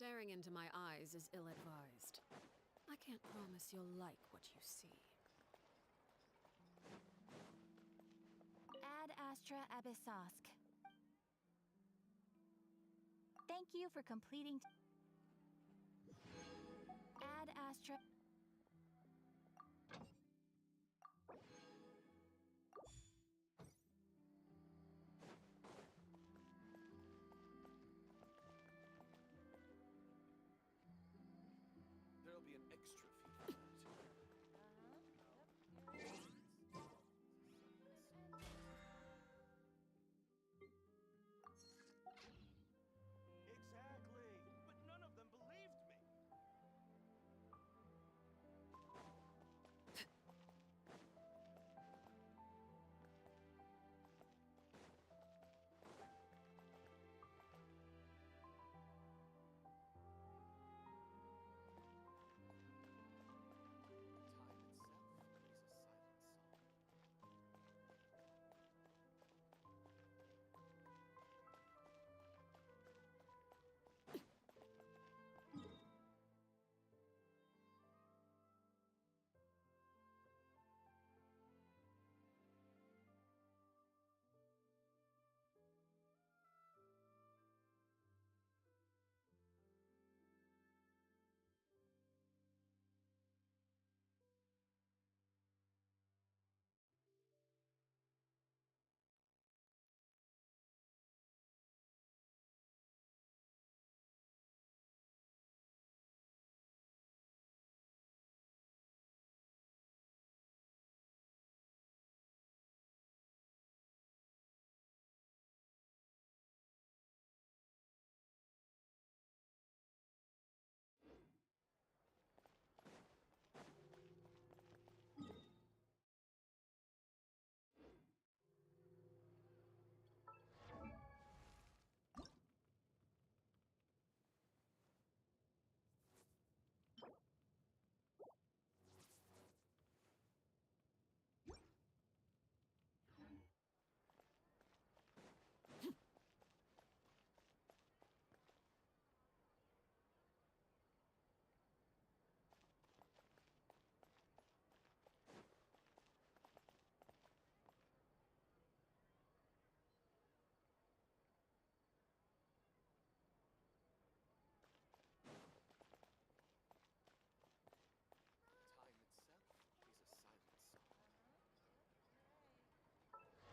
Staring into my eyes is ill-advised. I can't promise you'll like what you see. Ad Astra Abyssosk. Thank you for completing. Ad Astra. There'll be an extra fee for that. Exactly! But none of them believed me! Time itself is a silent song. Time itself is a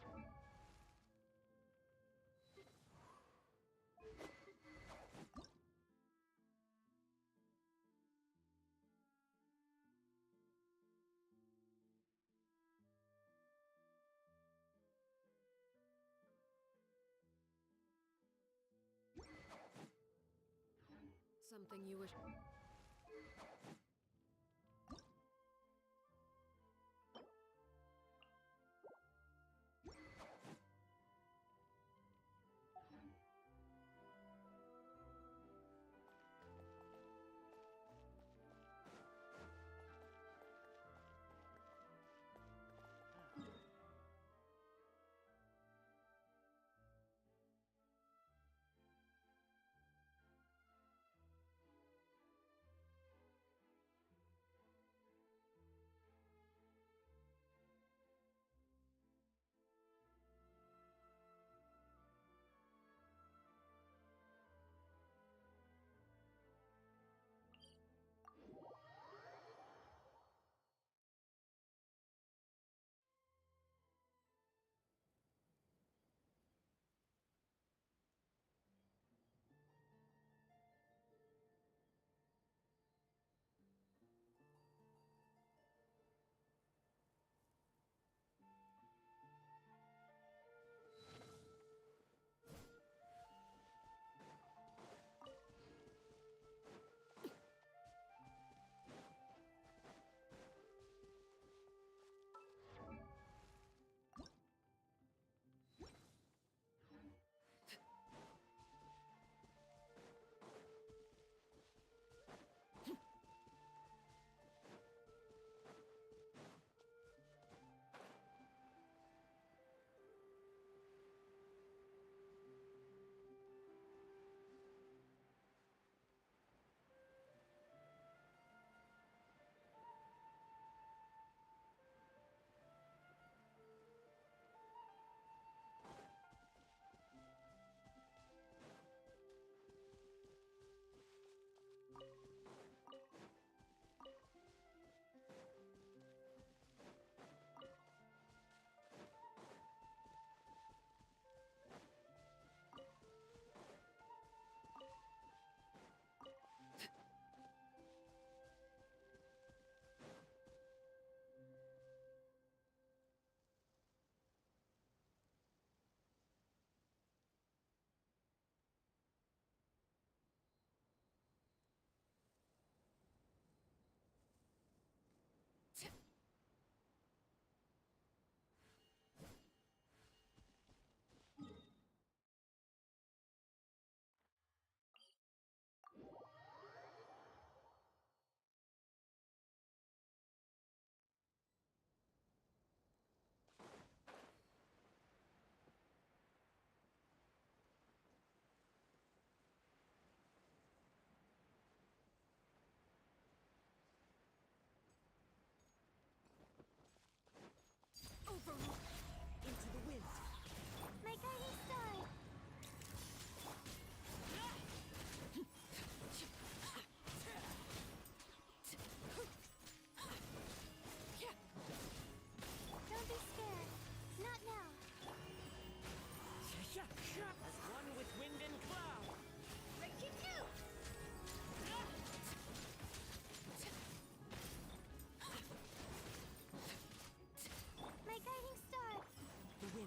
silent song. Something you wish...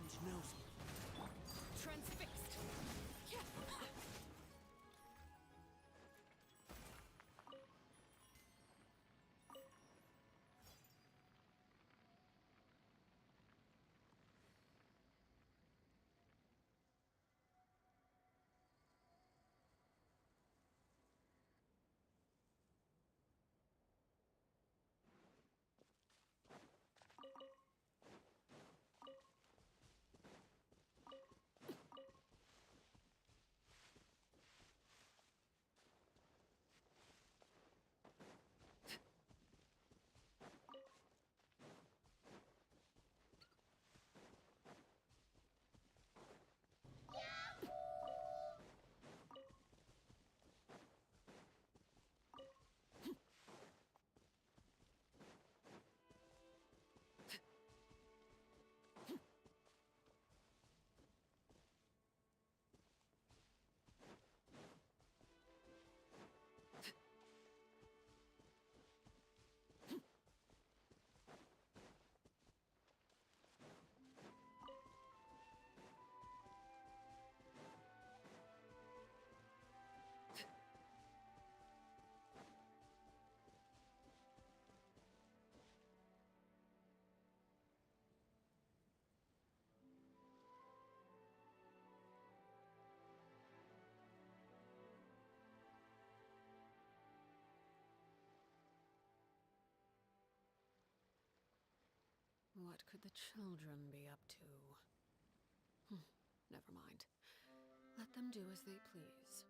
Sage knows me. Transfixed. What could the children be up to? Never mind. Let them do as they please.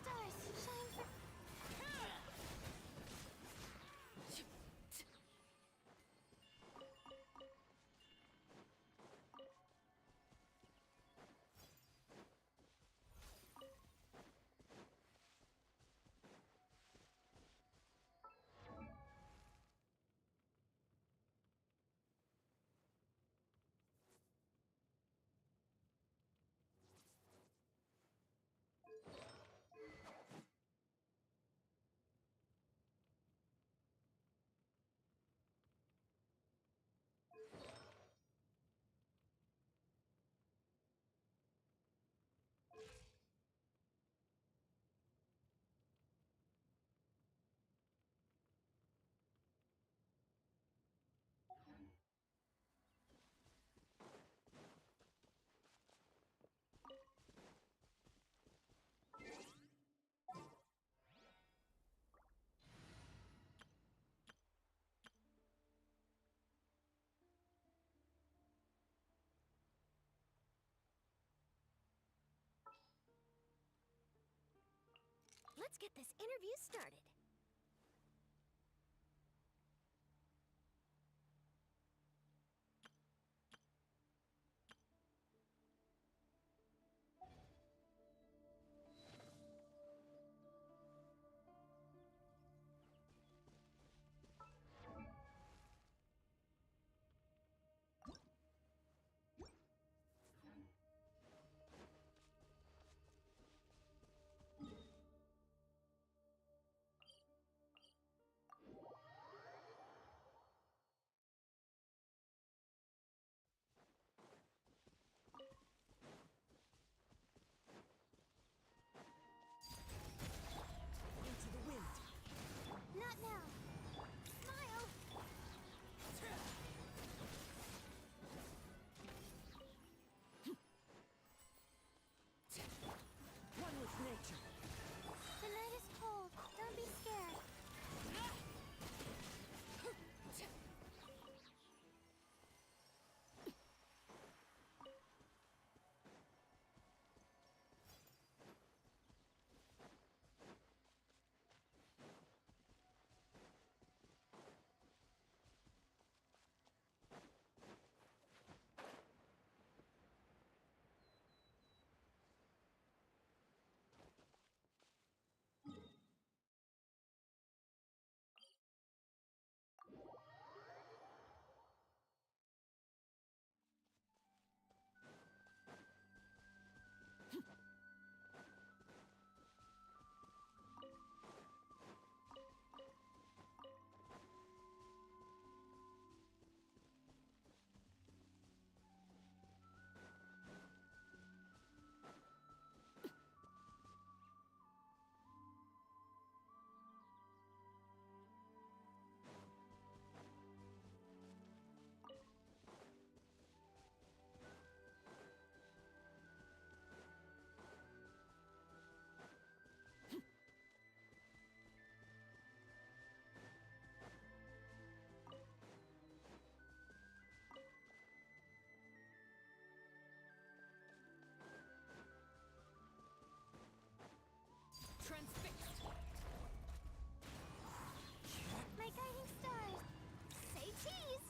Stars, shine for... Let's get this interview started. my guiding stars. Say cheese.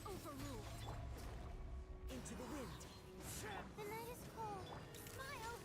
Overruled. Into the wind. The night is cold. Smile.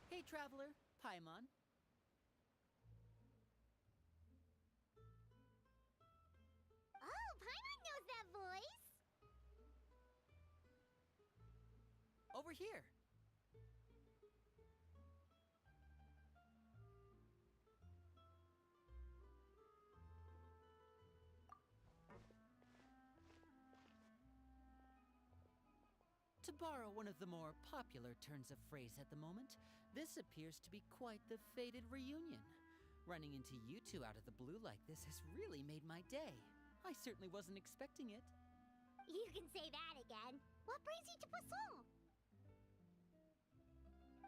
Hey, traveler. Paimon. Oh, Paimon knows that voice. Over here. To borrow one of the more popular turns of phrase at the moment, this appears to be quite the fated reunion. Running into you two out of the blue like this has really made my day. I certainly wasn't expecting it. You can say that again. What brings you to Poisson?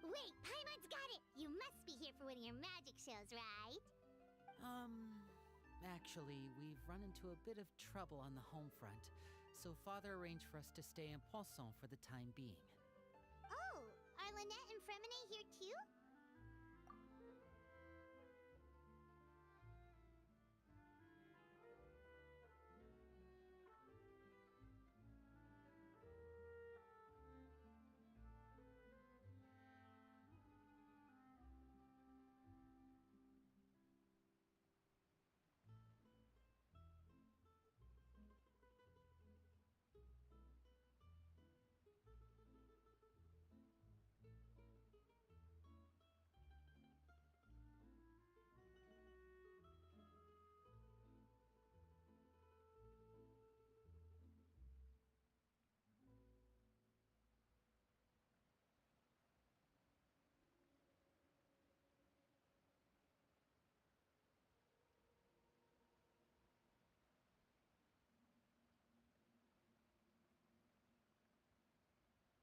Wait, Paimon's got it. You must be here for one of your magic shows, right? Actually, we've run into a bit of trouble on the home front, so Father arranged for us to stay in Poisson for the time being. Oh, are Lynette and Fremine here too?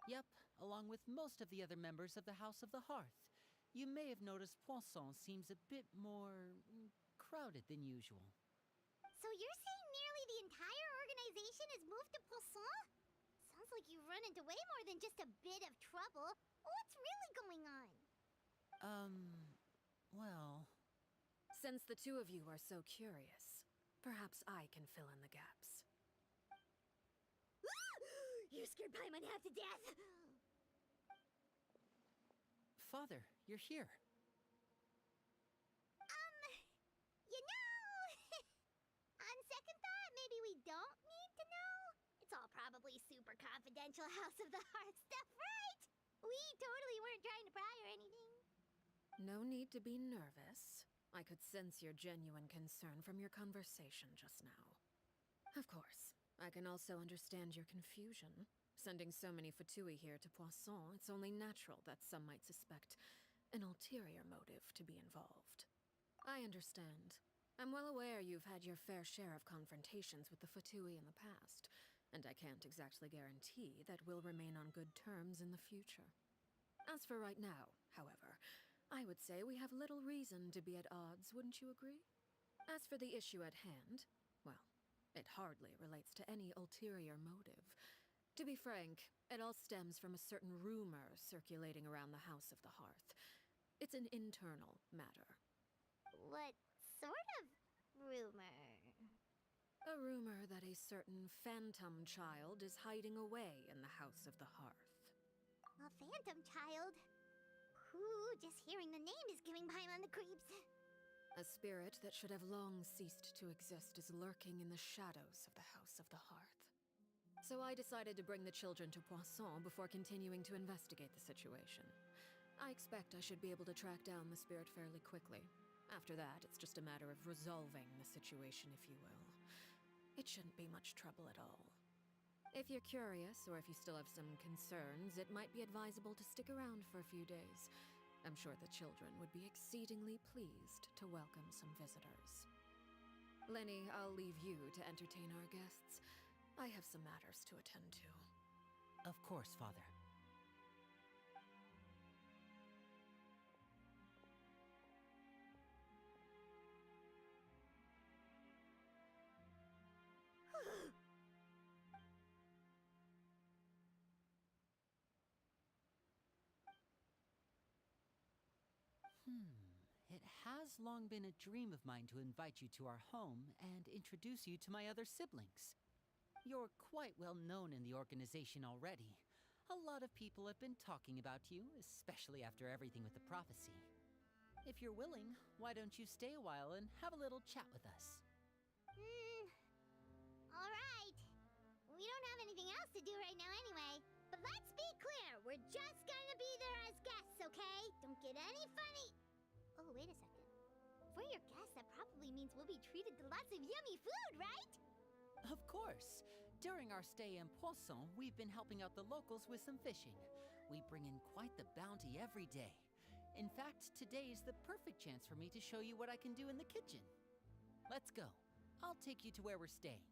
Yep, along with most of the other members of the House of the Hearth. You may have noticed Poisson seems a bit more crowded than usual. So you're saying nearly the entire organization has moved to Poisson? Sounds like you've run into way more than just a bit of trouble. What's really going on? Well... Since the two of you are so curious, perhaps I can fill in the gaps. You scared Paimon half to death! Father, you're here. You know... On second thought, maybe we don't need to know? It's all probably super confidential House of the Heart stuff, right? We totally weren't trying to pry or anything. No need to be nervous. I could sense your genuine concern from your conversation just now. Of course, I can also understand your confusion. Sending so many Fatui here to Poisson, it's only natural that some might suspect an ulterior motive to be involved. I understand. I'm well aware you've had your fair share of confrontations with the Fatui in the past, and I can't exactly guarantee that we'll remain on good terms in the future. As for right now, however, I would say we have little reason to be at odds, wouldn't you agree? As for the issue at hand, well, it hardly relates to any ulterior motive. To be frank, it all stems from a certain rumor circulating around the House of the Hearth. It's an internal matter. What sort of rumor? A rumor that a certain phantom child is hiding away in the House of the Hearth. A phantom child? Ooh, just hearing the name is giving Paimon the creeps. A spirit that should have long ceased to exist is lurking in the shadows of the House of the Hearth. So I decided to bring the children to Poisson before continuing to investigate the situation. I expect I should be able to track down the spirit fairly quickly. After that, it's just a matter of resolving the situation, if you will. It shouldn't be much trouble at all. If you're curious, or if you still have some concerns, it might be advisable to stick around for a few days. I'm sure the children would be exceedingly pleased to welcome some visitors. Lenny, I'll leave you to entertain our guests. I have some matters to attend to. Of course, Father. It has long been a dream of mine to invite you to our home and introduce you to my other siblings. You're quite well known in the organization already. A lot of people have been talking about you, especially after everything with the prophecy. If you're willing, why don't you stay a while and have a little chat with us? Alright. We don't have anything else to do right now anyway. But let's be clear, we're just gonna be there as guests, okay? Don't get any funny... Oh, wait a second. For your guests, that probably means we'll be treated to lots of yummy food, right? Of course. During our stay in Poisson, we've been helping out the locals with some fishing. We bring in quite the bounty every day. In fact, today is the perfect chance for me to show you what I can do in the kitchen. Let's go. I'll take you to where we're staying.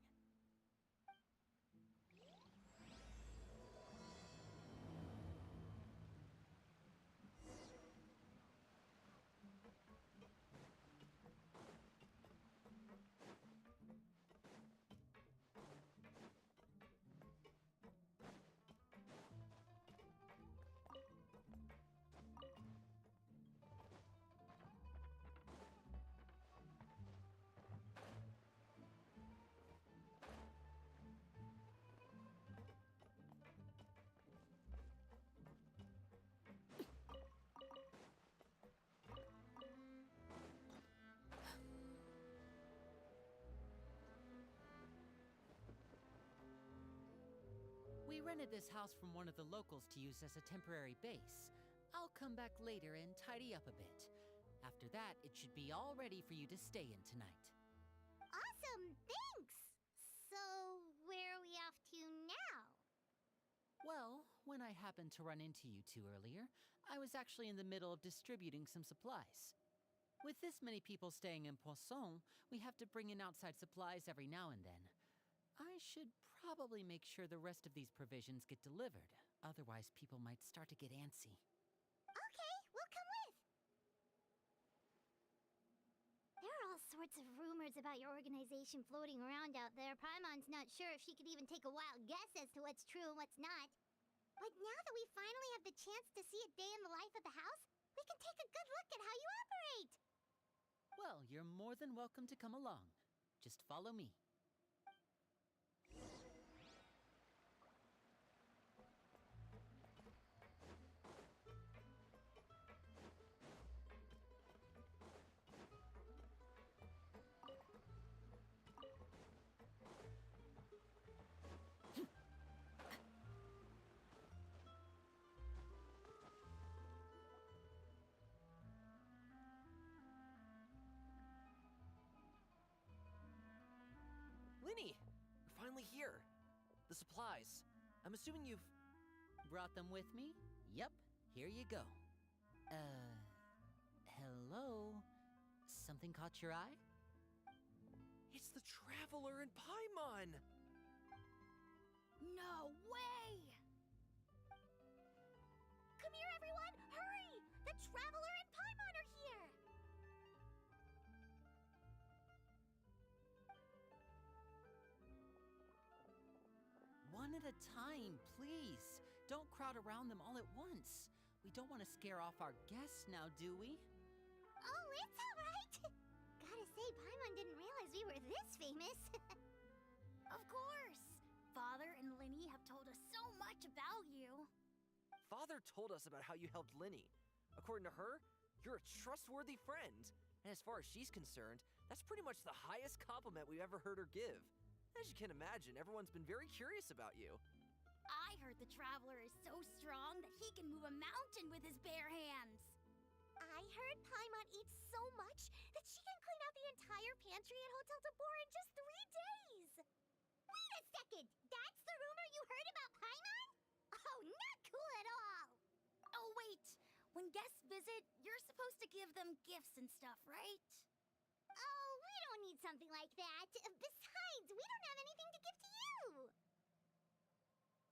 We rented this house from one of the locals to use as a temporary base. I'll come back later and tidy up a bit. After that, it should be all ready for you to stay in tonight. Awesome, thanks! So, where are we off to now? Well, when I happened to run into you two earlier, I was actually in the middle of distributing some supplies. With this many people staying in Poisson, we have to bring in outside supplies every now and then. I should probably make sure the rest of these provisions get delivered, Otherwise, people might start to get antsy. Okay, we'll come with. There are all sorts of rumors about your organization floating around out there. Paimon's not sure if she could even take a wild guess as to what's true and what's not. But now that we finally have the chance to see a day in the life of the house, we can take a good look at how you operate. Well, you're more than welcome to come along. Just follow me. Linny! We're finally here. The supplies. I'm assuming you've... Brought them with me? Yep, here you go. Hello? Something caught your eye? It's the Traveler in Paimon! No way! Come here, everyone! Hurry! The Traveler and Paimon are here! One at a time, please. Don't crowd around them all at once. We don't want to scare off our guests now, do we? Oh, it's all right. Gotta say, Paimon didn't realize we were this famous. Of course. Father and Linny have told us so much about you. Father told us about how you helped Linny. According to her, you're a trustworthy friend. And as far as she's concerned, that's pretty much the highest compliment we've ever heard her give. As you can imagine, everyone's been very curious about you. I heard the Traveler is so strong that he can move a mountain with his bare hands. I heard Paimon eats so much that she can clean out the entire pantry at Hotel Tabor in just 3 days. Wait a second! That's the rumor you heard about Paimon? Oh, not cool at all! Oh, wait. When guests visit, you're supposed to give them gifts and stuff, right? Oh, we don't need something like that. Besides, we don't have anything to give to you.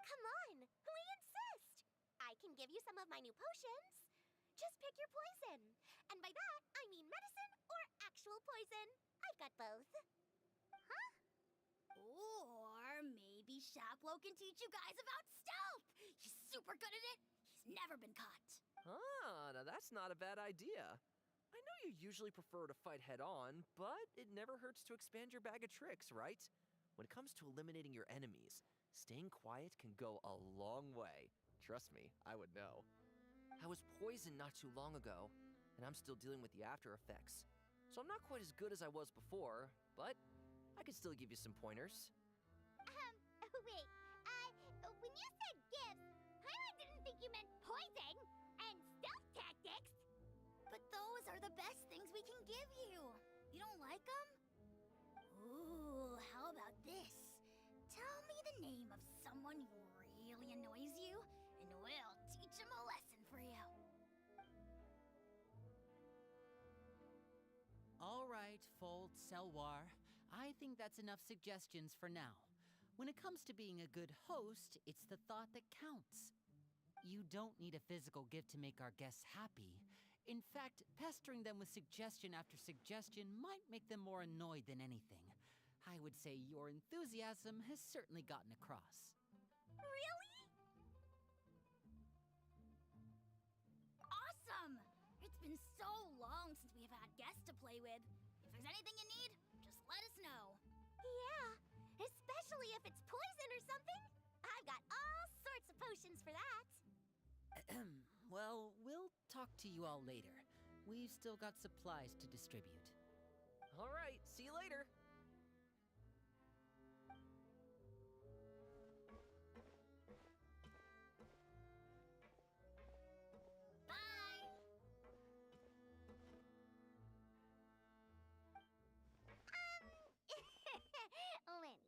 Come on, we insist. I can give you some of my new potions. Just pick your poison. And by that, I mean medicine or actual poison. I've got both. Huh? Or maybe Shaplo can teach you guys about stealth. He's super good at it. He's never been caught. Ah, now that's not a bad idea. I know you usually prefer to fight head-on, but it never hurts to expand your bag of tricks, right? When it comes to eliminating your enemies, staying quiet can go a long way. Trust me, I would know. I was poisoned not too long ago, and I'm still dealing with the after effects. So I'm not quite as good as I was before, but I can still give you some pointers. Wait, when you said gifts, Paimon didn't think you meant poison and stealth tactics. But those are the best things we can give you. You don't like them? Ooh, how about this? Tell me the name of someone who really annoys you, and we'll teach him a lesson for you. All right, Fold, Selwar. I think that's enough suggestions for now. When it comes to being a good host, it's the thought that counts. You don't need a physical gift to make our guests happy. In fact, pestering them with suggestion after suggestion might make them more annoyed than anything. I would say your enthusiasm has certainly gotten across. Really? Awesome! It's been so long since we've had guests to play with. If there's anything you need, just let us know. Yeah, especially if it's poison or something. I've got all sorts of potions for that. Well, we'll talk to you all later. We've still got supplies to distribute. All right, see you later. Bye! Lenny,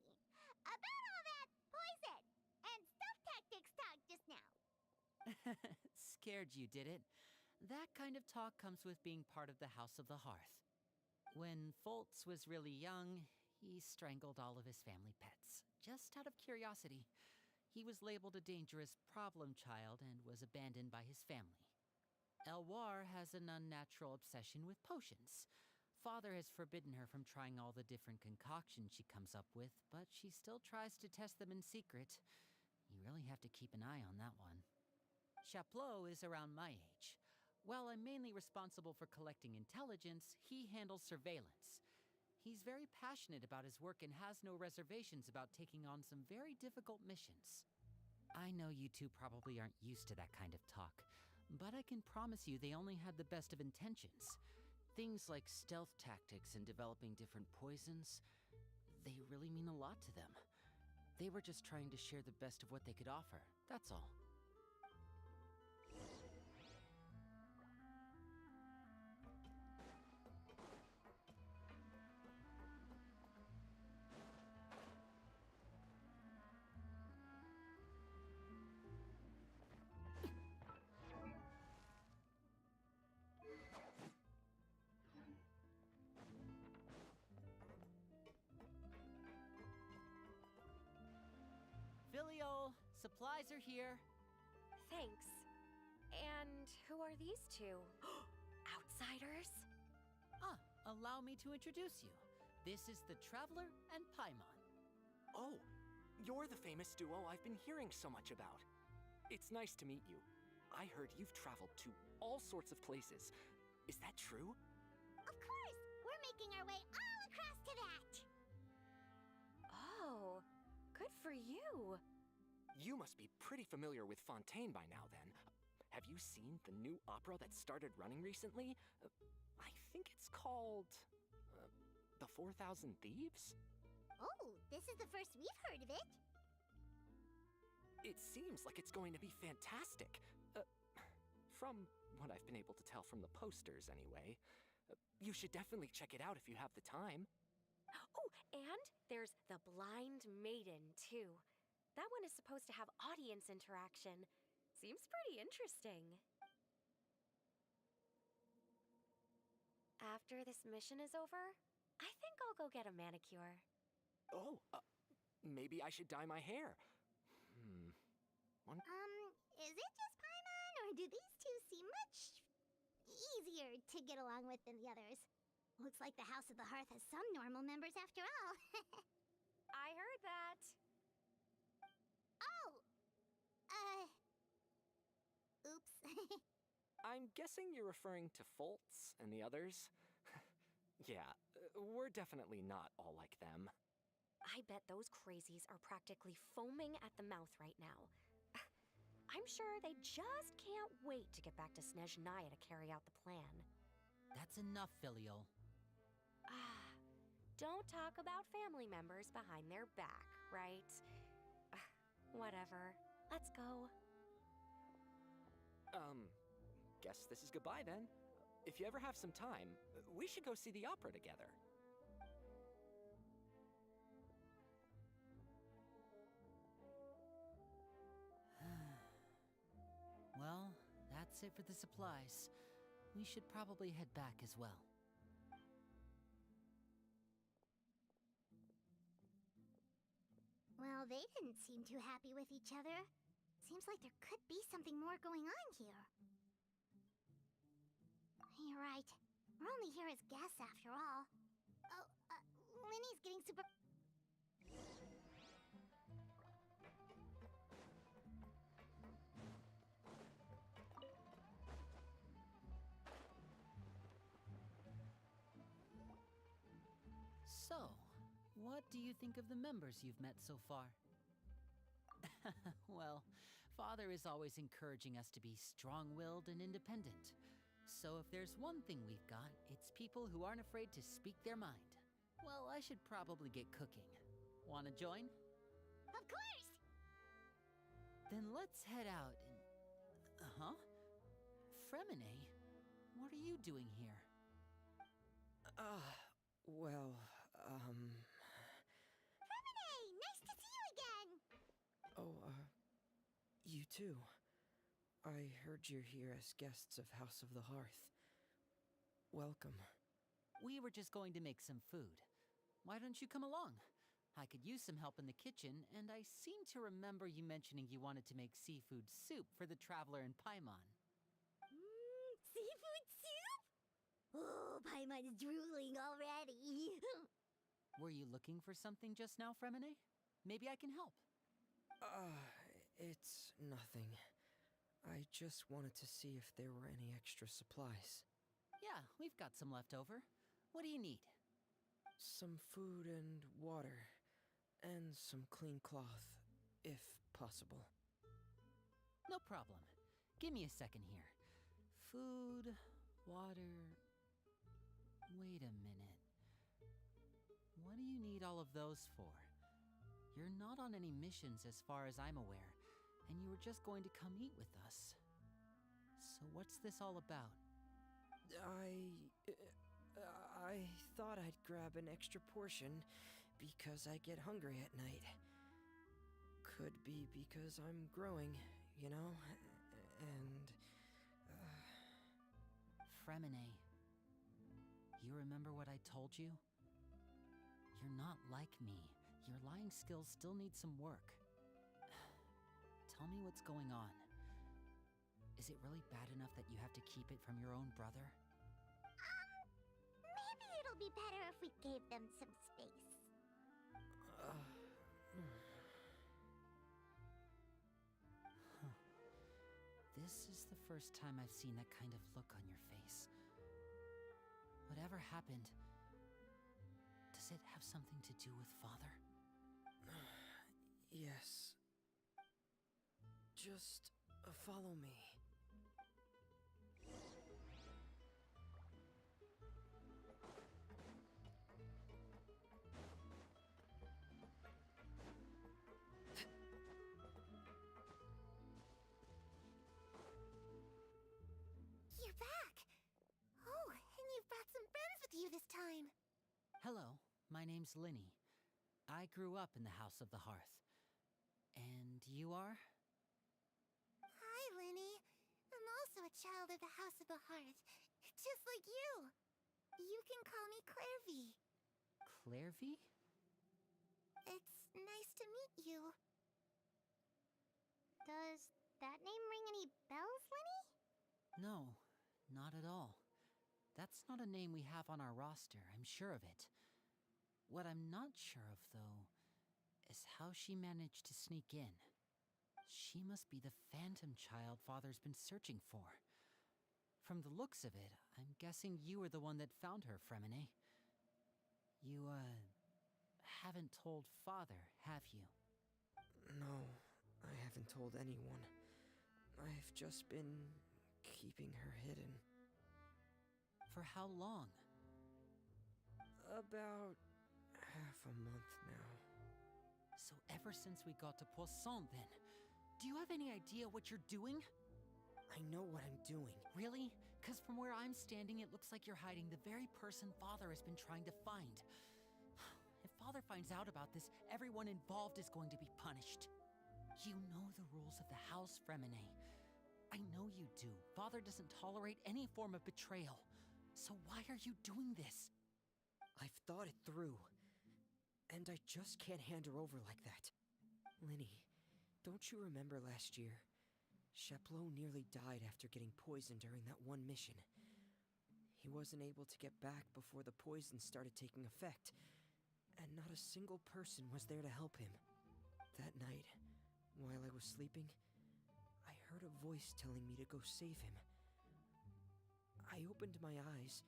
about all that poison and stealth tactics talk just now. Scared you, did it? That kind of talk comes with being part of the House of the Hearth. When Foltz was really young, he strangled all of his family pets, just out of curiosity. He was labeled a dangerous problem child and was abandoned by his family. Elwar has an unnatural obsession with potions. Father has forbidden her from trying all the different concoctions she comes up with, but she still tries to test them in secret. You really have to keep an eye on that one. Chaplot is around my age. While I'm mainly responsible for collecting intelligence, he handles surveillance. He's very passionate about his work and has no reservations about taking on some very difficult missions. I know you two probably aren't used to that kind of talk, but I can promise you they only had the best of intentions. Things like stealth tactics and developing different poisons, they really mean a lot to them. They were just trying to share the best of what they could offer, that's all. Filio, supplies are here. Thanks. And who are these two? Outsiders? Allow me to introduce you. This is the Traveler and Paimon. Oh, you're the famous duo I've been hearing so much about. It's nice to meet you. I heard you've traveled to all sorts of places. Is that true? Of course! We're making our way all across to that! Oh, good for you. You must be pretty familiar with Fontaine by now, then. Have you seen the new opera that started running recently? I think it's called... The 4,000 Thieves? Oh, this is the first we've heard of it. It seems like it's going to be fantastic. From what I've been able to tell from the posters, anyway. You should definitely check it out if you have the time. Oh, and there's the Blind Maiden, too. That one is supposed to have audience interaction. Seems pretty interesting. After this mission is over, I think I'll go get a manicure. Oh, maybe I should dye my hair. Is it just Paimon, or do these two seem much easier to get along with than the others? Looks like the House of the Hearth has some normal members after all. I heard that. Oh! Oops. I'm guessing you're referring to Foltz and the others? Yeah, we're definitely not all like them. I bet those crazies are practically foaming at the mouth right now. I'm sure they just can't wait to get back to Snezhnaya to carry out the plan. That's enough, Filio. Don't talk about family members behind their back, right? Whatever. Let's go. Guess this is goodbye then. If you ever have some time, we should go see the opera together. Well, that's it for the supplies. We should probably head back as well. Well, they didn't seem too happy with each other. Seems like there could be something more going on here. You're right. We're only here as guests after all. Oh, Linny's getting super... So, what do you think of the members you've met so far? Well, Father is always encouraging us to be strong-willed and independent. So if there's one thing we've got, it's people who aren't afraid to speak their mind. Well, I should probably get cooking. Wanna join? Of course! Then let's head out and... Fremine? What are you doing here? Fremine! Nice to see you again! You too. I heard you're here as guests of House of the Hearth. Welcome. We were just going to make some food. Why don't you come along? I could use some help in the kitchen, and I seem to remember you mentioning you wanted to make seafood soup for the traveler in Paimon. Seafood soup? Oh, Paimon's drooling already. Were you looking for something just now, Fremine? Maybe I can help. It's nothing. I just wanted to see if there were any extra supplies. Yeah, we've got some left over. What do you need? Some food and water, and some clean cloth, if possible. No problem. Give me a second here. Food, water... Wait a minute. What do you need all of those for? You're not on any missions as far as I'm aware, and you were just going to come eat with us. So what's this all about? I thought I'd grab an extra portion because I get hungry at night. Could be because I'm growing, you know? And... Fremine, you remember what I told you? You're not like me. Your lying skills still need some work. Tell me what's going on. Is it really bad enough that you have to keep it from your own brother? Maybe it'll be better if we gave them some space. This is the first time I've seen that kind of look on your face. Whatever happened, does it have something to do with Father? Yes. Just follow me. You're back! Oh, and you've brought some friends with you this time. Hello, my name's Linny. I grew up in the House of the Hearth. And you are? Hi, Linny. I'm also a child of the House of the Hearth, just like you. You can call me Clairvy. Clairvy? It's nice to meet you. Does that name ring any bells, Linny? No, not at all. That's not a name we have on our roster, I'm sure of it. What I'm not sure of, though, is how she managed to sneak in. She must be the phantom child Father's been searching for. From the looks of it, I'm guessing you were the one that found her, Fremine. You, haven't told Father, have you? No, I haven't told anyone. I've just been keeping her hidden. For how long? About half a month now. So ever since we got to Poisson, then, do you have any idea what you're doing? I know what I'm doing. Really? Because from where I'm standing, it looks like you're hiding the very person Father has been trying to find. If Father finds out about this, everyone involved is going to be punished. You know the rules of the house, Fremine. I know you do. Father doesn't tolerate any form of betrayal. So why are you doing this? I've thought it through. And I just can't hand her over like that. Linny, don't you remember last year? Cheplo nearly died after getting poisoned during that one mission. He wasn't able to get back before the poison started taking effect, and not a single person was there to help him. That night, while I was sleeping, I heard a voice telling me to go save him. I opened my eyes,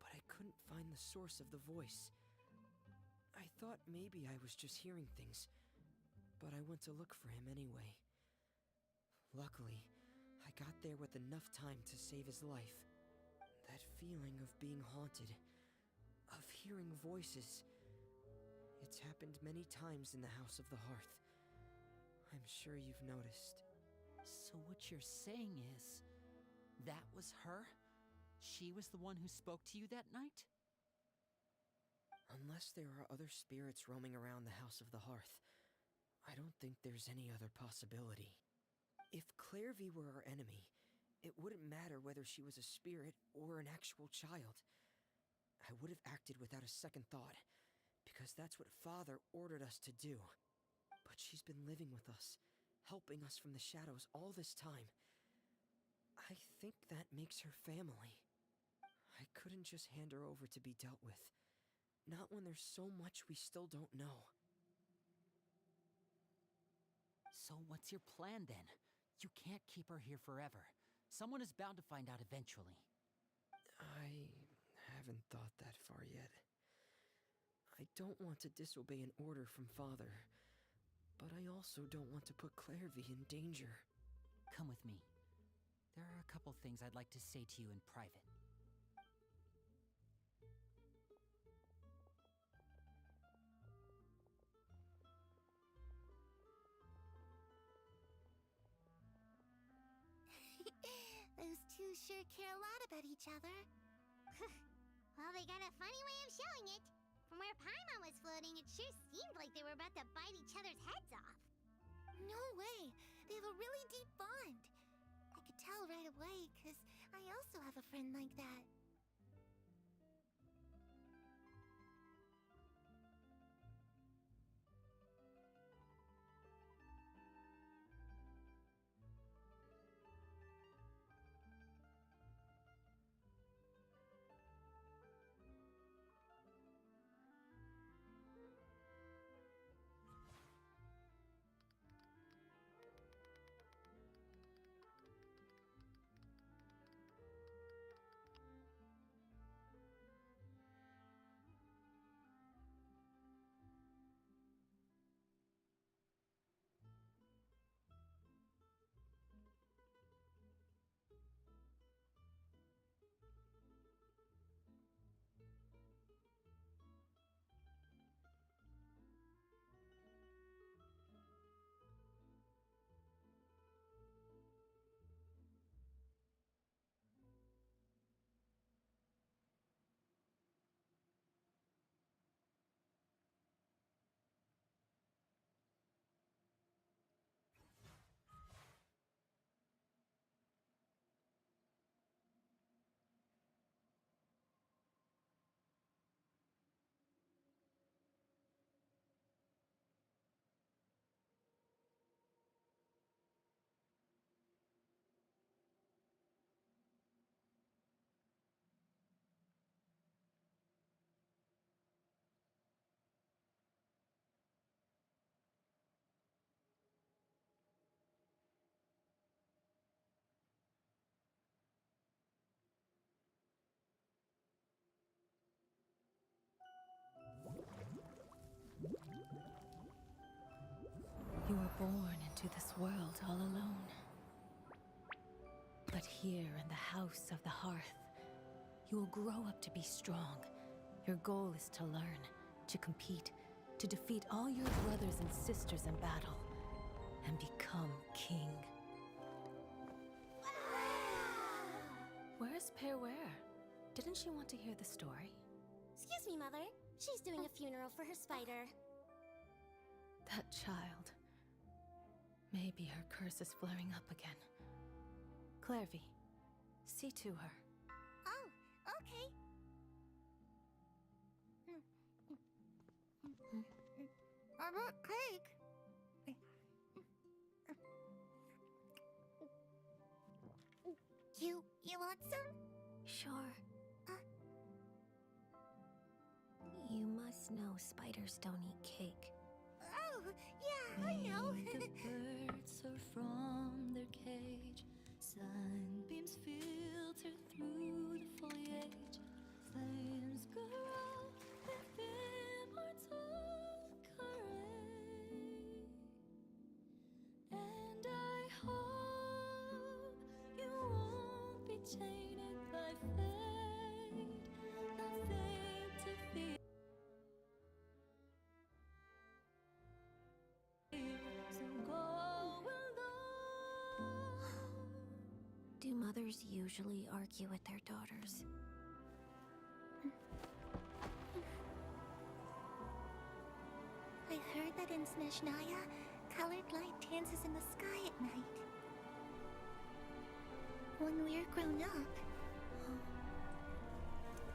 but I couldn't find the source of the voice. I thought maybe I was just hearing things, but I went to look for him anyway. Luckily, I got there with enough time to save his life. That feeling of being haunted, of hearing voices, it's happened many times in the House of the Hearth. I'm sure you've noticed. So what you're saying is, that was her? She was the one who spoke to you that night? Unless there are other spirits roaming around the House of the Hearth, I don't think there's any other possibility. If Clairvy were our enemy, it wouldn't matter whether she was a spirit or an actual child. I would have acted without a second thought, because that's what Father ordered us to do. But she's been living with us, helping us from the shadows all this time. I think that makes her family. I couldn't just hand her over to be dealt with. Not when there's so much we still don't know. So what's your plan then? You can't keep her here forever. Someone is bound to find out eventually. I haven't thought that far yet. I don't want to disobey an order from Father, but I also don't want to put Clairvy in danger. Come with me. There are a couple things I'd like to say to you in private. Those two sure care a lot about each other. Well, they got a funny way of showing it. From where Paimon was floating, it sure seemed like they were about to bite each other's heads off. No way! They have a really deep bond. I could tell right away, 'cause I also have a friend like that. You were born into this world all alone. But here in the house of the hearth, you will grow up to be strong. Your goal is to learn, to compete, to defeat all your brothers and sisters in battle, and become king. Where's Perware? Didn't she want to hear the story? Excuse me, Mother. She's doing a funeral for her spider. That child. Maybe her curse is flaring up again. Clairvy, see to her. Oh, okay. I want cake. You want some? Sure. You must know spiders don't eat cake. Oh, yeah, I know. The birds soar from their cage. Sunbeams filter through the foliage. Flames grow with immortal courage. And I hope you won't be tainted by fate. Nothing to fear. Do mothers usually argue with their daughters? I heard that in Snezhnaya, colored light dances in the sky at night. When we're grown up,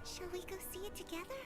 shall we go see it together?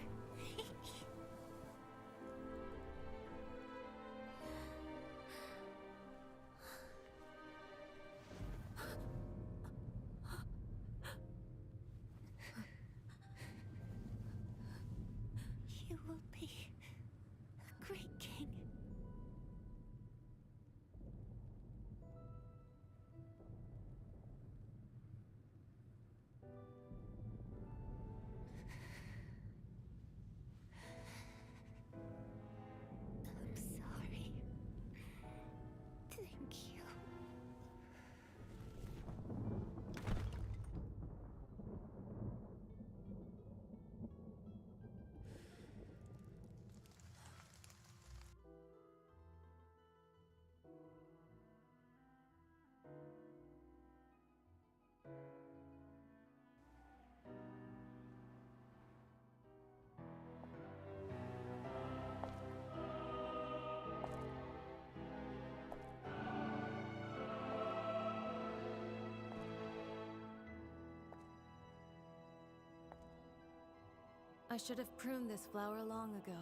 I should have pruned this flower long ago.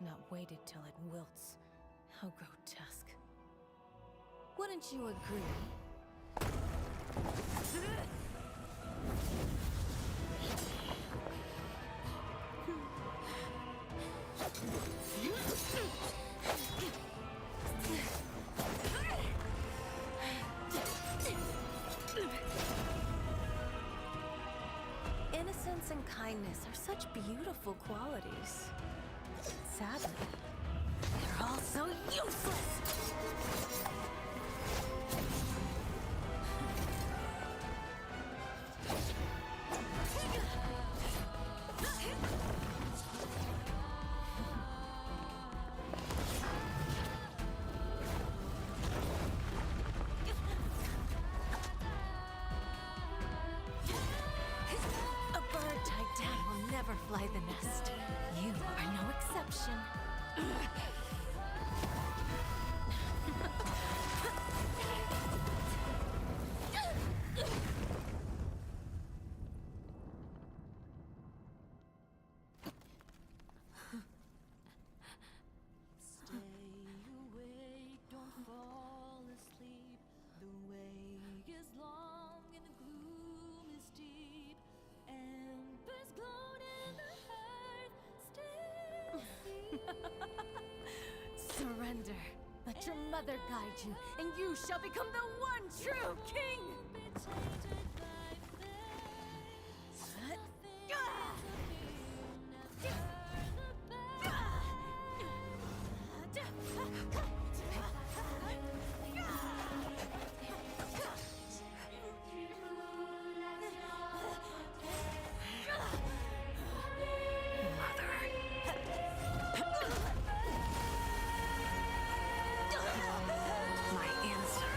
Not waited till it wilts. How grotesque. Wouldn't you agree? Innocence and kindness are such beautiful qualities. Sadly, they're all so useless! Fly the nest. You are no exception. Stay awake, don't fall asleep. The way is long and the gloom is deep. Embers glowed in the hearth, still see. Surrender. Let your mother guide you, and you shall become the one true king! Be tainted by fate. Nothing is a never the best. My answer.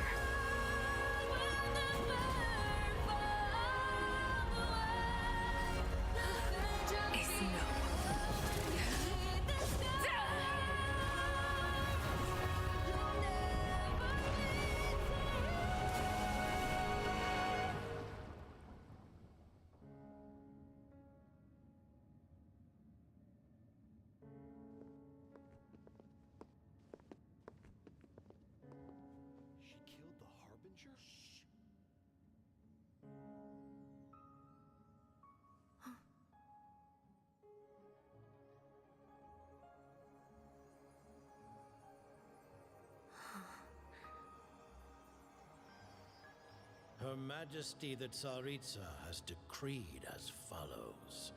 Is no. She killed the Harbinger? Her Majesty the Tsaritsa has decreed as follows.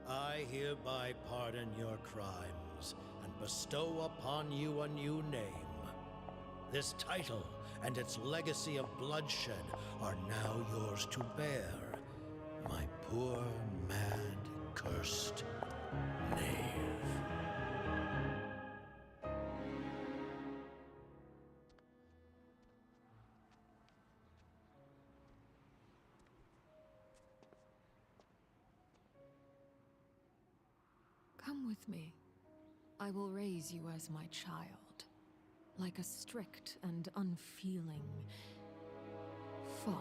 I hereby pardon your crimes and bestow upon you a new name. This title and its legacy of bloodshed are now yours to bear, my poor, mad, cursed knave. Come with me. I will raise you as my child, like a strict and unfeeling father.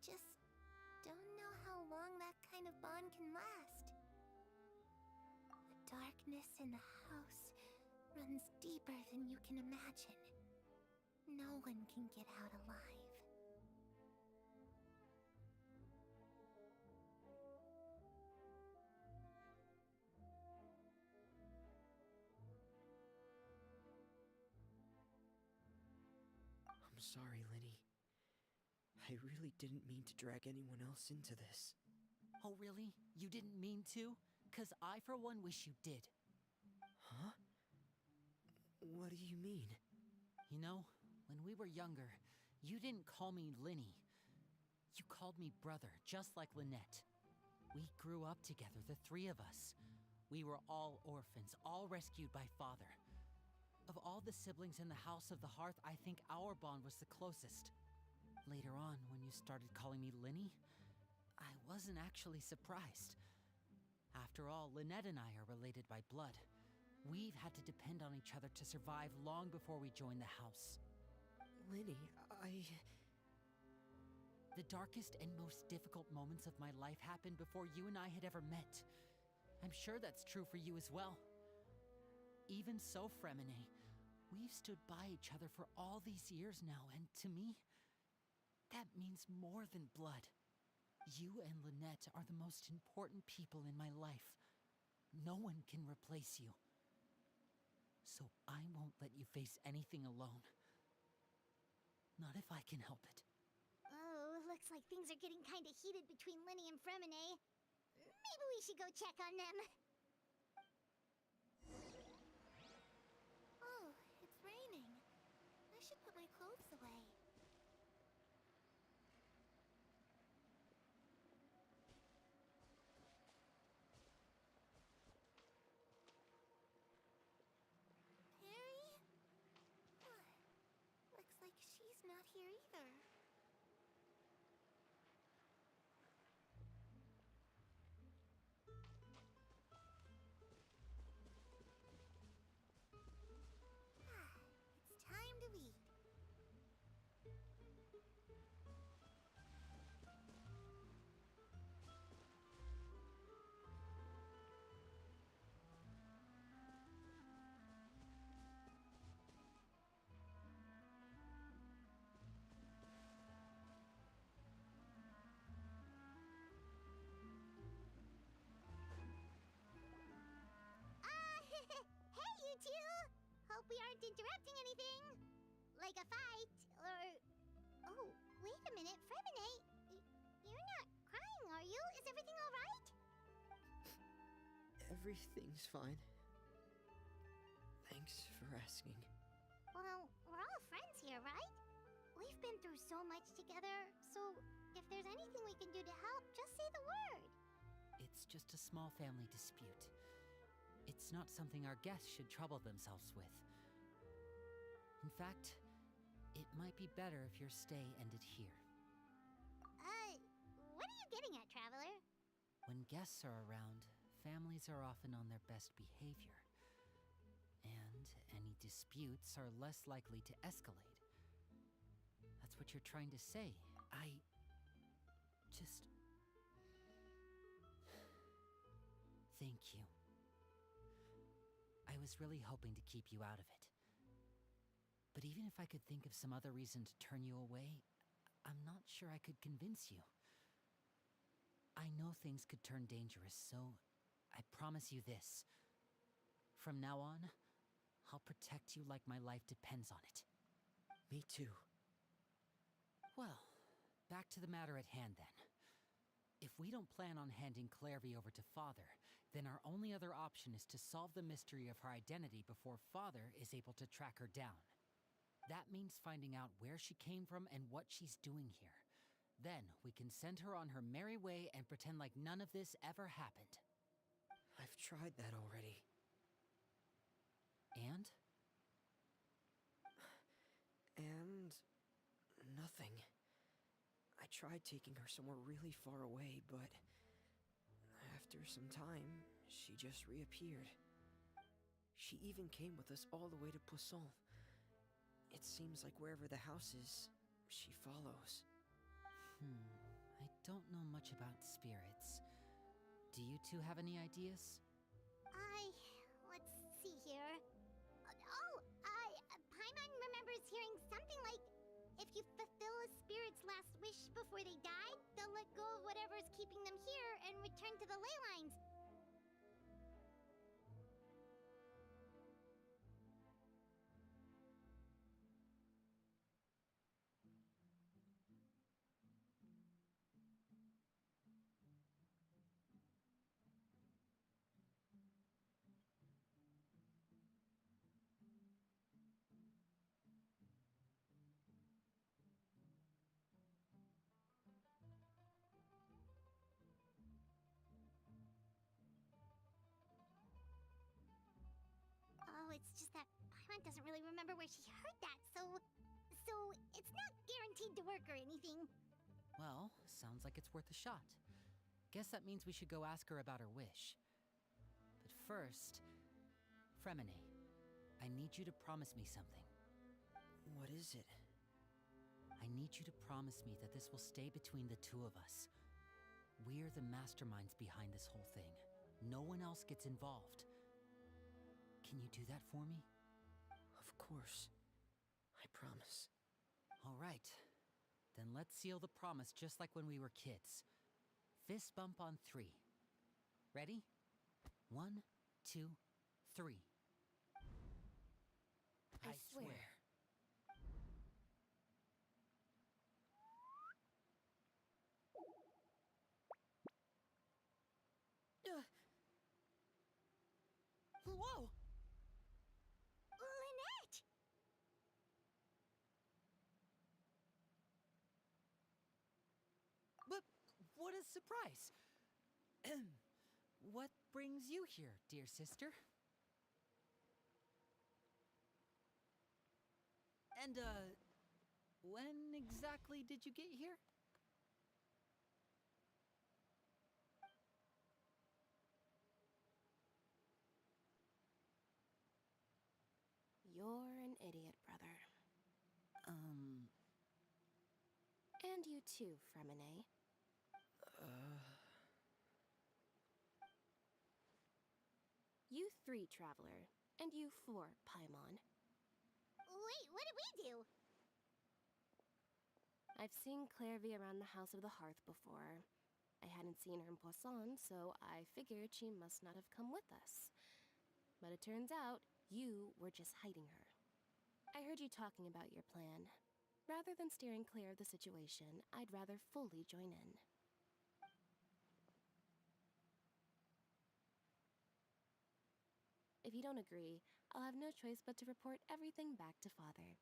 just don't know how long that kind of bond can last. The darkness in the house runs deeper than you can imagine. No one can get out alive. I'm sorry, Lenny. I really didn't mean to drag anyone else into this. Oh, really? You didn't mean to? 'Cause I, for one, wish you did. Huh? What do you mean? You know, when we were younger, you didn't call me Linny. You called me brother, just like Lynette. We grew up together, the three of us. We were all orphans, all rescued by father. Of all the siblings in the House of the Hearth, I think our bond was the closest. Later on, when you started calling me Linny, I wasn't actually surprised. After all, Lynette and I are related by blood. We've had to depend on each other to survive long before we joined the house. Lenny, The darkest and most difficult moments of my life happened before you and I had ever met. I'm sure that's true for you as well. Even so, Fremine, we've stood by each other for all these years now, and to me, that means more than blood. You and Lynette are the most important people in my life. No one can replace you. So I won't let you face anything alone. Not if I can help it. Oh, looks like things are getting kinda heated between Linny and Fremine. Maybe we should go check on them. Oh, it's raining. I should put my clothes away. Harry? Looks like she's not here either. It's time to eat. Hey, you two! Hope we aren't interrupting anything. Like a fight, or... Oh, wait a minute, Fremine. You're not crying, are you? Is everything alright? Everything's fine. Thanks for asking. Well, we're all friends here, right? We've been through so much together, so if there's anything we can do to help, just say the word. It's just a small family dispute. It's not something our guests should trouble themselves with. In fact, it might be better if your stay ended here. What are you getting at, Traveler? When guests are around, families are often on their best behavior. And any disputes are less likely to escalate. That's what you're trying to say. I just... Thank you. I was really hoping to keep you out of it. But even if I could think of some other reason to turn you away, I'm not sure I could convince you. I know things could turn dangerous, so I promise you this. From now on, I'll protect you like my life depends on it. Me too. Well, back to the matter at hand then. If we don't plan on handing Clairvy over to Father, then our only other option is to solve the mystery of her identity before Father is able to track her down. That means finding out where she came from and what she's doing here. Then we can send her on her merry way and pretend like none of this ever happened. I've tried that already. And? And... nothing. I tried taking her somewhere really far away, but... after some time, she just reappeared. She even came with us all the way to Poisson. It seems like wherever the house is, she follows. I don't know much about spirits. Do you two have any ideas? Let's see here. Paimon remembers hearing something like, if you fulfill a spirit's last wish before they die, they'll let go of whatever is keeping them here and return to the ley lines. Oh, it's just that Paimon doesn't really remember where she heard that, so it's not guaranteed to work or anything. Well, sounds like it's worth a shot. Guess that means we should go ask her about her wish. But first, Fremine, I need you to promise me something. What is it? I need you to promise me that this will stay between the two of us. We're the masterminds behind this whole thing. No one else gets involved. Can you do that for me? Of course. I promise. All right. Then let's seal the promise just like when we were kids. Fist bump on 3. Ready? 1, 2, 3. I swear. Whoa! Lynette! But what a surprise! What brings you here, dear sister? And, when exactly did you get here? You're an idiot, brother. And you too, Fremine. You 3, Traveler. And you 4, Paimon. Wait, what did we do? I've seen Clairvy around the House of the Hearth before. I hadn't seen her in Poisson, so I figured she must not have come with us. But it turns out, you were just hiding her. I heard you talking about your plan. Rather than steering clear of the situation, I'd rather fully join in. If you don't agree, I'll have no choice but to report everything back to Father.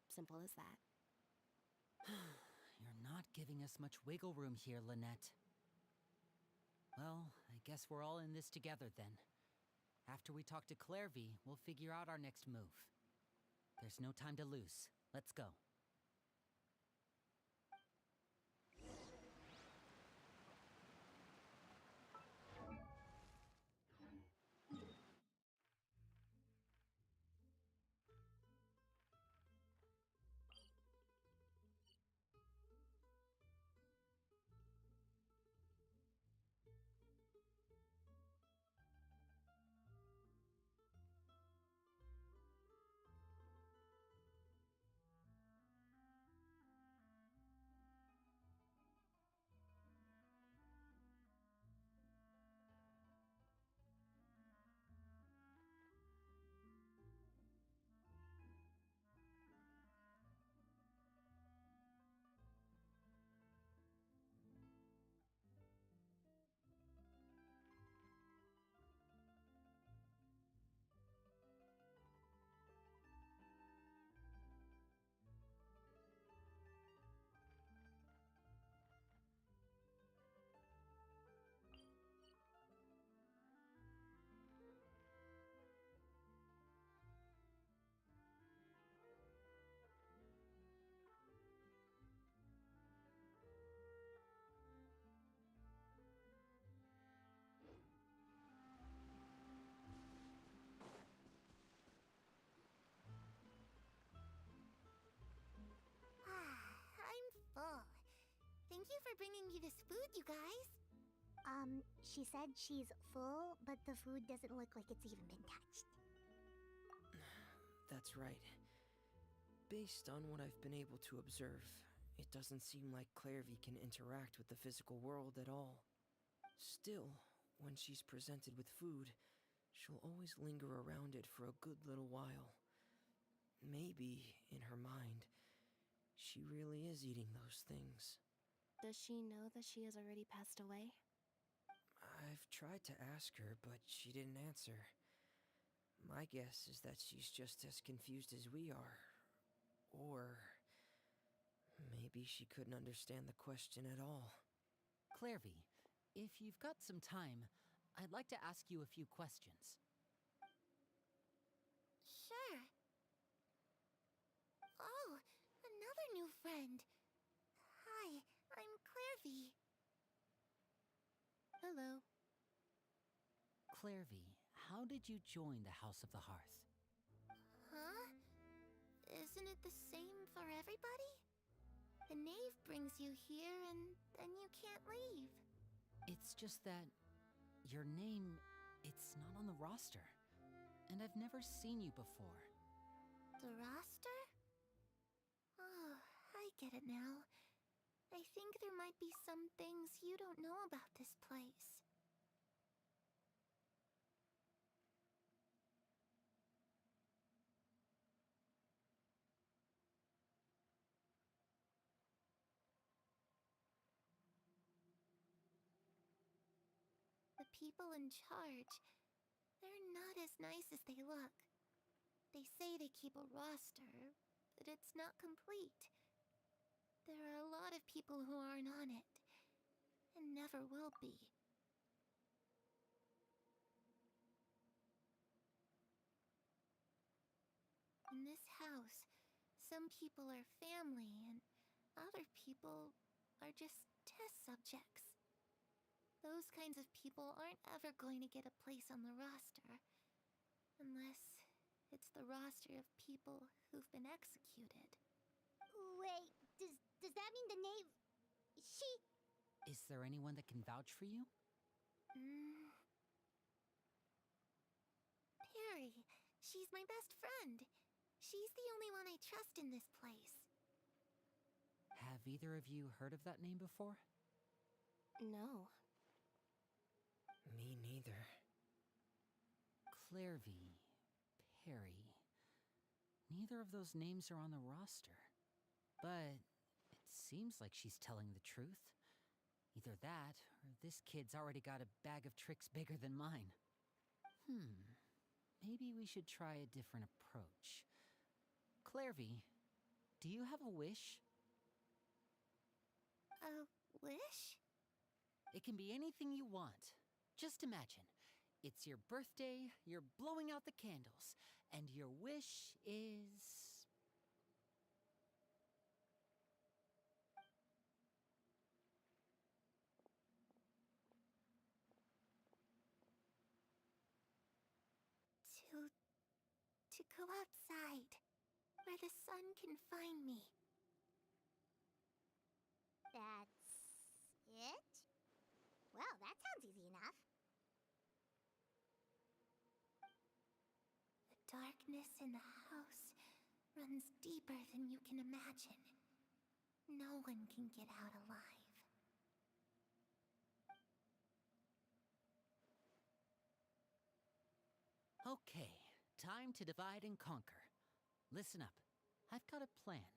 Simple as that. You're not giving us much wiggle room here, Lynette. Well, I guess we're all in this together then. After we talk to Clairvy, we'll figure out our next move. There's no time to lose. Let's go. bringing me this food, you guys. She said she's full, but the food doesn't look like it's even been touched. That's right. Based on what I've been able to observe, it doesn't seem like Clairvy can interact with the physical world at all. Still, when she's presented with food, she'll always linger around it for a good little while. Maybe, in her mind, she really is eating those things. Does she know that she has already passed away? I've tried to ask her, but she didn't answer. My guess is that she's just as confused as we are. Or maybe she couldn't understand the question at all. Clairvy, if you've got some time, I'd like to ask you a few questions. Sure. Oh, another new friend. Hi, I'm Clairvy. Hello. Clairvy, how did you join the House of the Hearth? Huh? Isn't it the same for everybody? The knave brings you here and then you can't leave. It's just that your name, it's not on the roster. And I've never seen you before. The roster? Oh, I get it now. I think there might be some things you don't know about this place. The people in charge, they're not as nice as they look. They say they keep a roster, but it's not complete. There are a lot of people who aren't on it, and never will be. In this house, some people are family, and other people are just test subjects. Those kinds of people aren't ever going to get a place on the roster, unless it's the roster of people who've been executed. Wait, does that mean the knave... She... Is there anyone that can vouch for you? Perry. She's my best friend. She's the only one I trust in this place. Have either of you heard of that name before? No. Me neither. Clairvy, Perry. Neither of those names are on the roster. But it seems like she's telling the truth. Either that, or this kid's already got a bag of tricks bigger than mine. Maybe we should try a different approach. Clairvy, do you have a wish? A wish? It can be anything you want. Just imagine. It's your birthday, you're blowing out the candles, and your wish is... To go outside, where the sun can find me. That's... it? Well, that sounds easy enough. The darkness in the house runs deeper than you can imagine. No one can get out alive. Okay, time to divide and conquer. Listen up, I've got a plan.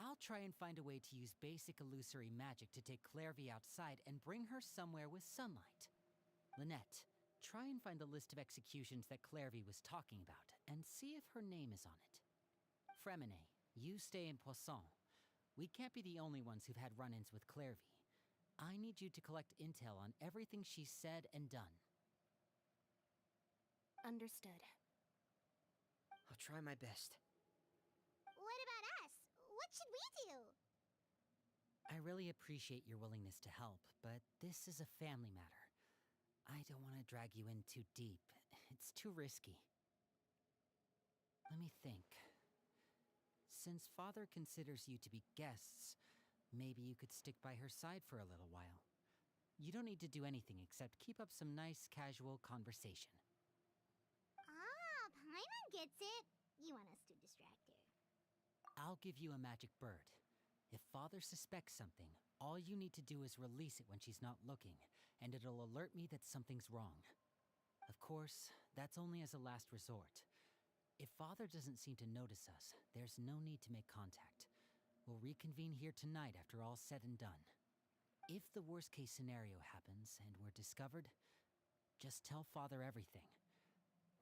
I'll try and find a way to use basic illusory magic to take Clairvy outside and bring her somewhere with sunlight. Lynette, try and find the list of executions that Clairvy was talking about, and see if her name is on it. Fremine, you stay in Poisson. We can't be the only ones who've had run-ins with Clairvy. I need you to collect intel on everything she's said and done. Understood. I'll try my best. What about us? What should we do? I really appreciate your willingness to help, but this is a family matter. I don't want to drag you in too deep. It's too risky. Let me think. Since Father considers you to be guests, Maybe you could stick by her side for a little while. You don't need to do anything except keep up some nice, casual conversation. Ah, Paimon gets it. You want us to distract her. I'll give you a magic bird. If Father suspects something, all you need to do is release it when she's not looking, and it'll alert me that something's wrong. Of course, that's only as a last resort. If Father doesn't seem to notice us, there's no need to make contact. We'll reconvene here tonight after all's said and done. If the worst-case scenario happens and we're discovered, just tell Father everything.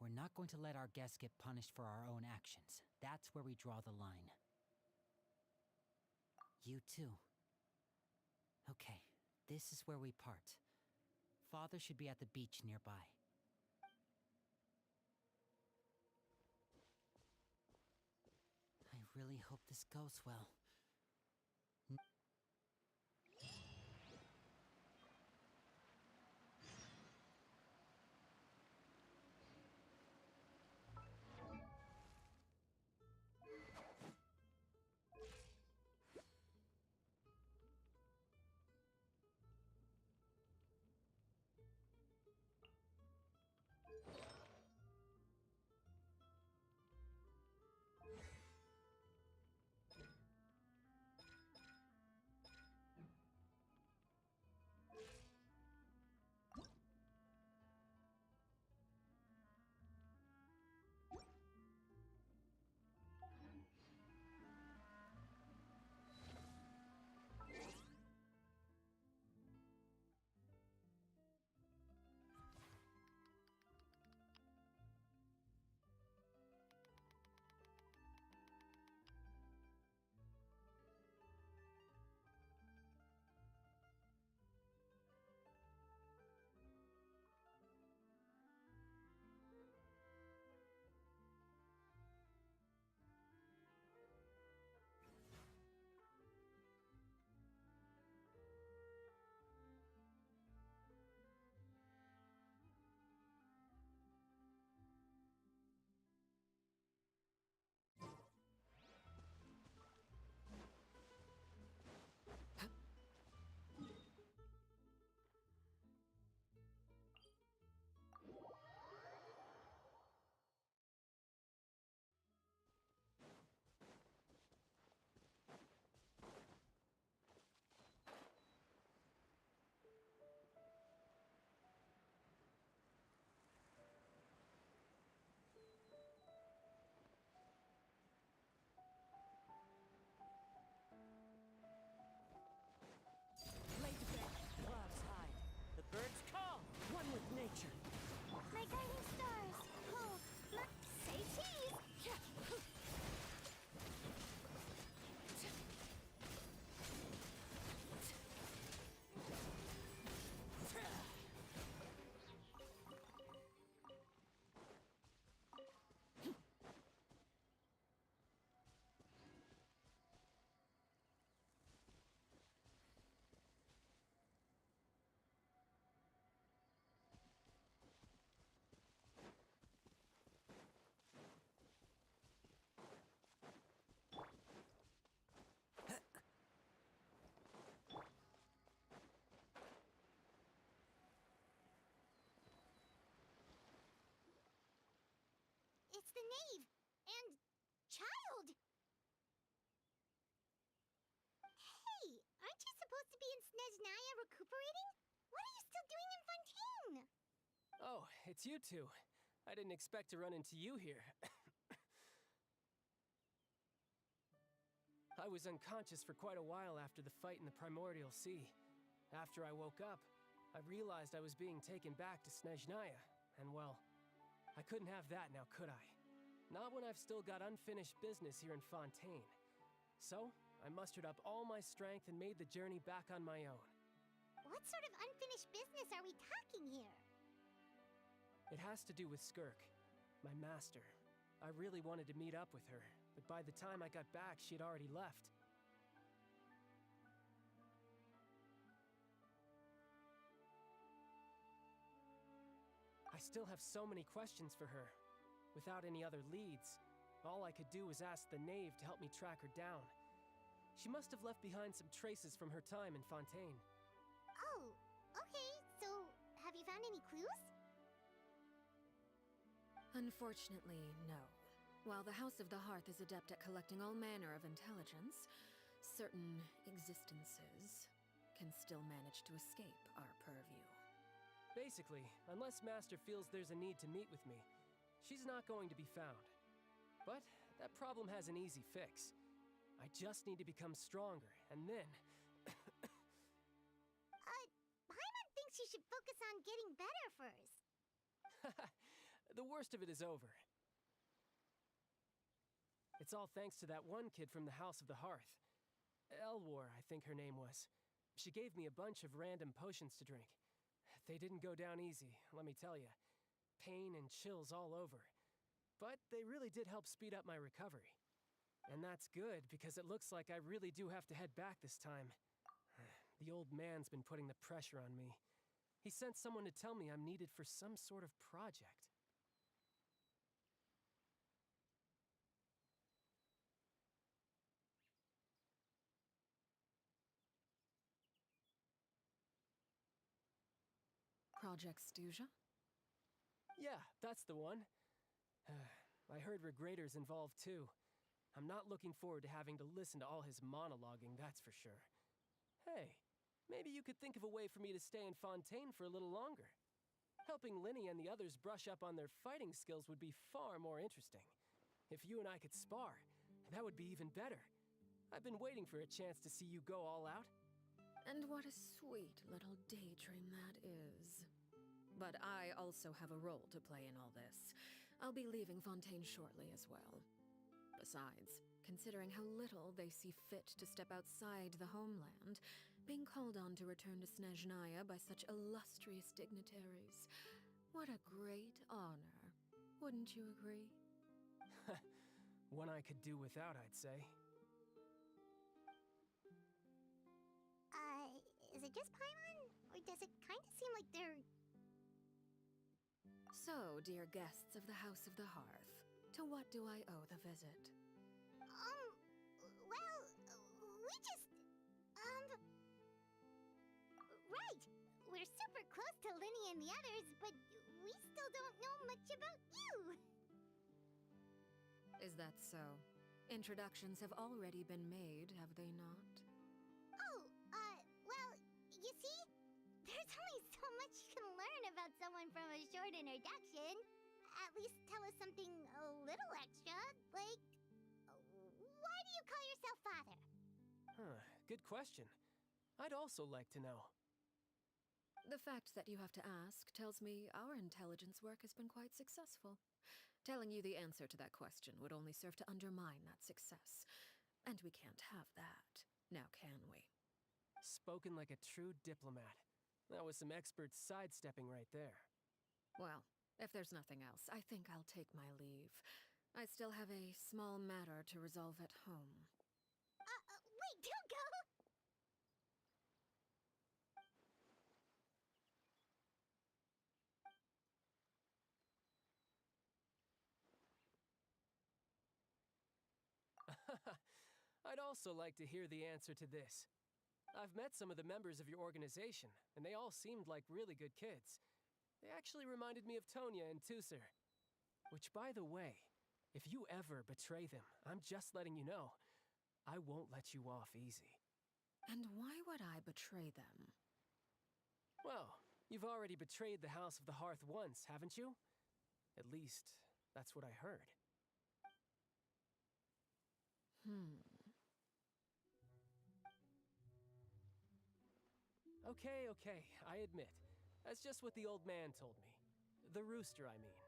We're not going to let our guests get punished for our own actions. That's where we draw the line. You too. Okay, this is where we part. Father should be at the beach nearby. I really hope this goes well. Birds call, one with nature. My guiding stars. Oh, say cheese. It's the knave and child. Hey, aren't you supposed to be in Snezhnaya recuperating? What are you still doing in Fontaine? Oh, it's you two. I didn't expect to run into you here. I was unconscious for quite a while after the fight in the Primordial Sea. After I woke up, I realized I was being taken back to Snezhnaya, and well, I couldn't have that now, could I? Not when I've still got unfinished business here in Fontaine. So, I mustered up all my strength and made the journey back on my own. What sort of unfinished business are we talking here? It has to do with Skirk, my master. I really wanted to meet up with her, but by the time I got back, she'd already left. I still have so many questions for her. Without any other leads, all I could do was ask the knave to help me track her down. She must have left behind some traces from her time in Fontaine. Oh, okay. So, have you found any clues? Unfortunately, no. While the House of the Hearth is adept at collecting all manner of intelligence, certain existences can still manage to escape our purview. Basically, unless Master feels there's a need to meet with me, she's not going to be found. But that problem has an easy fix. I just need to become stronger, and then... Paimon thinks you should focus on getting better first. The worst of it is over. It's all thanks to that one kid from the House of the Hearth. Elwar, I think her name was. She gave me a bunch of random potions to drink. They didn't go down easy, let me tell you. Pain and chills all over. But they really did help speed up my recovery. And that's good, because it looks like I really do have to head back this time. The old man's been putting the pressure on me. He sent someone to tell me I'm needed for some sort of project. Project Stuja? Yeah, that's the one. I heard Regrader's involved too. I'm not looking forward to having to listen to all his monologuing, that's for sure. Hey, maybe you could think of a way for me to stay in Fontaine for a little longer. Helping Linny and the others brush up on their fighting skills would be far more interesting. If you and I could spar, that would be even better. I've been waiting for a chance to see you go all out. And what a sweet little daydream that is. But I also have a role to play in all this. I'll be leaving Fontaine shortly as well. Besides, considering how little they see fit to step outside the homeland, being called on to return to Snezhnaya by such illustrious dignitaries, what a great honor. Wouldn't you agree? One I could do without, I'd say. Is it just Paimon? Or does it kind of seem like they're... So, dear guests of the House of the Hearth, to what do I owe the visit? Well, we just... Right! We're super close to Linny and the others, but we still don't know much about you! Is that so? Introductions have already been made, have they not? Oh, well, you see? There's only so much you can learn about someone from a short introduction. At least tell us something a little extra, like... Why do you call yourself father? Good question. I'd also like to know. The fact that you have to ask tells me our intelligence work has been quite successful. Telling you the answer to that question would only serve to undermine that success. And we can't have that, now can we? Spoken like a true diplomat. That was some expert sidestepping right there. Well, if there's nothing else, I think I'll take my leave. I still have a small matter to resolve at home. Wait, don't go! I'd also like to hear the answer to this. I've met some of the members of your organization, and they all seemed like really good kids. They actually reminded me of Tonya and Tusser. Which, by the way, if you ever betray them, I'm just letting you know, I won't let you off easy. And why would I betray them? Well, you've already betrayed the House of the Hearth once, haven't you? At least, that's what I heard. Okay, I admit. That's just what the old man told me. The rooster, I mean.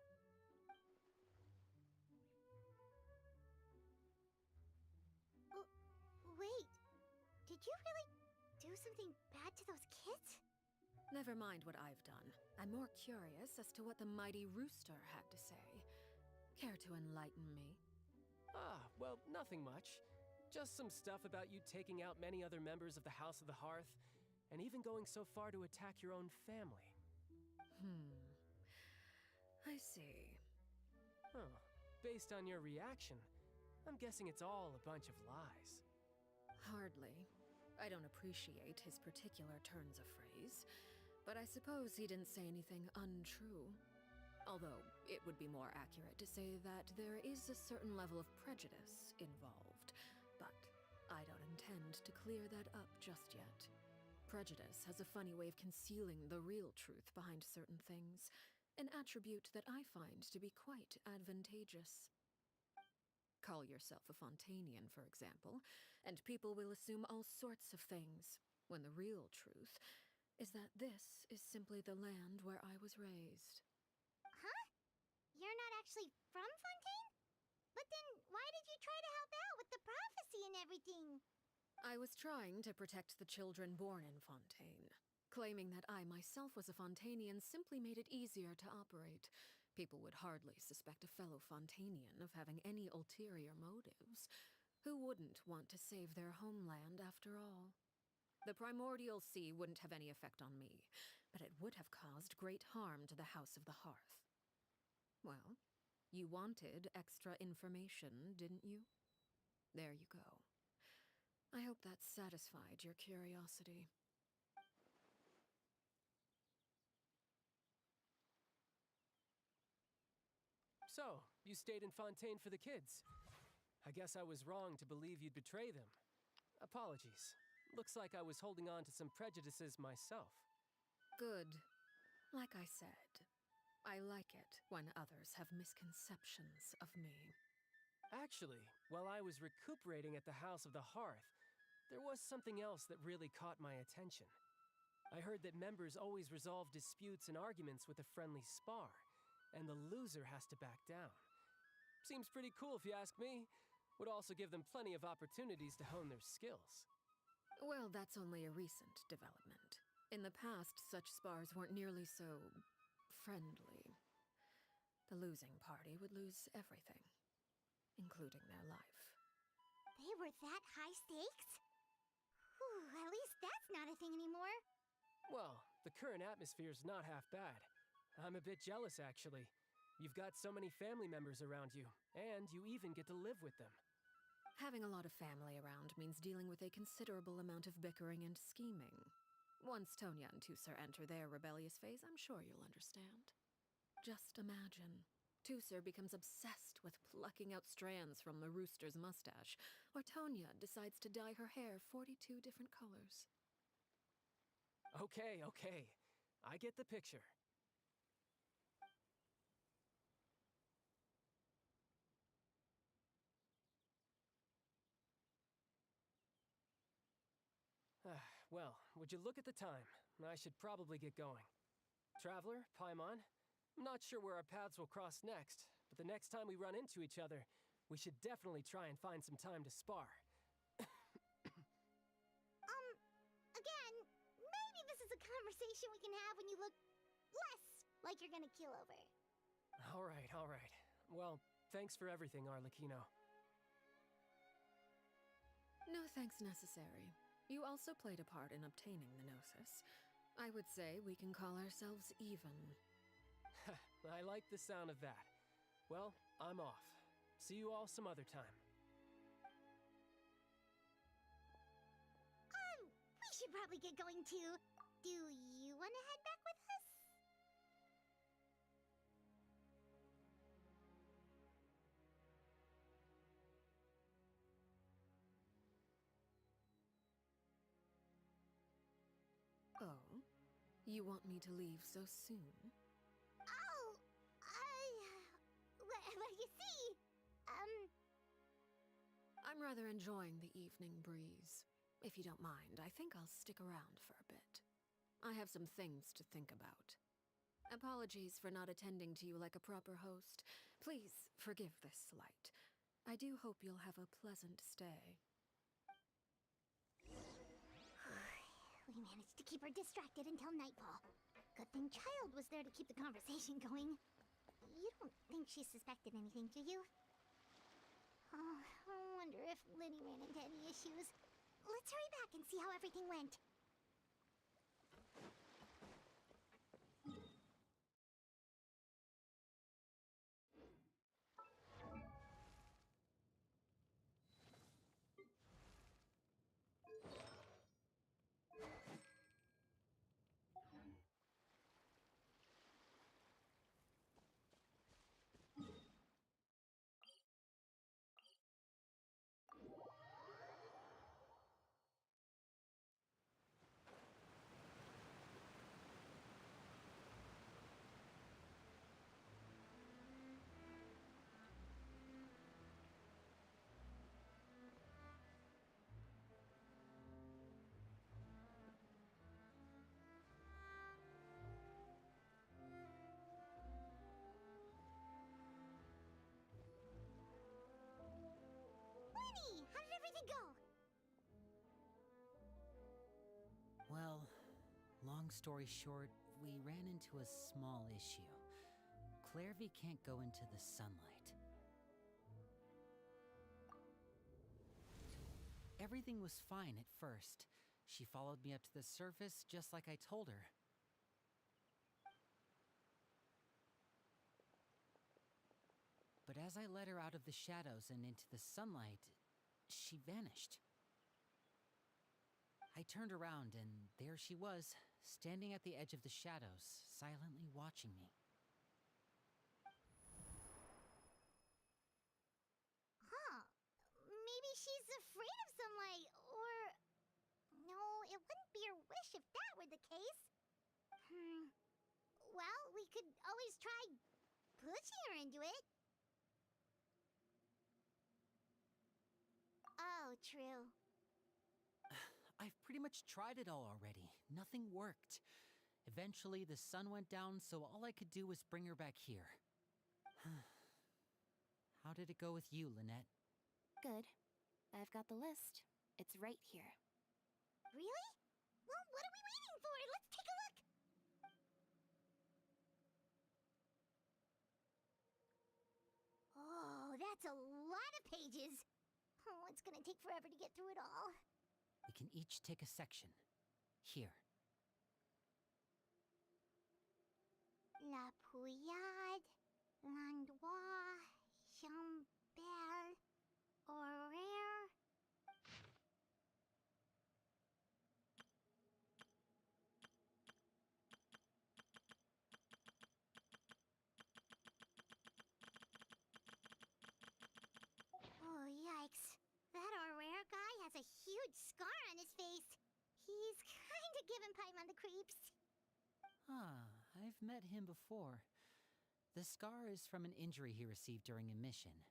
Wait, did you really do something bad to those kids? Never mind what I've done. I'm more curious as to what the mighty rooster had to say. Care to enlighten me? Well, nothing much. Just some stuff about you taking out many other members of the House of the Hearth, and even going so far to attack your own family. I see. Based on your reaction, I'm guessing it's all a bunch of lies. Hardly. I don't appreciate his particular turns of phrase, but I suppose he didn't say anything untrue. Although, it would be more accurate to say that there is a certain level of prejudice involved, but I don't intend to clear that up just yet. Prejudice has a funny way of concealing the real truth behind certain things, an attribute that I find to be quite advantageous. Call yourself a Fontanian, for example, and people will assume all sorts of things, when the real truth is that this is simply the land where I was raised. Huh? You're not actually from Fontaine? But then, why did you try to help out with the prophecy and everything? I was trying to protect the children born in Fontaine. Claiming that I myself was a Fontanian simply made it easier to operate. People would hardly suspect a fellow Fontanian of having any ulterior motives. Who wouldn't want to save their homeland, after all? The primordial sea wouldn't have any effect on me, but it would have caused great harm to the House of the Hearth. Well, you wanted extra information, didn't you? There you go. I hope that satisfied your curiosity. So, you stayed in Fontaine for the kids. I guess I was wrong to believe you'd betray them. Apologies. Looks like I was holding on to some prejudices myself. Good. Like I said, I like it when others have misconceptions of me. Actually, while I was recuperating at the House of the Hearth, there was something else that really caught my attention. I heard that members always resolve disputes and arguments with a friendly spar, and the loser has to back down. Seems pretty cool if you ask me. Would also give them plenty of opportunities to hone their skills. Well, that's only a recent development. In the past, such spars weren't nearly so friendly. The losing party would lose everything, including their life. They were that high stakes? Whew, at least that's not a thing anymore. Well, the current atmosphere's not half bad. I'm a bit jealous, actually. You've got so many family members around you, and you even get to live with them. Having a lot of family around means dealing with a considerable amount of bickering and scheming. Once Tonya and Tusser enter their rebellious phase, I'm sure you'll understand. Just imagine. Tusser becomes obsessed with plucking out strands from the rooster's mustache, or Tonya decides to dye her hair 42 different colors. Okay. I get the picture. Well, would you look at the time? I should probably get going. Traveler, Paimon, I'm not sure where our paths will cross next, but the next time we run into each other, we should definitely try and find some time to spar. Again, maybe this is a conversation we can have when you look less like you're gonna keel over. All right. Well, thanks for everything, Arlecchino. No thanks necessary. You also played a part in obtaining the Gnosis. I would say we can call ourselves even. I like the sound of that. Well, I'm off. See you all some other time. We should probably get going too. Do you want to head back with us? Oh? You want me to leave so soon? Oh, well, you see, I'm rather enjoying the evening breeze. If you don't mind, I think I'll stick around for a bit. I have some things to think about. Apologies for not attending to you like a proper host. Please forgive this slight. I do hope you'll have a pleasant stay. we managed to keep her distracted until nightfall. Good thing Child was there to keep the conversation going. You don't think she suspected anything, do you? Oh, I wonder if Liddy ran into any issues. Let's hurry back and see how everything went. Well, long story short, we ran into a small issue. Clairvy can't go into the sunlight. Everything was fine at first. She followed me up to the surface just like I told her. But as I led her out of the shadows and into the sunlight, she vanished. I turned around and there she was, standing at the edge of the shadows, silently watching me. Huh. Maybe she's afraid of sunlight, or... No, it wouldn't be her wish if that were the case. Well, we could always try pushing her into it. Oh, true. I've pretty much tried it all already. Nothing worked. Eventually, the sun went down, so all I could do was bring her back here. How did it go with you, Lynette? Good. I've got the list. It's right here. Really? Well, what are we waiting for? Let's take a look! Oh, that's a lot of pages. Oh, it's gonna take forever to get through it all. We can each take a section. Here. La Pouillade, l'endroit, Chambel, horaire. Oh, yikes. That horaire guy has a huge scar on his face. He's kinda giving Paimon the creeps. Ah, I've met him before. The scar is from an injury he received during a mission.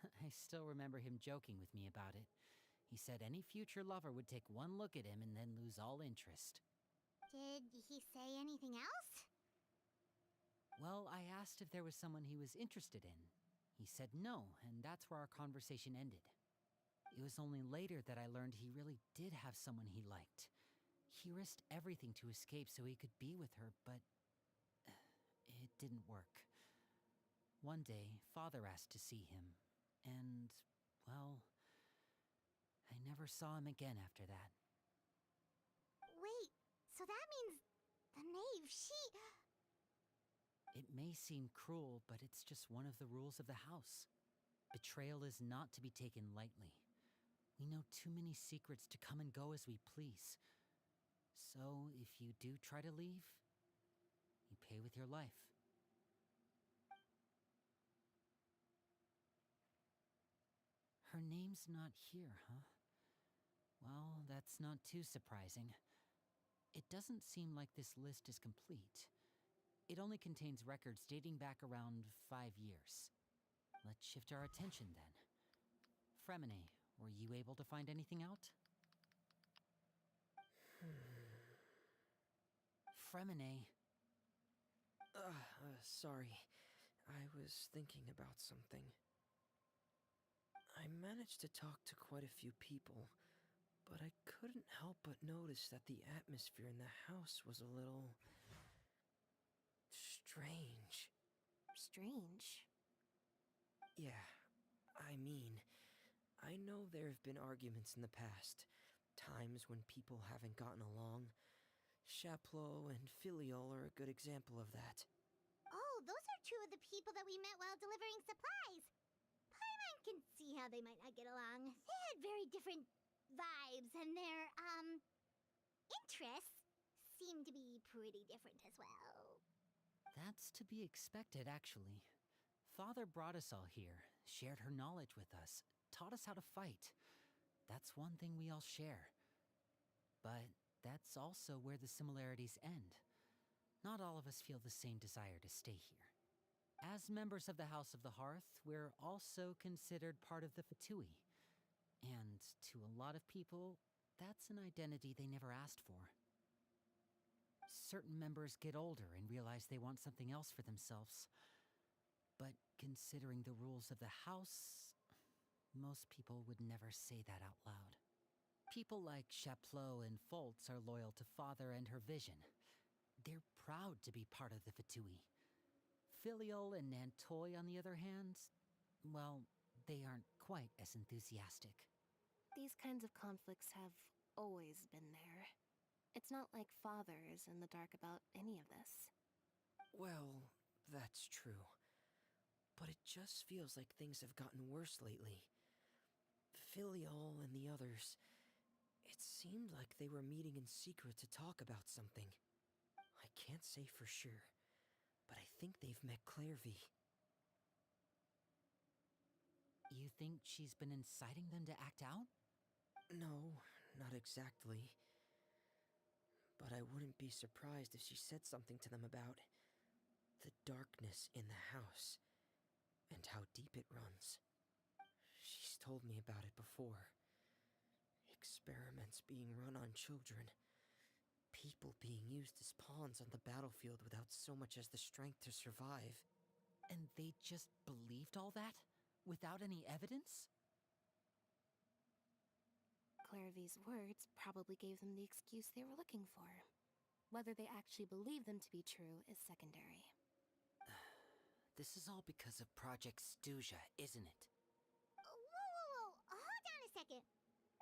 I still remember him joking with me about it. He said any future lover would take one look at him and then lose all interest. Did he say anything else? Well, I asked if there was someone he was interested in. He said no, and that's where our conversation ended. It was only later that I learned he really did have someone he liked. He risked everything to escape so he could be with her, but it didn't work. One day, Father asked to see him, and, well, I never saw him again after that. Wait, so that means the knave, she... It may seem cruel, but it's just one of the rules of the house. Betrayal is not to be taken lightly. We know too many secrets to come and go as we please. So, if you do try to leave, you pay with your life. Her name's not here, huh? Well, that's not too surprising. It doesn't seem like this list is complete. It only contains records dating back around 5 years. Let's shift our attention then. Fremine, were you able to find anything out? Fremine. Sorry. I was thinking about something. I managed to talk to quite a few people, but I couldn't help but notice that the atmosphere in the house was a little... strange. Strange. Yeah, I know there have been arguments in the past, times when people haven't gotten along. Chaplot and Filial are a good example of that. Oh, those are two of the people that we met while delivering supplies. Paimon can see how they might not get along. They had very different vibes, and their, interests seem to be pretty different as well. That's to be expected, actually. Father brought us all here, shared her knowledge with us, taught us how to fight. That's one thing we all share. But that's also where the similarities end. Not all of us feel the same desire to stay here. As members of the House of the Hearth, we're also considered part of the Fatui. And to a lot of people, that's an identity they never asked for. Certain members get older and realize they want something else for themselves. But considering the rules of the house, most people would never say that out loud. People like Chaplot and Foltz are loyal to Father and her vision. They're proud to be part of the Fatui. Filial and Nantoy, on the other hand, well, they aren't quite as enthusiastic. These kinds of conflicts have always been there. It's not like Father is in the dark about any of this. Well, that's true. But it just feels like things have gotten worse lately. Filial and the others, it seemed like they were meeting in secret to talk about something. I can't say for sure, but I think they've met Clairvy. You think she's been inciting them to act out? No, not exactly. But I wouldn't be surprised if she said something to them about the darkness in the house and how deep it runs. She's told me about it before. Experiments being run on children. People being used as pawns on the battlefield without so much as the strength to survive. And they just believed all that? Without any evidence? Clairvy's words probably gave them the excuse they were looking for. Whether they actually believe them to be true is secondary. This is all because of Project Stuja, isn't it? Whoa. Hold on a second.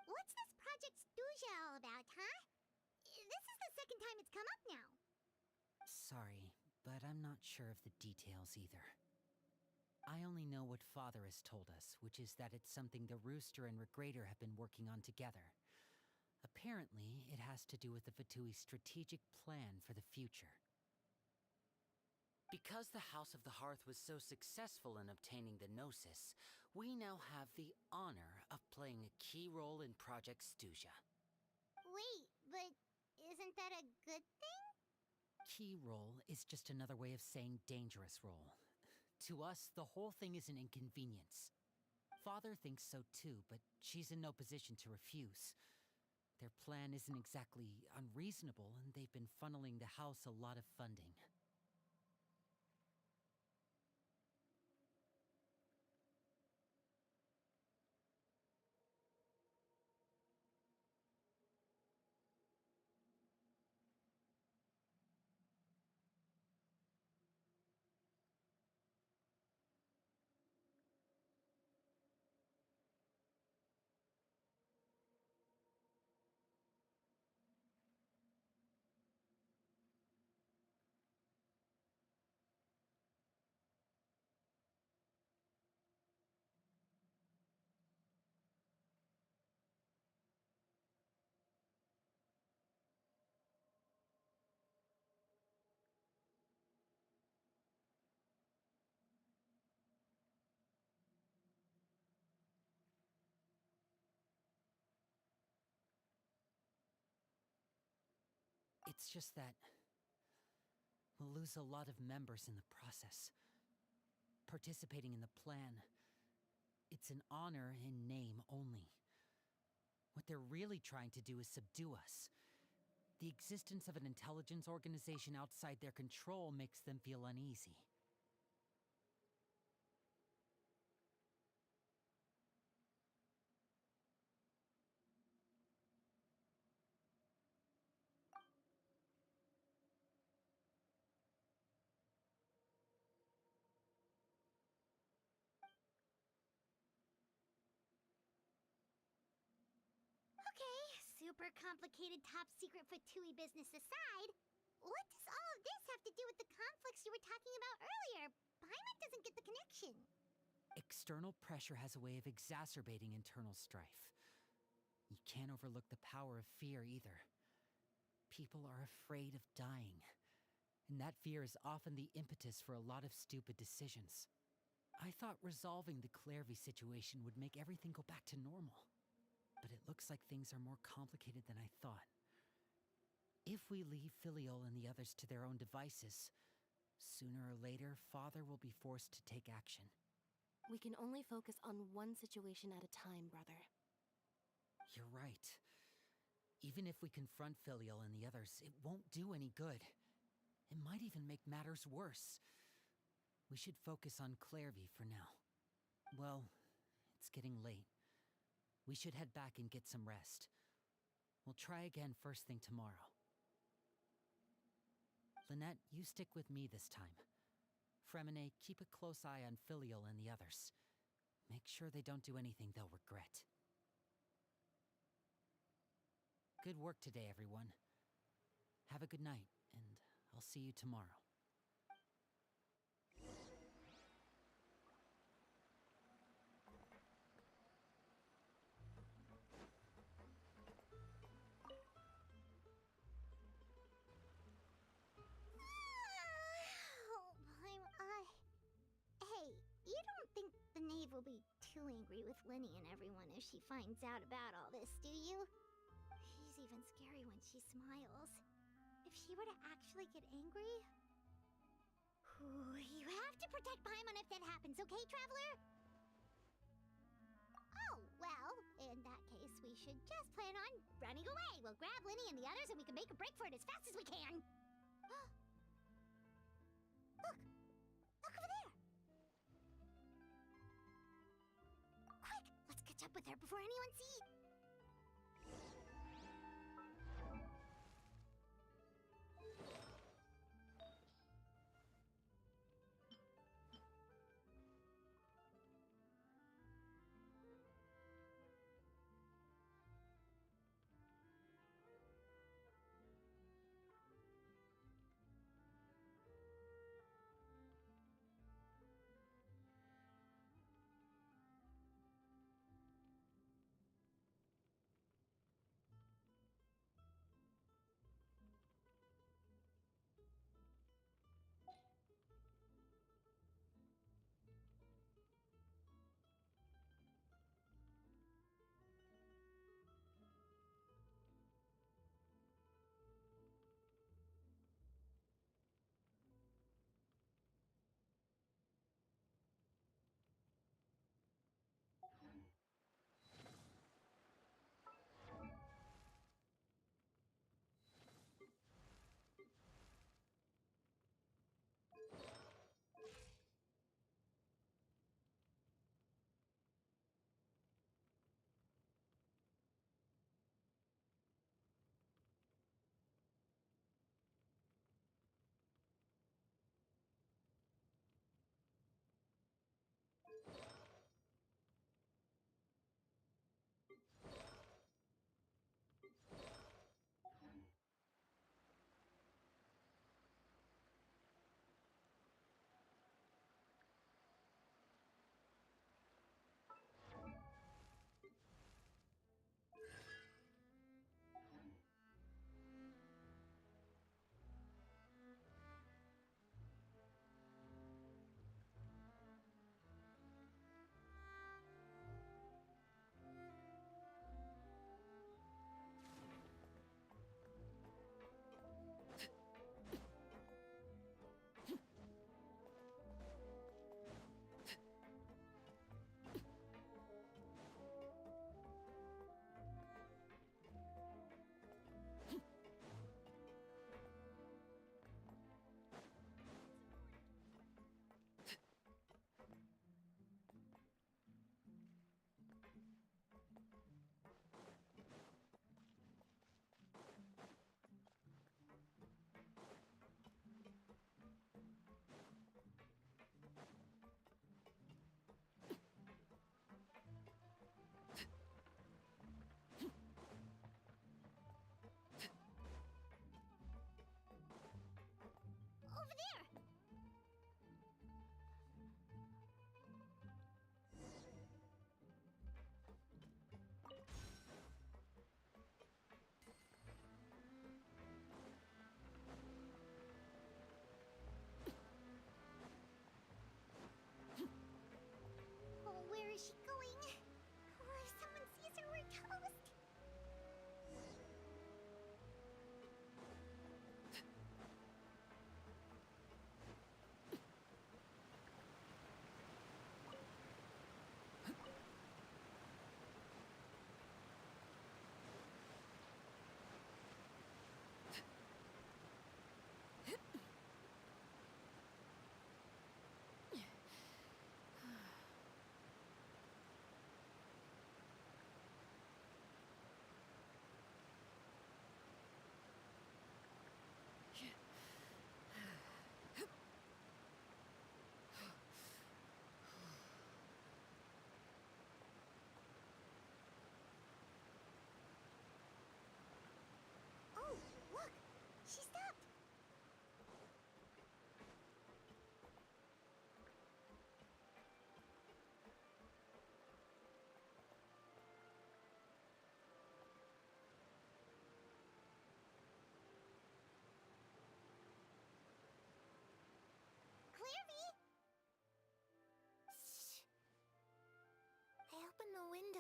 What's this Project Stuja all about, huh? This is the second time it's come up now. Sorry, but I'm not sure of the details either. I only know what Father has told us, which is that it's something the Rooster and Regrader have been working on together. Apparently, it has to do with the Fatui's strategic plan for the future. Because the House of the Hearth was so successful in obtaining the Gnosis, we now have the honor of playing a key role in Project Stuja. Wait, but isn't that a good thing? Key role is just another way of saying dangerous role. To us, the whole thing is an inconvenience. Father thinks so too, but she's in no position to refuse. Their plan isn't exactly unreasonable, and they've been funneling the house a lot of funding. It's just that we'll lose a lot of members in the process. Participating in the plan, it's an honor in name only. What they're really trying to do is subdue us. The existence of an intelligence organization outside their control makes them feel uneasy. Okay, super complicated top secret Fatui business aside, what does all of this have to do with the conflicts you were talking about earlier? Paimon doesn't get the connection. External pressure has a way of exacerbating internal strife. You can't overlook the power of fear either. People are afraid of dying, and that fear is often the impetus for a lot of stupid decisions. I thought resolving the Clairvy situation would make everything go back to normal, but it looks like things are more complicated than I thought. If we leave Filial and the others to their own devices, sooner or later, Father will be forced to take action. We can only focus on one situation at a time, brother. You're right. Even if we confront Filial and the others, it won't do any good. It might even make matters worse. We should focus on Clairvy for now. Well, it's getting late. We should head back and get some rest. We'll try again first thing tomorrow. Lynette, you stick with me this time. Fremine, keep a close eye on Filial and the others. Make sure they don't do anything they'll regret. Good work today, everyone. Have a good night, and I'll see you tomorrow. Hey, you don't think the knave will be too angry with Lenny and everyone if she finds out about all this, do you? She's even scary when she smiles. If she were to actually get angry... You have to protect Paimon if that happens, okay, Traveler? Oh, well, in that case, we should just plan on running away. We'll grab Lenny and the others and we can make a break for it as fast as we can. Look! Look over there! Quick! Let's catch up with her before anyone sees...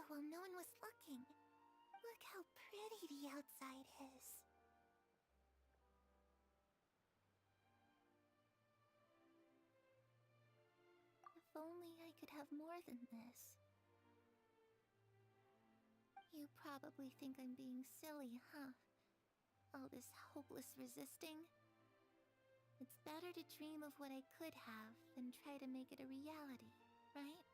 window while no one was looking. Look how pretty the outside is. If only I could have more than this. You probably think I'm being silly, huh? All this hopeless resisting. It's better to dream of what I could have than try to make it a reality, right?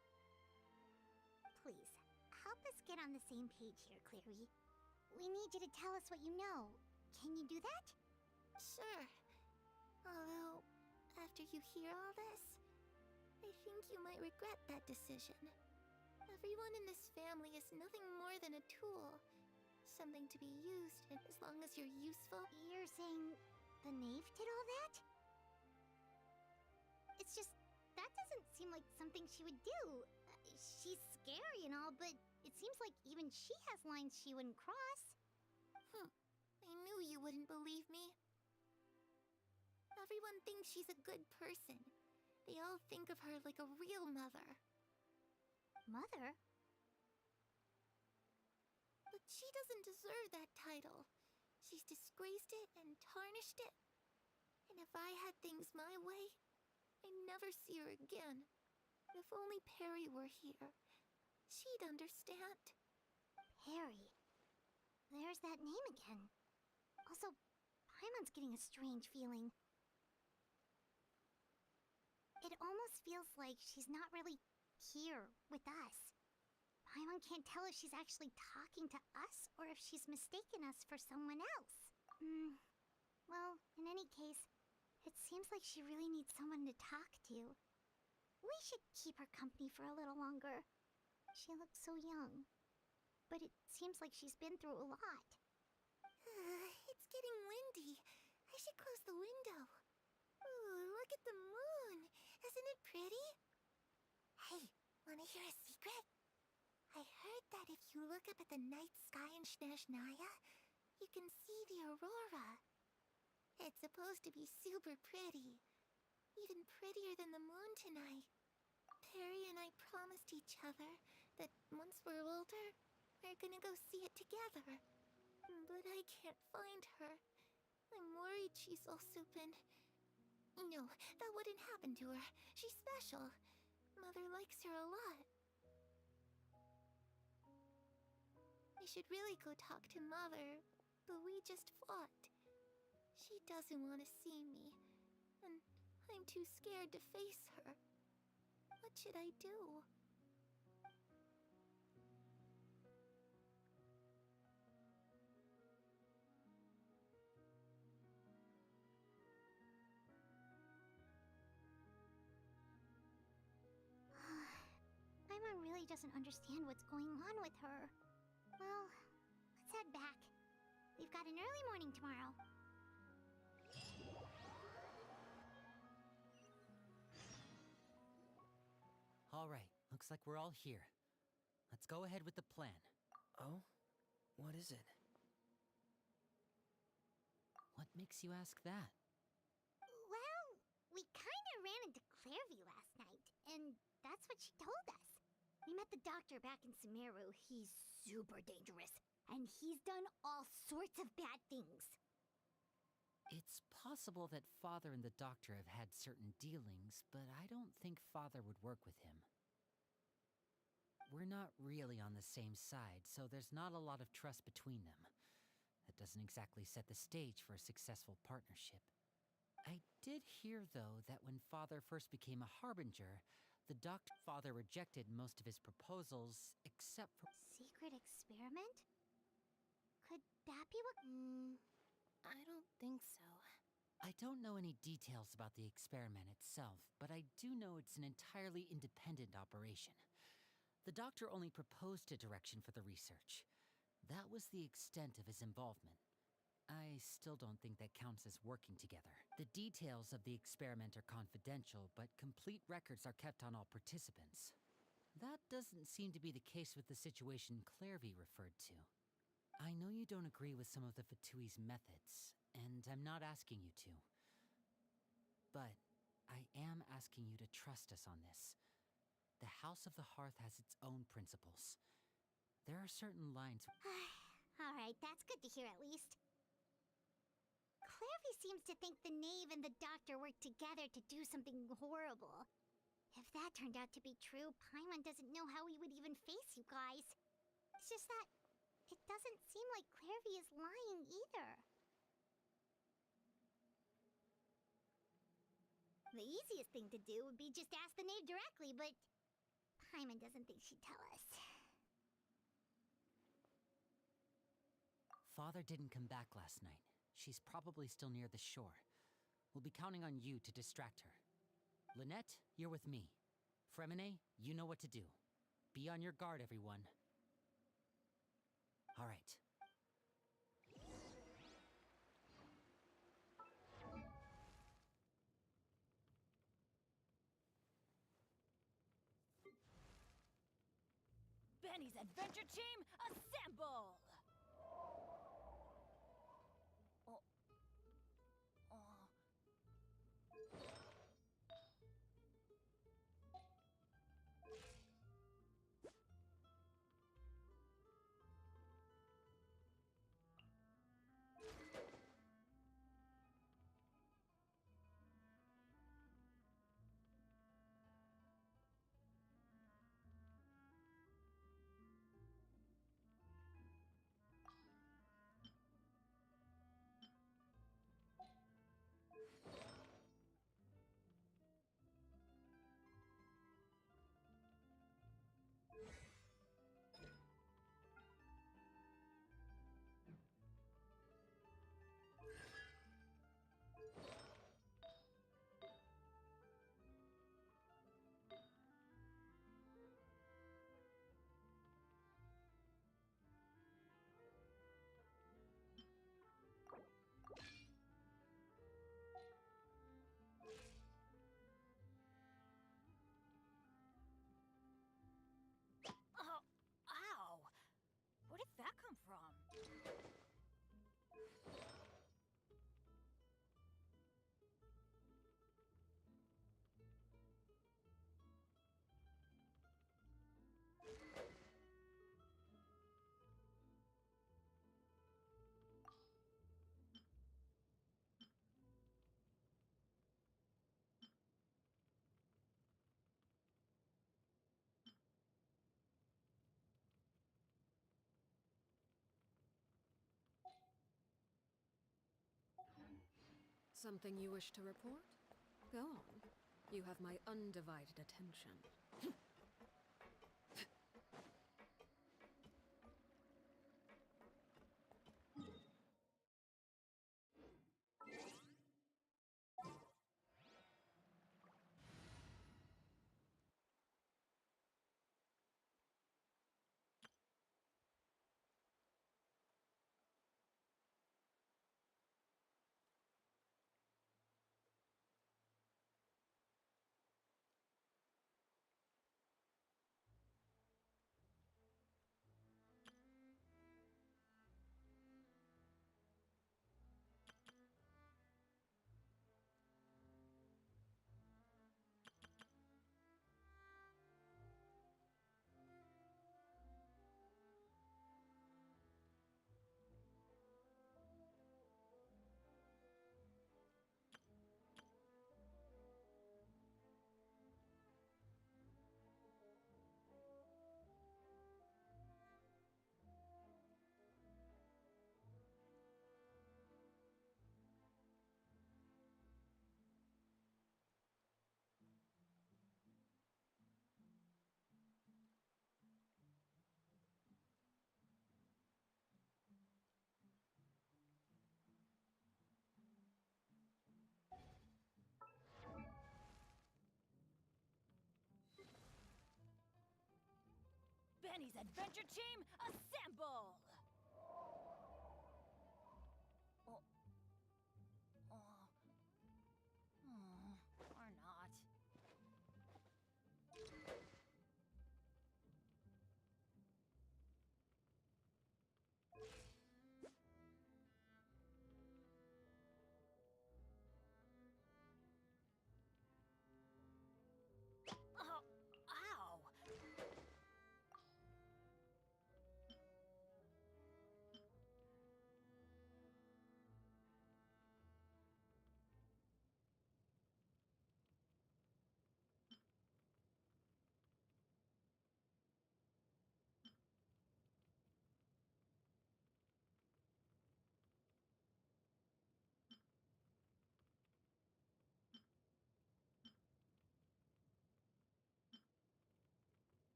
Please, help us get on the same page here, Clary. We need you to tell us what you know. Can you do that? Sure. Although, after you hear all this, I think you might regret that decision. Everyone in this family is nothing more than a tool. Something to be used, and as long as you're useful... You're saying the knave did all that? It's just, that doesn't seem like something she would do. She's scary and all, but it seems like even she has lines she wouldn't cross. I knew you wouldn't believe me. Everyone thinks she's a good person. They all think of her like a real mother. Mother? But she doesn't deserve that title. She's disgraced it and tarnished it. And if I had things my way, I'd never see her again. If only Perry were here, she'd understand. Perry. There's that name again. Also, Paimon's getting a strange feeling. It almost feels like she's not really here with us. Paimon can't tell if she's actually talking to us or if she's mistaken us for someone else. Well, in any case, it seems like she really needs someone to talk to. We should keep her company for a little longer. She looks so young. But it seems like she's been through a lot. It's getting windy. I should close the window. Ooh, look at the moon. Isn't it pretty? Hey, wanna hear a secret? I heard that if you look up at the night sky in Snezhnaya, you can see the aurora. It's supposed to be super pretty. Even prettier than the moon tonight. Perry and I promised each other that once we're older, we're gonna go see it together. But I can't find her. I'm worried she's also been... No, that wouldn't happen to her. She's special. Mother likes her a lot. We should really go talk to Mother, but we just fought. She doesn't want to see me, and I'm too scared to face her. What should I do? Paimon really doesn't understand what's going on with her. Well, let's head back. We've got an early morning tomorrow. All right, looks like we're all here. Let's go ahead with the plan. Oh? What is it? What makes you ask that? Well, we kinda ran into Clairvy last night, and that's what she told us. We met the doctor back in Sumeru. He's super dangerous, and he's done all sorts of bad things. It's possible that Father and the Doctor have had certain dealings, but I don't think Father would work with him. We're not really on the same side, so there's not a lot of trust between them. That doesn't exactly set the stage for a successful partnership. I did hear, though, that when Father first became a Harbinger, the Father rejected most of his proposals, except for... Secret experiment? Could that be what... I don't think so. I don't know any details about the experiment itself, but I do know it's an entirely independent operation. The Doctor only proposed a direction for the research. That was the extent of his involvement. I still don't think that counts as working together. The details of the experiment are confidential, but complete records are kept on all participants. That doesn't seem to be the case with the situation Clairvy referred to. I know you don't agree with some of the Fatui's methods, and I'm not asking you to. But I am asking you to trust us on this. The House of the Hearth has its own principles. There are certain lines. Alright, that's good to hear at least. Clairvy seems to think the knave and the doctor worked together to do something horrible. If that turned out to be true, Paimon doesn't know how he would even face you guys. It's just that it doesn't seem like Clairvy is lying either. The easiest thing to do would be just ask the knave directly, but Paimon doesn't think she'd tell us. Father didn't come back last night. She's probably still near the shore. We'll be counting on you to distract her. Lynette, you're with me. Fremine, you know what to do. Be on your guard, everyone. All right. Benny's Adventure Team, assemble! Where did that come from? Something you wish to report? Go on. You have my undivided attention. Benny's Adventure Team, assemble! Or not.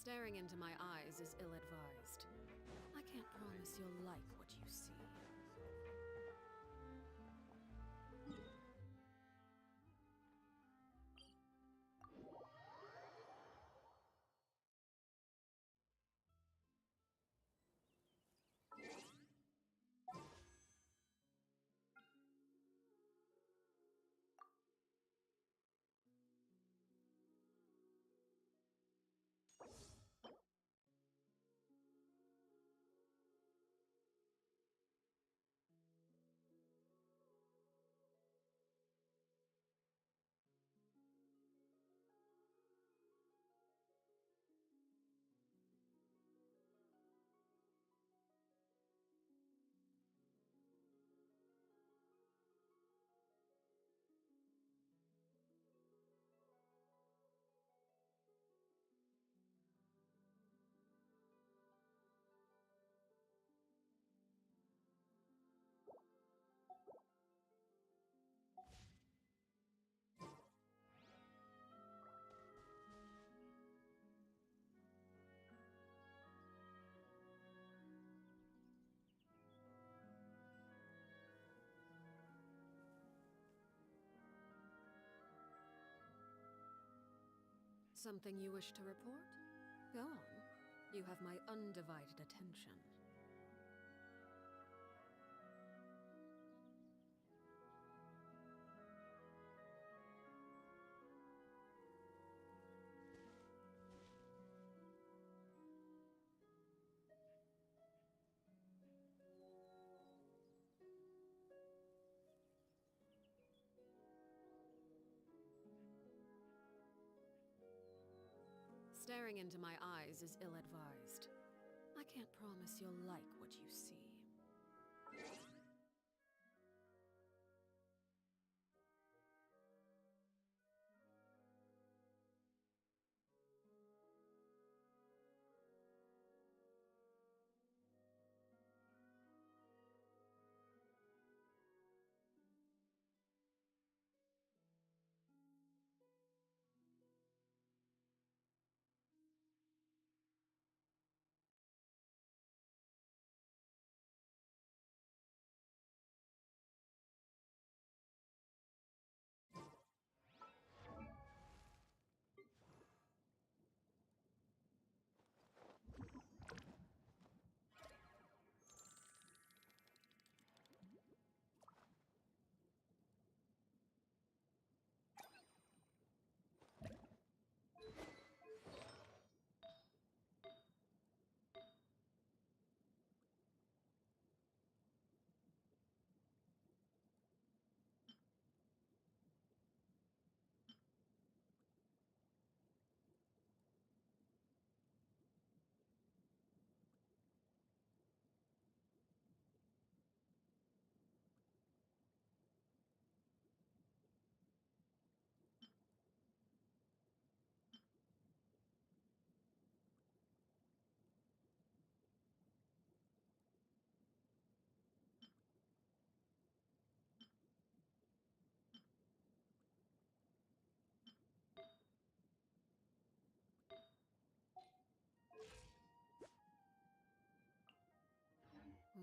Staring into my eyes is ill-advised. I can't promise you'll like what you see. Something you wish to report? Go on. You have my undivided attention. Staring into my eyes is ill-advised. I can't promise you'll like what you see.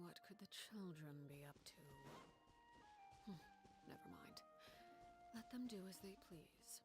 What could the children be up to? Never mind. Let them do as they please.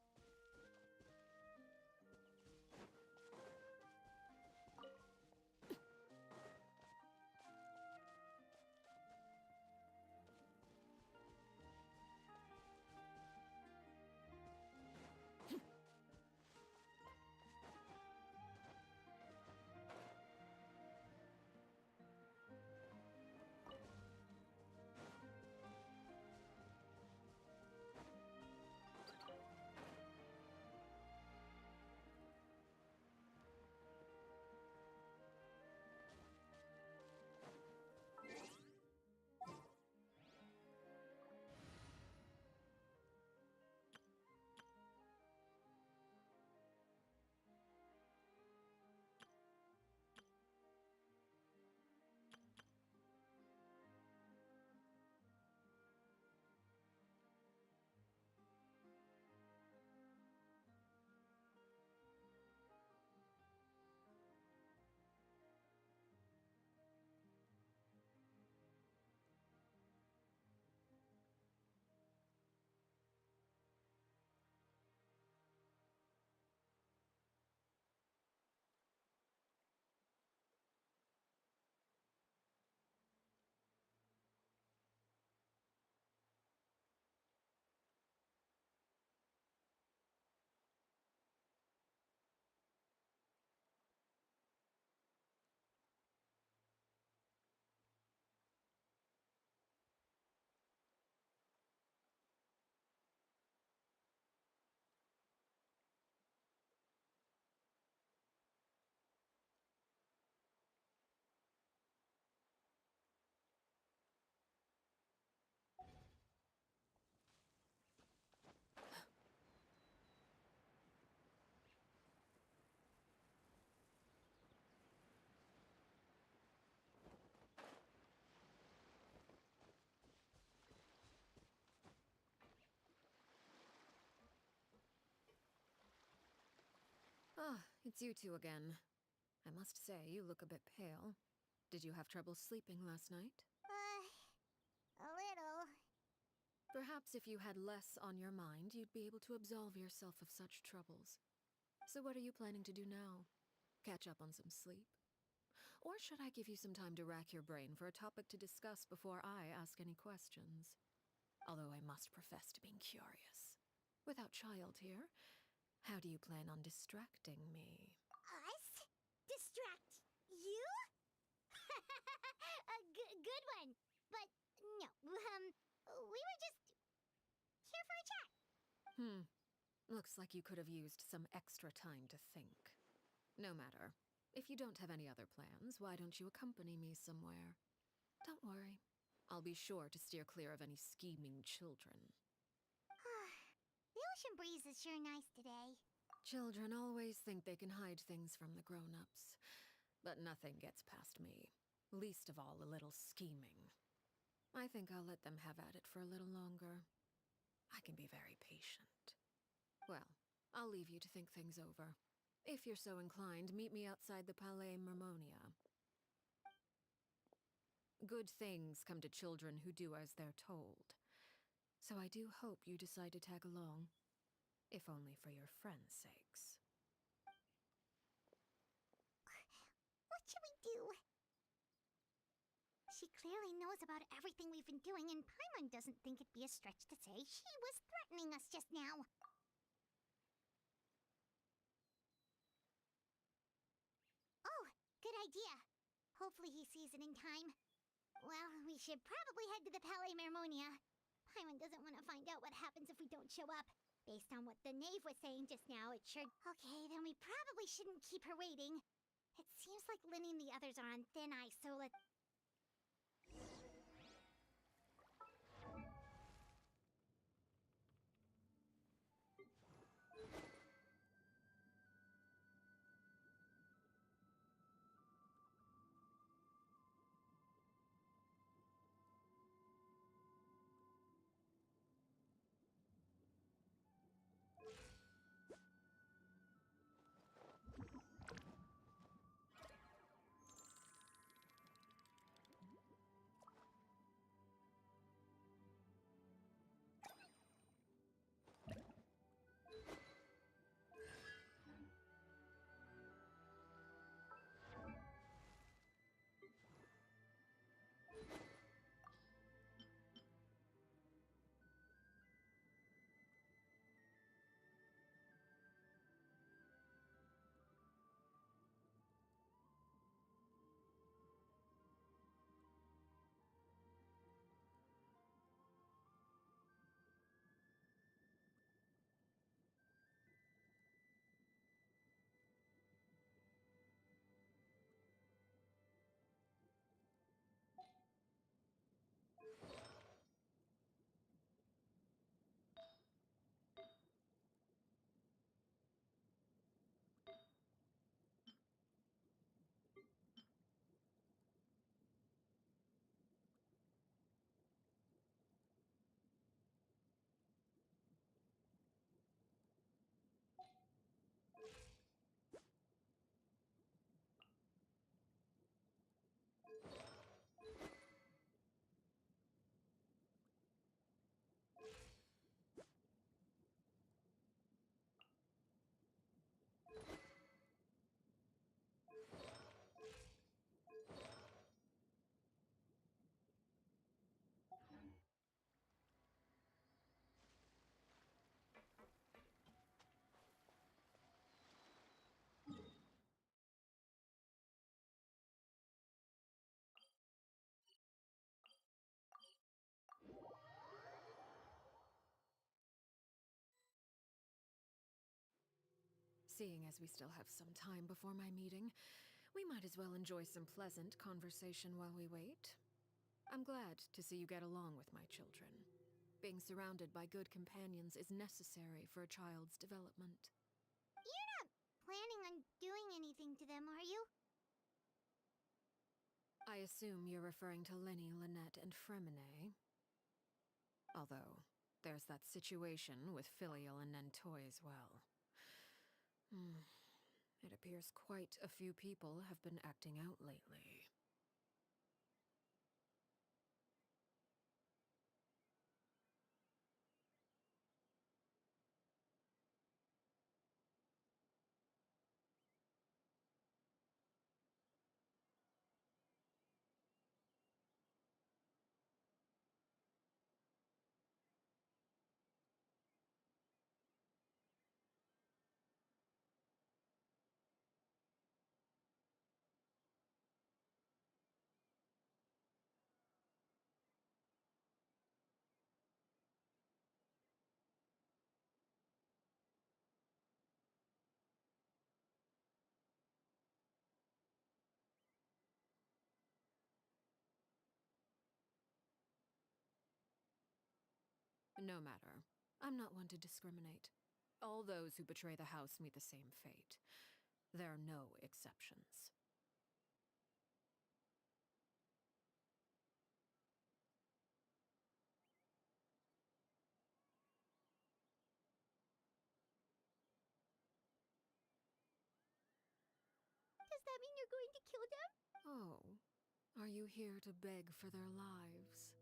It's you two again. I must say, you look a bit pale. Did you have trouble sleeping last night? A little. Perhaps if you had less on your mind, you'd be able to absolve yourself of such troubles. So what are you planning to do now? Catch up on some sleep? Or should I give you some time to rack your brain for a topic to discuss before I ask any questions? Although I must profess to being curious. Without child here, how do you plan on distracting me? Us? Distract you? A good one. But no, we were just here for a chat. Looks like you could have used some extra time to think. No matter. If you don't have any other plans, why don't you accompany me somewhere? Don't worry. I'll be sure to steer clear of any scheming children. The ocean breeze is sure nice today. Children always think they can hide things from the grown-ups. But nothing gets past me. Least of all a little scheming. I think I'll let them have at it for a little longer. I can be very patient. Well, I'll leave you to think things over. If you're so inclined, meet me outside the Palais Mermonia. Good things come to children who do as they're told. So I do hope you decide to tag along. If only for your friends' sakes. What should we do? She clearly knows about everything we've been doing, and Paimon doesn't think it'd be a stretch to say she was threatening us just now. Oh, good idea. Hopefully he sees it in time. Well, we should probably head to the Palais Mermonia. Paimon doesn't want to find out what happens if we don't show up. Based on what the knave was saying just now, it sure... Okay, then we probably shouldn't keep her waiting. It seems like Linny and the others are on thin ice, so let's... Seeing as we still have some time before my meeting, we might as well enjoy some pleasant conversation while we wait. I'm glad to see you get along with my children. Being surrounded by good companions is necessary for a child's development. You're not planning on doing anything to them, are you? I assume you're referring to Lenny, Lynette, and Fremine. Although, there's that situation with Filial and Nentoy as well. It appears quite a few people have been acting out lately. No matter. I'm not one to discriminate. All those who betray the house meet the same fate. There are no exceptions. Does that mean you're going to kill them? Oh, are you here to beg for their lives?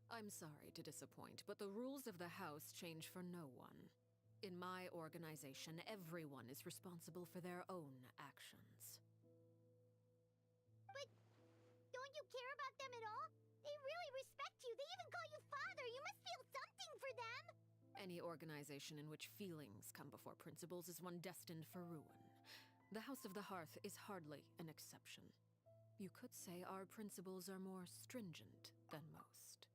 I'm sorry to disappoint, but the rules of the house change for no one. In my organization, everyone is responsible for their own actions. But don't you care about them at all? They really respect you. They even call you father. You must feel something for them. Any organization in which feelings come before principles is one destined for ruin. The House of the Hearth is hardly an exception. You could say our principles are more stringent than most.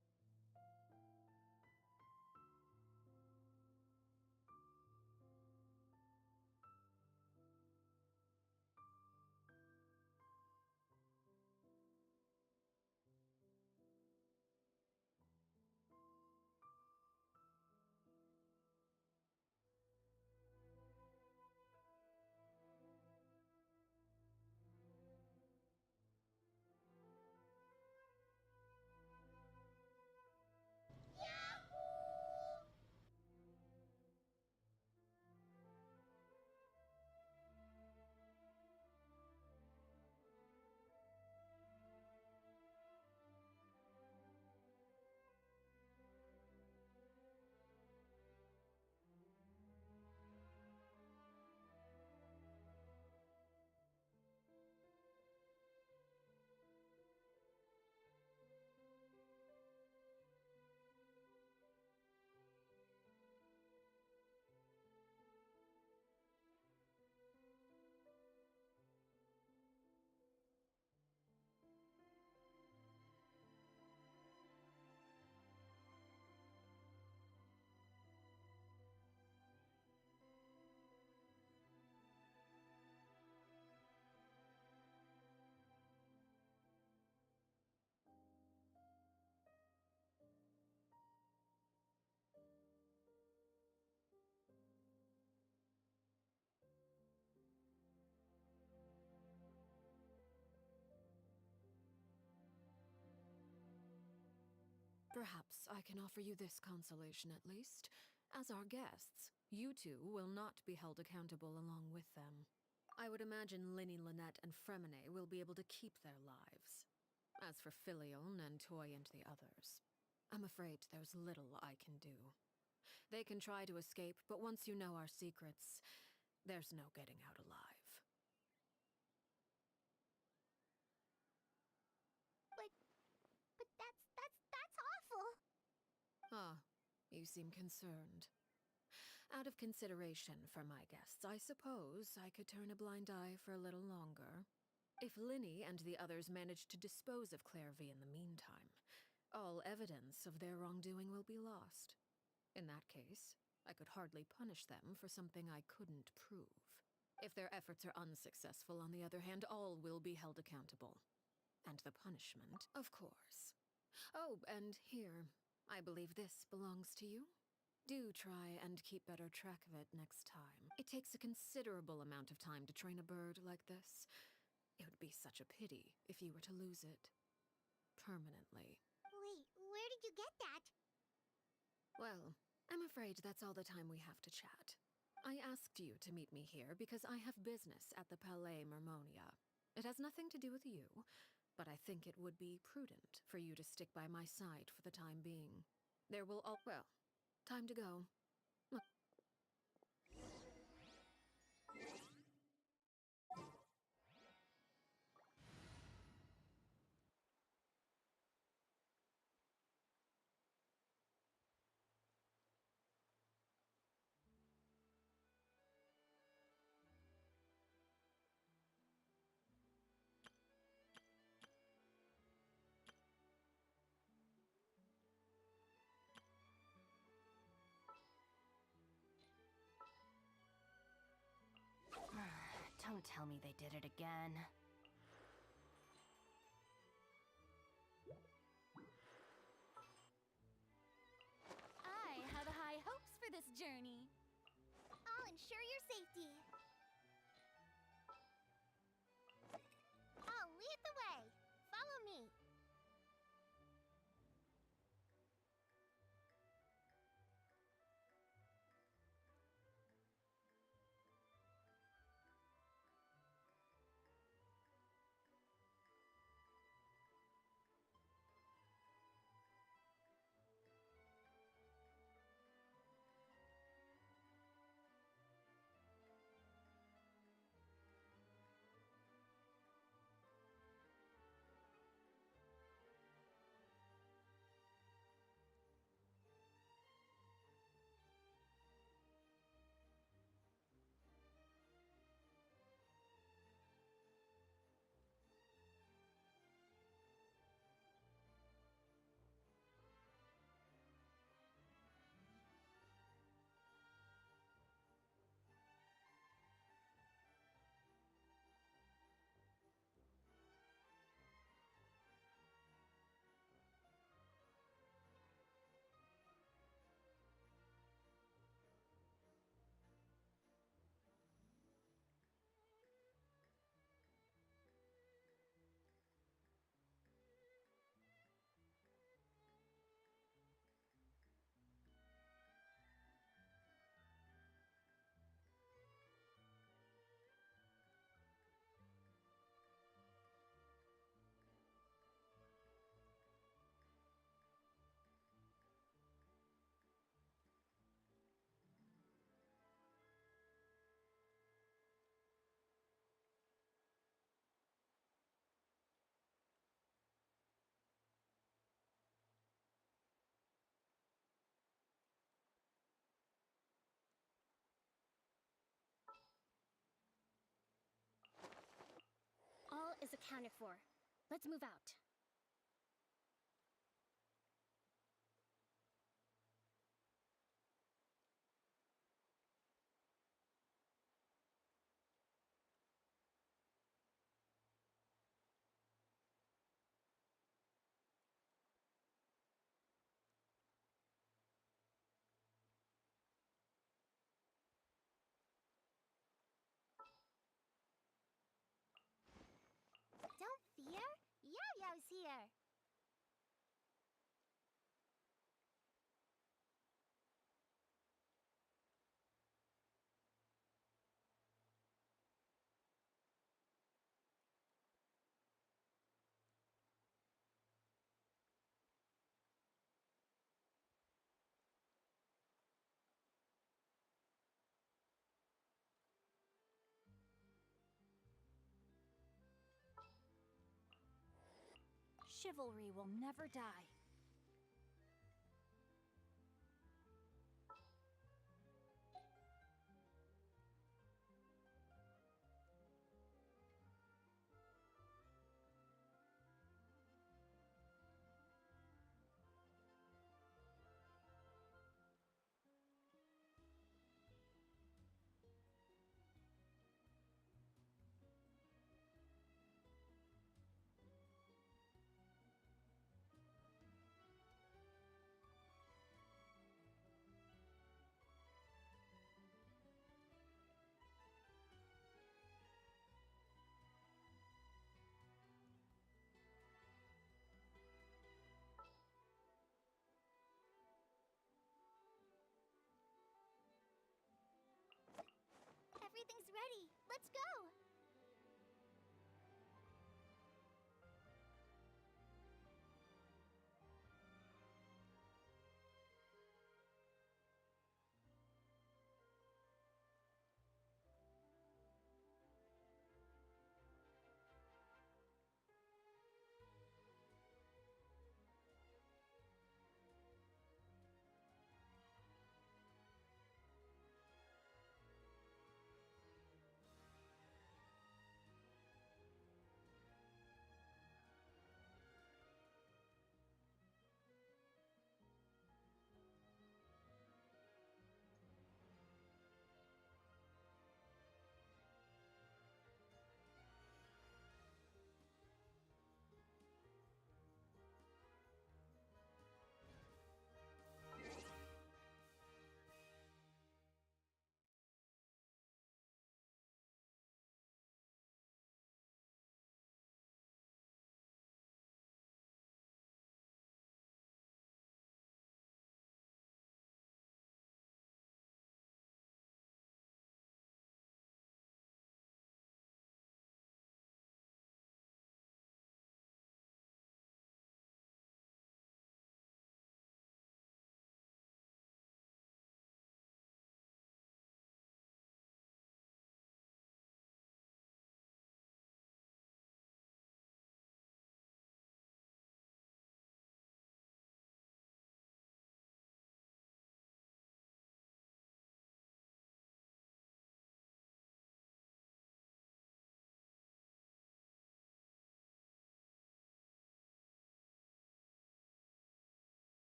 Perhaps I can offer you this consolation at least. As our guests, you two will not be held accountable along with them. I would imagine Linny, Lynette, and Fremine will be able to keep their lives. As for Filial, Nantoy, and the others, I'm afraid there's little I can do. They can try to escape, but once you know our secrets, there's no getting out alive. But that's awful. Ah, you seem concerned. Out of consideration for my guests, I suppose I could turn a blind eye for a little longer. If Linny and the others manage to dispose of Clairvy in the meantime, all evidence of their wrongdoing will be lost. In that case, I could hardly punish them for something I couldn't prove. If their efforts are unsuccessful, on the other hand, all will be held accountable. And the punishment, of course. Oh, and here, I believe this belongs to you. Do try and keep better track of it next time. It takes a considerable amount of time to train a bird like this. It would be such a pity if you were to lose it. Permanently. Wait, where did you get that? Well, I'm afraid that's all the time we have to chat. I asked you to meet me here because I have business at the Palais Mermonia. It has nothing to do with you, but I think it would be prudent for you to stick by my side for the time being. There will well, time to go. Don't tell me they did it again. I have high hopes for this journey. I'll ensure your safety. I'll lead the way. Follow me. All is accounted for. Let's move out. Don't fear. Yo-Yo's here. Chivalry will never die. everything's ready. Let's go!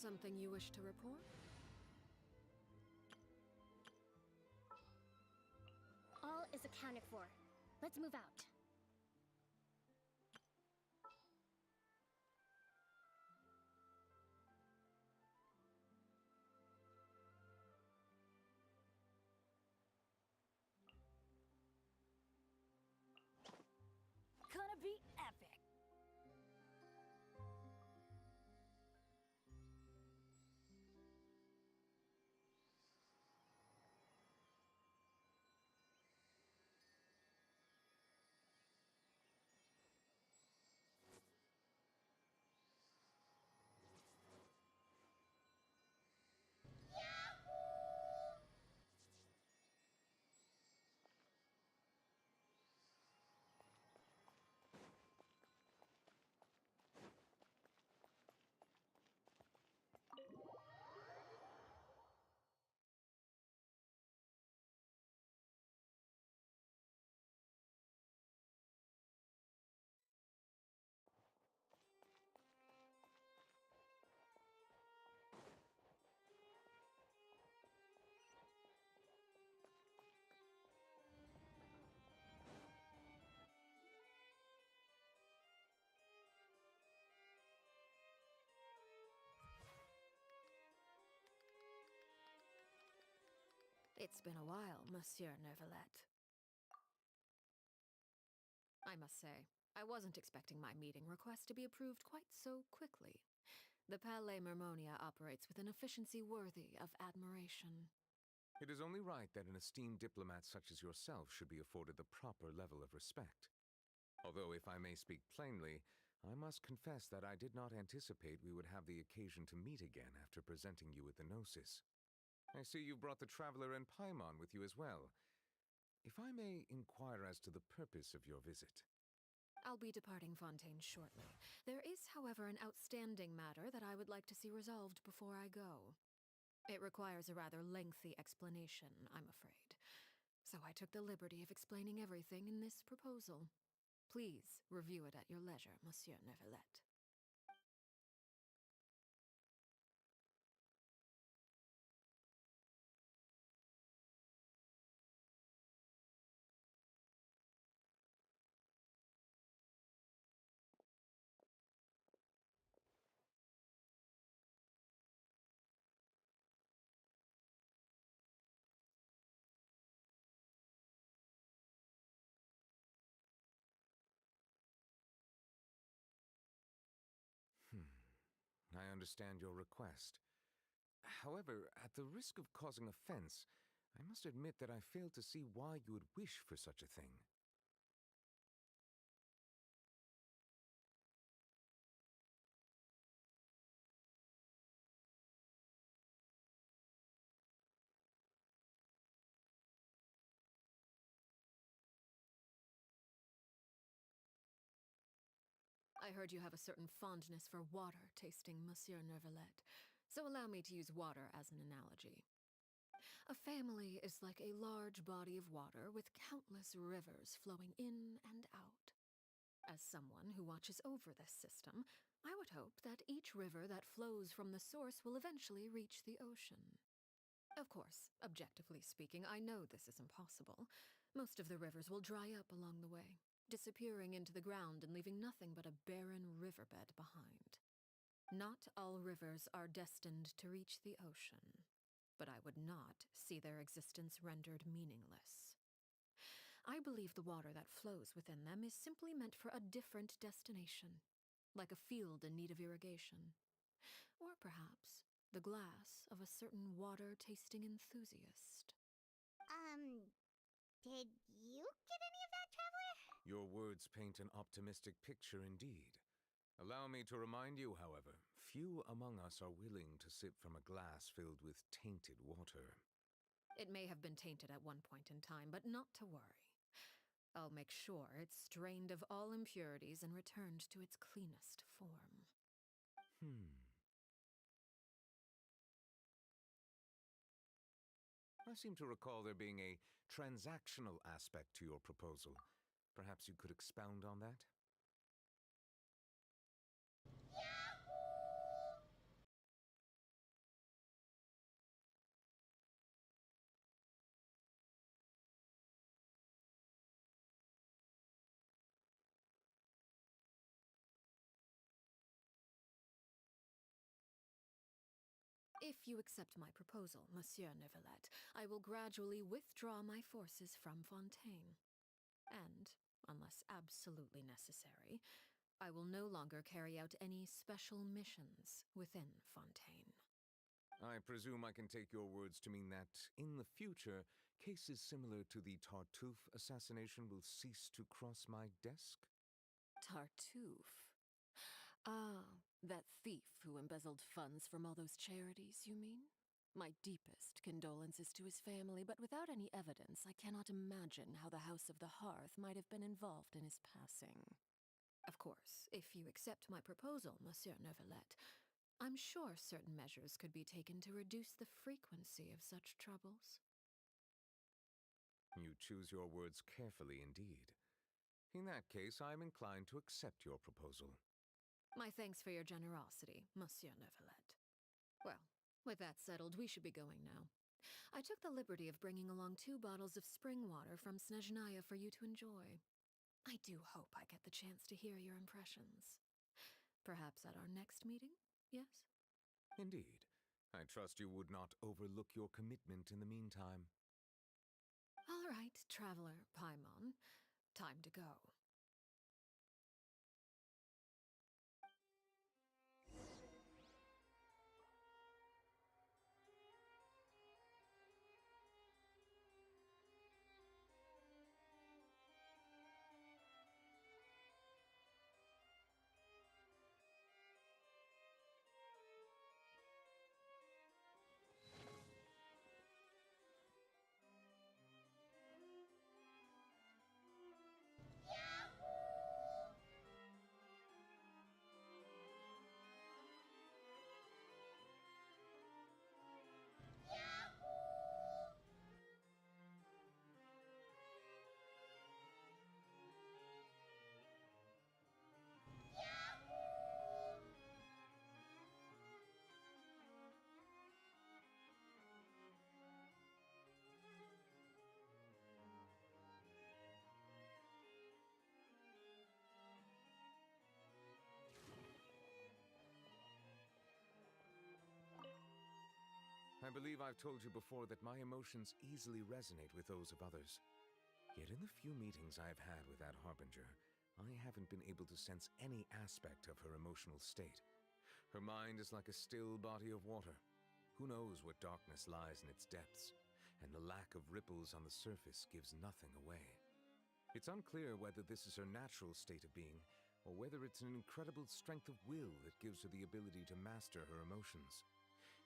Something you wish to report? All is accounted for. Let's move out. Gonna be epic. It's been a while, Monsieur Neuvillette. I must say, I wasn't expecting my meeting request to be approved quite so quickly. The Palais Mermonia operates with an efficiency worthy of admiration. It is only right that an esteemed diplomat such as yourself should be afforded the proper level of respect. Although, if I may speak plainly, I must confess that I did not anticipate we would have the occasion to meet again after presenting you with the Gnosis. I see you brought the Traveler and Paimon with you as well. If I may inquire as to the purpose of your visit. I'll be departing Fontaine shortly. There is, however, an outstanding matter that I would like to see resolved before I go. It requires a rather lengthy explanation, I'm afraid. So I took the liberty of explaining everything in this proposal. Please review it at your leisure, Monsieur Neuvillette. I understand your request. However, at the risk of causing offense, I must admit that I fail to see why you would wish for such a thing. I heard you have a certain fondness for water tasting, Monsieur Neuvillette, so allow me to use water as an analogy. A family is like a large body of water with countless rivers flowing in and out. As someone who watches over this system, I would hope that each river that flows from the source will eventually reach the ocean. Of course, objectively speaking, I know this is impossible. Most of the rivers will dry up along the way, disappearing into the ground and leaving nothing but a barren riverbed behind. Not all rivers are destined to reach the ocean, but I would not see their existence rendered meaningless. I believe the water that flows within them is simply meant for a different destination, like a field in need of irrigation. Or perhaps the glass of a certain water-tasting enthusiast. Did you get any of that, Traveler? Your words paint an optimistic picture indeed. Allow me to remind you, however, few among us are willing to sip from a glass filled with tainted water. It may have been tainted at one point in time, but not to worry. I'll make sure it's strained of all impurities and returned to its cleanest form. I seem to recall there being a transactional aspect to your proposal. Perhaps you could expound on that? If you accept my proposal, Monsieur Neuvillette, I will gradually withdraw my forces from Fontaine. And, unless absolutely necessary, I will no longer carry out any special missions within Fontaine. I presume I can take your words to mean that, in the future, cases similar to the Tartuffe assassination will cease to cross my desk? Tartuffe? Ah, that thief who embezzled funds from all those charities, you mean? My deepest condolences to his family, but without any evidence, I cannot imagine how the House of the Hearth might have been involved in his passing. Of course, if you accept my proposal, Monsieur Neuvillette, I'm sure certain measures could be taken to reduce the frequency of such troubles. You choose your words carefully indeed. In that case, I am inclined to accept your proposal. My thanks for your generosity, Monsieur Neuvillette. Well, with that settled, we should be going now. I took the liberty of bringing along 2 bottles of spring water from Snezhnaya for you to enjoy. I do hope I get the chance to hear your impressions. Perhaps at our next meeting, yes? Indeed. I trust you would not overlook your commitment in the meantime. All right, Traveler Paimon. Time to go. I believe I've told you before that my emotions easily resonate with those of others. Yet in the few meetings I've had with that Harbinger, I haven't been able to sense any aspect of her emotional state. Her mind is like a still body of water. Who knows what darkness lies in its depths, and the lack of ripples on the surface gives nothing away. It's unclear whether this is her natural state of being, or whether it's an incredible strength of will that gives her the ability to master her emotions.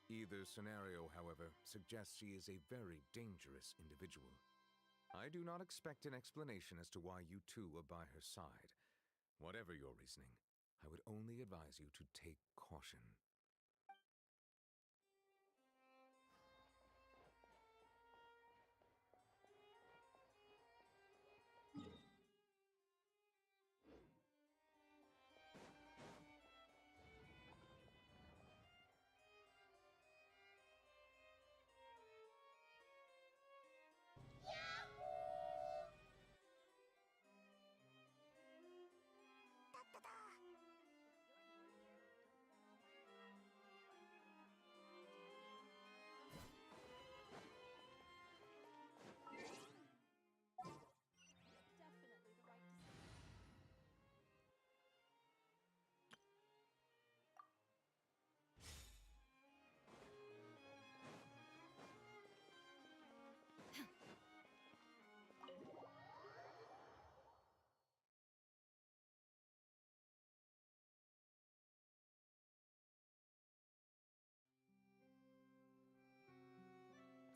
Either scenario, however, suggests she is a very dangerous individual. I do not expect an explanation as to why you two are by her side. Whatever your reasoning, I would only advise you to take caution.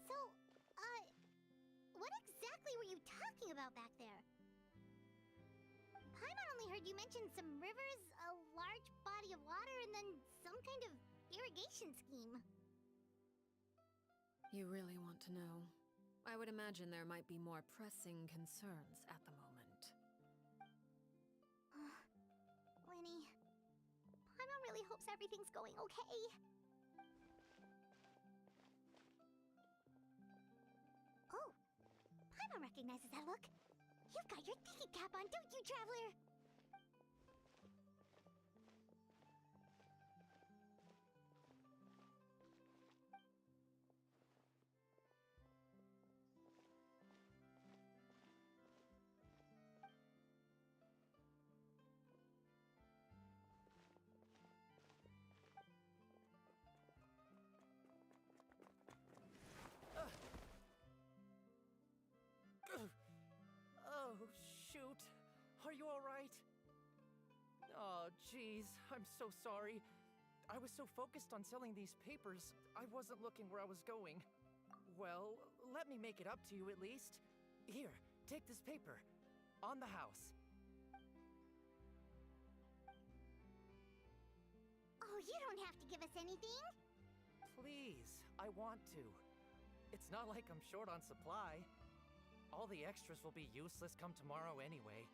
So, what exactly were you talking about back there? Paimon only heard you mention some rivers, a large body of water, and then some kind of irrigation scheme. You really want to know? I would imagine there might be more pressing concerns at the moment. Lenny, Paimon really hopes everything's going okay. Oh, Paimon recognizes that look. You've got your thinking cap on, don't you, Traveler? Oh, shoot. Are you alright? Oh, jeez. I'm so sorry. I was so focused on selling these papers, I wasn't looking where I was going. Well, let me make it up to you at least. Here, take this paper. On the house. Oh, you don't have to give us anything. Please, I want to. It's not like I'm short on supply. All the extras will be useless come tomorrow anyway.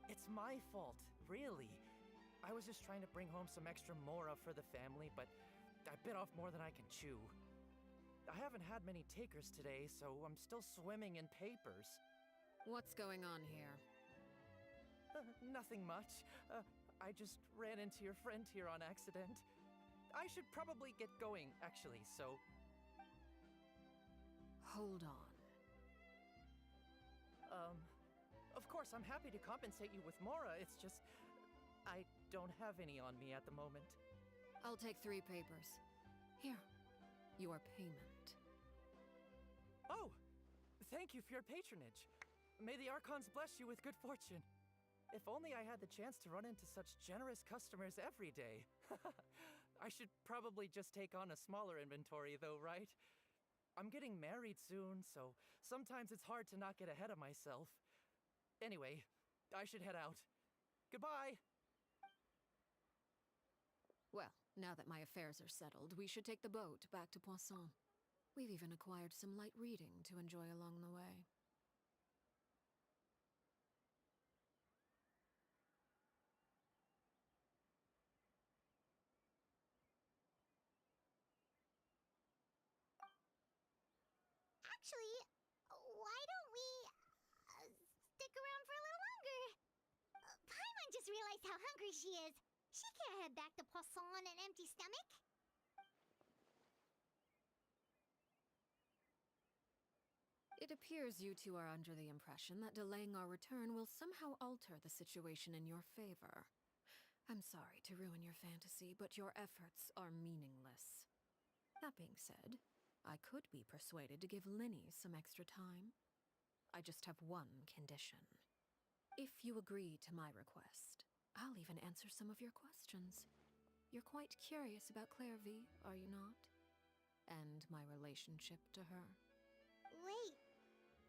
It's my fault, really. I was just trying to bring home some extra mora for the family, but I bit off more than I can chew. I haven't had many takers today, so I'm still swimming in papers. What's going on here? Nothing much. I just ran into your friend here on accident. I should probably get going, actually, so... Hold on. Of course, I'm happy to compensate you with mora, it's just... I don't have any on me at the moment. I'll take 3 papers. Here, your payment. Oh! Thank you for your patronage. May the Archons bless you with good fortune. If only I had the chance to run into such generous customers every day. I should probably just take on a smaller inventory though, right? I'm getting married soon, so sometimes it's hard to not get ahead of myself. Anyway, I should head out. Goodbye! Well, now that my affairs are settled, we should take the boat back to Poisson. We've even acquired some light reading to enjoy along the way. Actually, why don't we stick around for a little longer? Paimon just realized how hungry she is. She can't head back to Poisson on an empty stomach. It appears you two are under the impression that delaying our return will somehow alter the situation in your favor. I'm sorry to ruin your fantasy, but your efforts are meaningless. That being said, I could be persuaded to give Linny some extra time. I just have one condition. If you agree to my request, I'll even answer some of your questions. You're quite curious about Clairvy, are you not? And my relationship to her. Wait,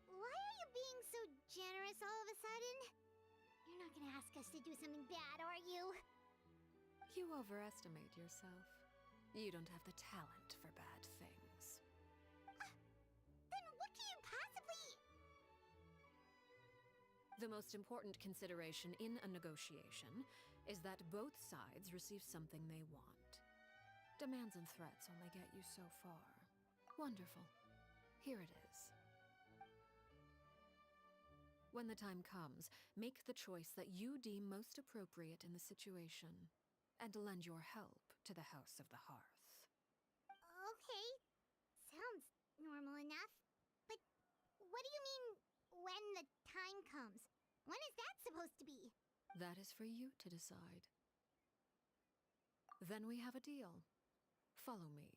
why are you being so generous all of a sudden? You're not gonna ask us to do something bad, are you? You overestimate yourself. You don't have the talent for bad things. Then what can you possibly... The most important consideration in a negotiation is that both sides receive something they want. Demands and threats only get you so far. Wonderful. Here it is. When the time comes, make the choice that you deem most appropriate in the situation, and lend your help to the House of the Hearth. Okay, sounds normal enough. But what do you mean, when the time comes? When is that supposed to be? That is for you to decide. Then we have a deal. Follow me.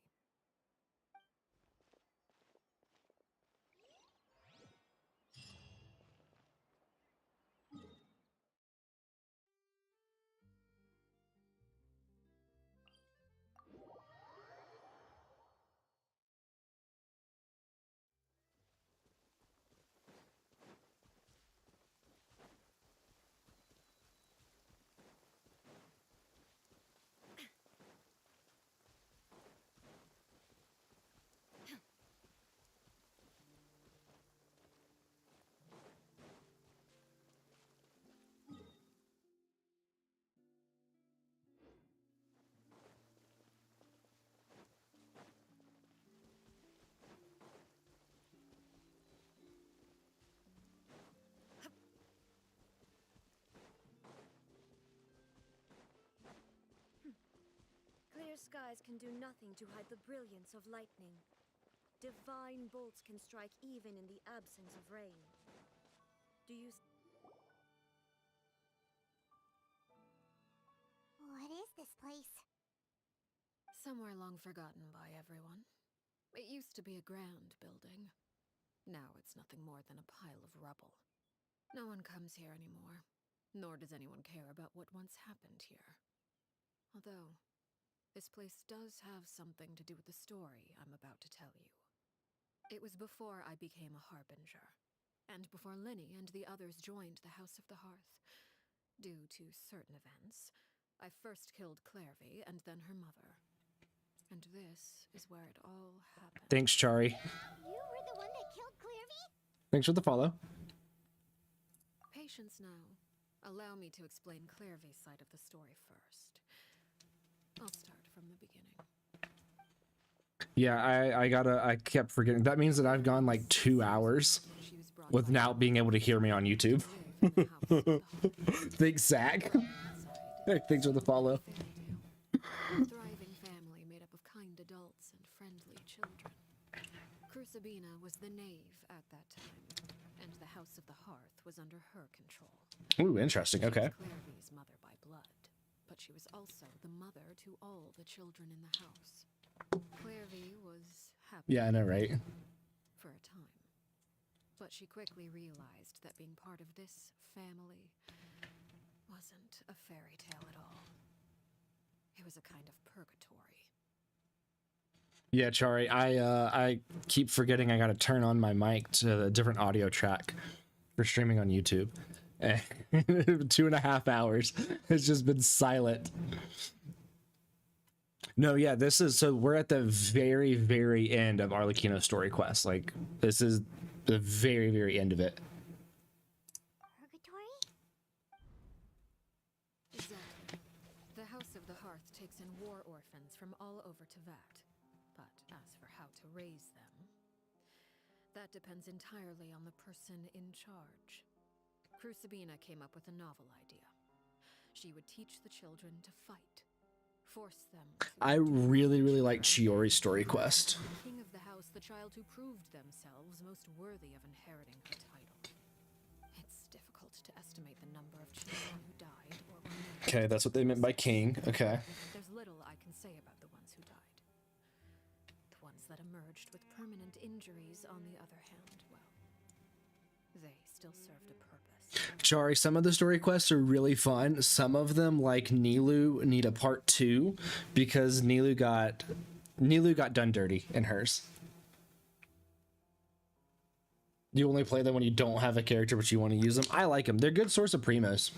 Clear skies can do nothing to hide the brilliance of lightning. Divine bolts can strike even in the absence of rain. Do you... What is this place? Somewhere long forgotten by everyone. It used to be a grand building. Now it's nothing more than a pile of rubble. No one comes here anymore, nor does anyone care about what once happened here. Although, this place does have something to do with the story I'm about to tell you. It was before I became a Harbinger, and before Linny and the others joined the House of the Hearth. Due to certain events, I first killed Clairvy and then her mother. And this is where it all happened. Thanks, Chari. You were the one that killed Clairvy? Thanks for the follow. Patience now. Allow me to explain Clairvy's side of the story first. I'll start from the beginning. Yeah, I kept forgetting. That means that I've gone like 2 hours without being able to hear me on YouTube. Thanks, Zach. Thanks for the follow. A thriving family made up of kind adults and friendly children. Crucibina was the knave at that time, and the House of the Hearth was under her control. Ooh, interesting. Okay. She was Clairvy's mother by blood, but she was also the mother to all the children in the house. Clairvy was happy. Yeah, I know, right? For a time. But she quickly realized that being part of this family wasn't a fairy tale at all. It was a kind of purgatory. Yeah, Chari, I keep forgetting I gotta turn on my mic to a different audio track for streaming on YouTube. 2.5 hours. It's just been silent. No, yeah, this is, so we're at the very, very end of Arlecchino story quest. Like, this is the very, very end of it. Purgatory? Exactly. The House of the Hearth takes in war orphans from all over Teyvat. But as for how to raise them, that depends entirely on the person in charge. Crucibina came up with a novel idea. She would teach the children to fight. Force them to I really like Chiori's story quest. king of the house, the child who proved themselves most worthy of inheriting her title. It's difficult to estimate the number of children who died or were made. Okay, that's what they meant by king. Okay. There's little I can say about the ones who died. The ones that emerged with permanent injuries, on the other hand, well, they still served a purpose. Chari, some of the story quests are really fun. Some of them, like Nilu, need a part 2 because Nilu got done dirty in hers. You only play them when you don't have a character but you want to use them. I like them. They're a good source of primos.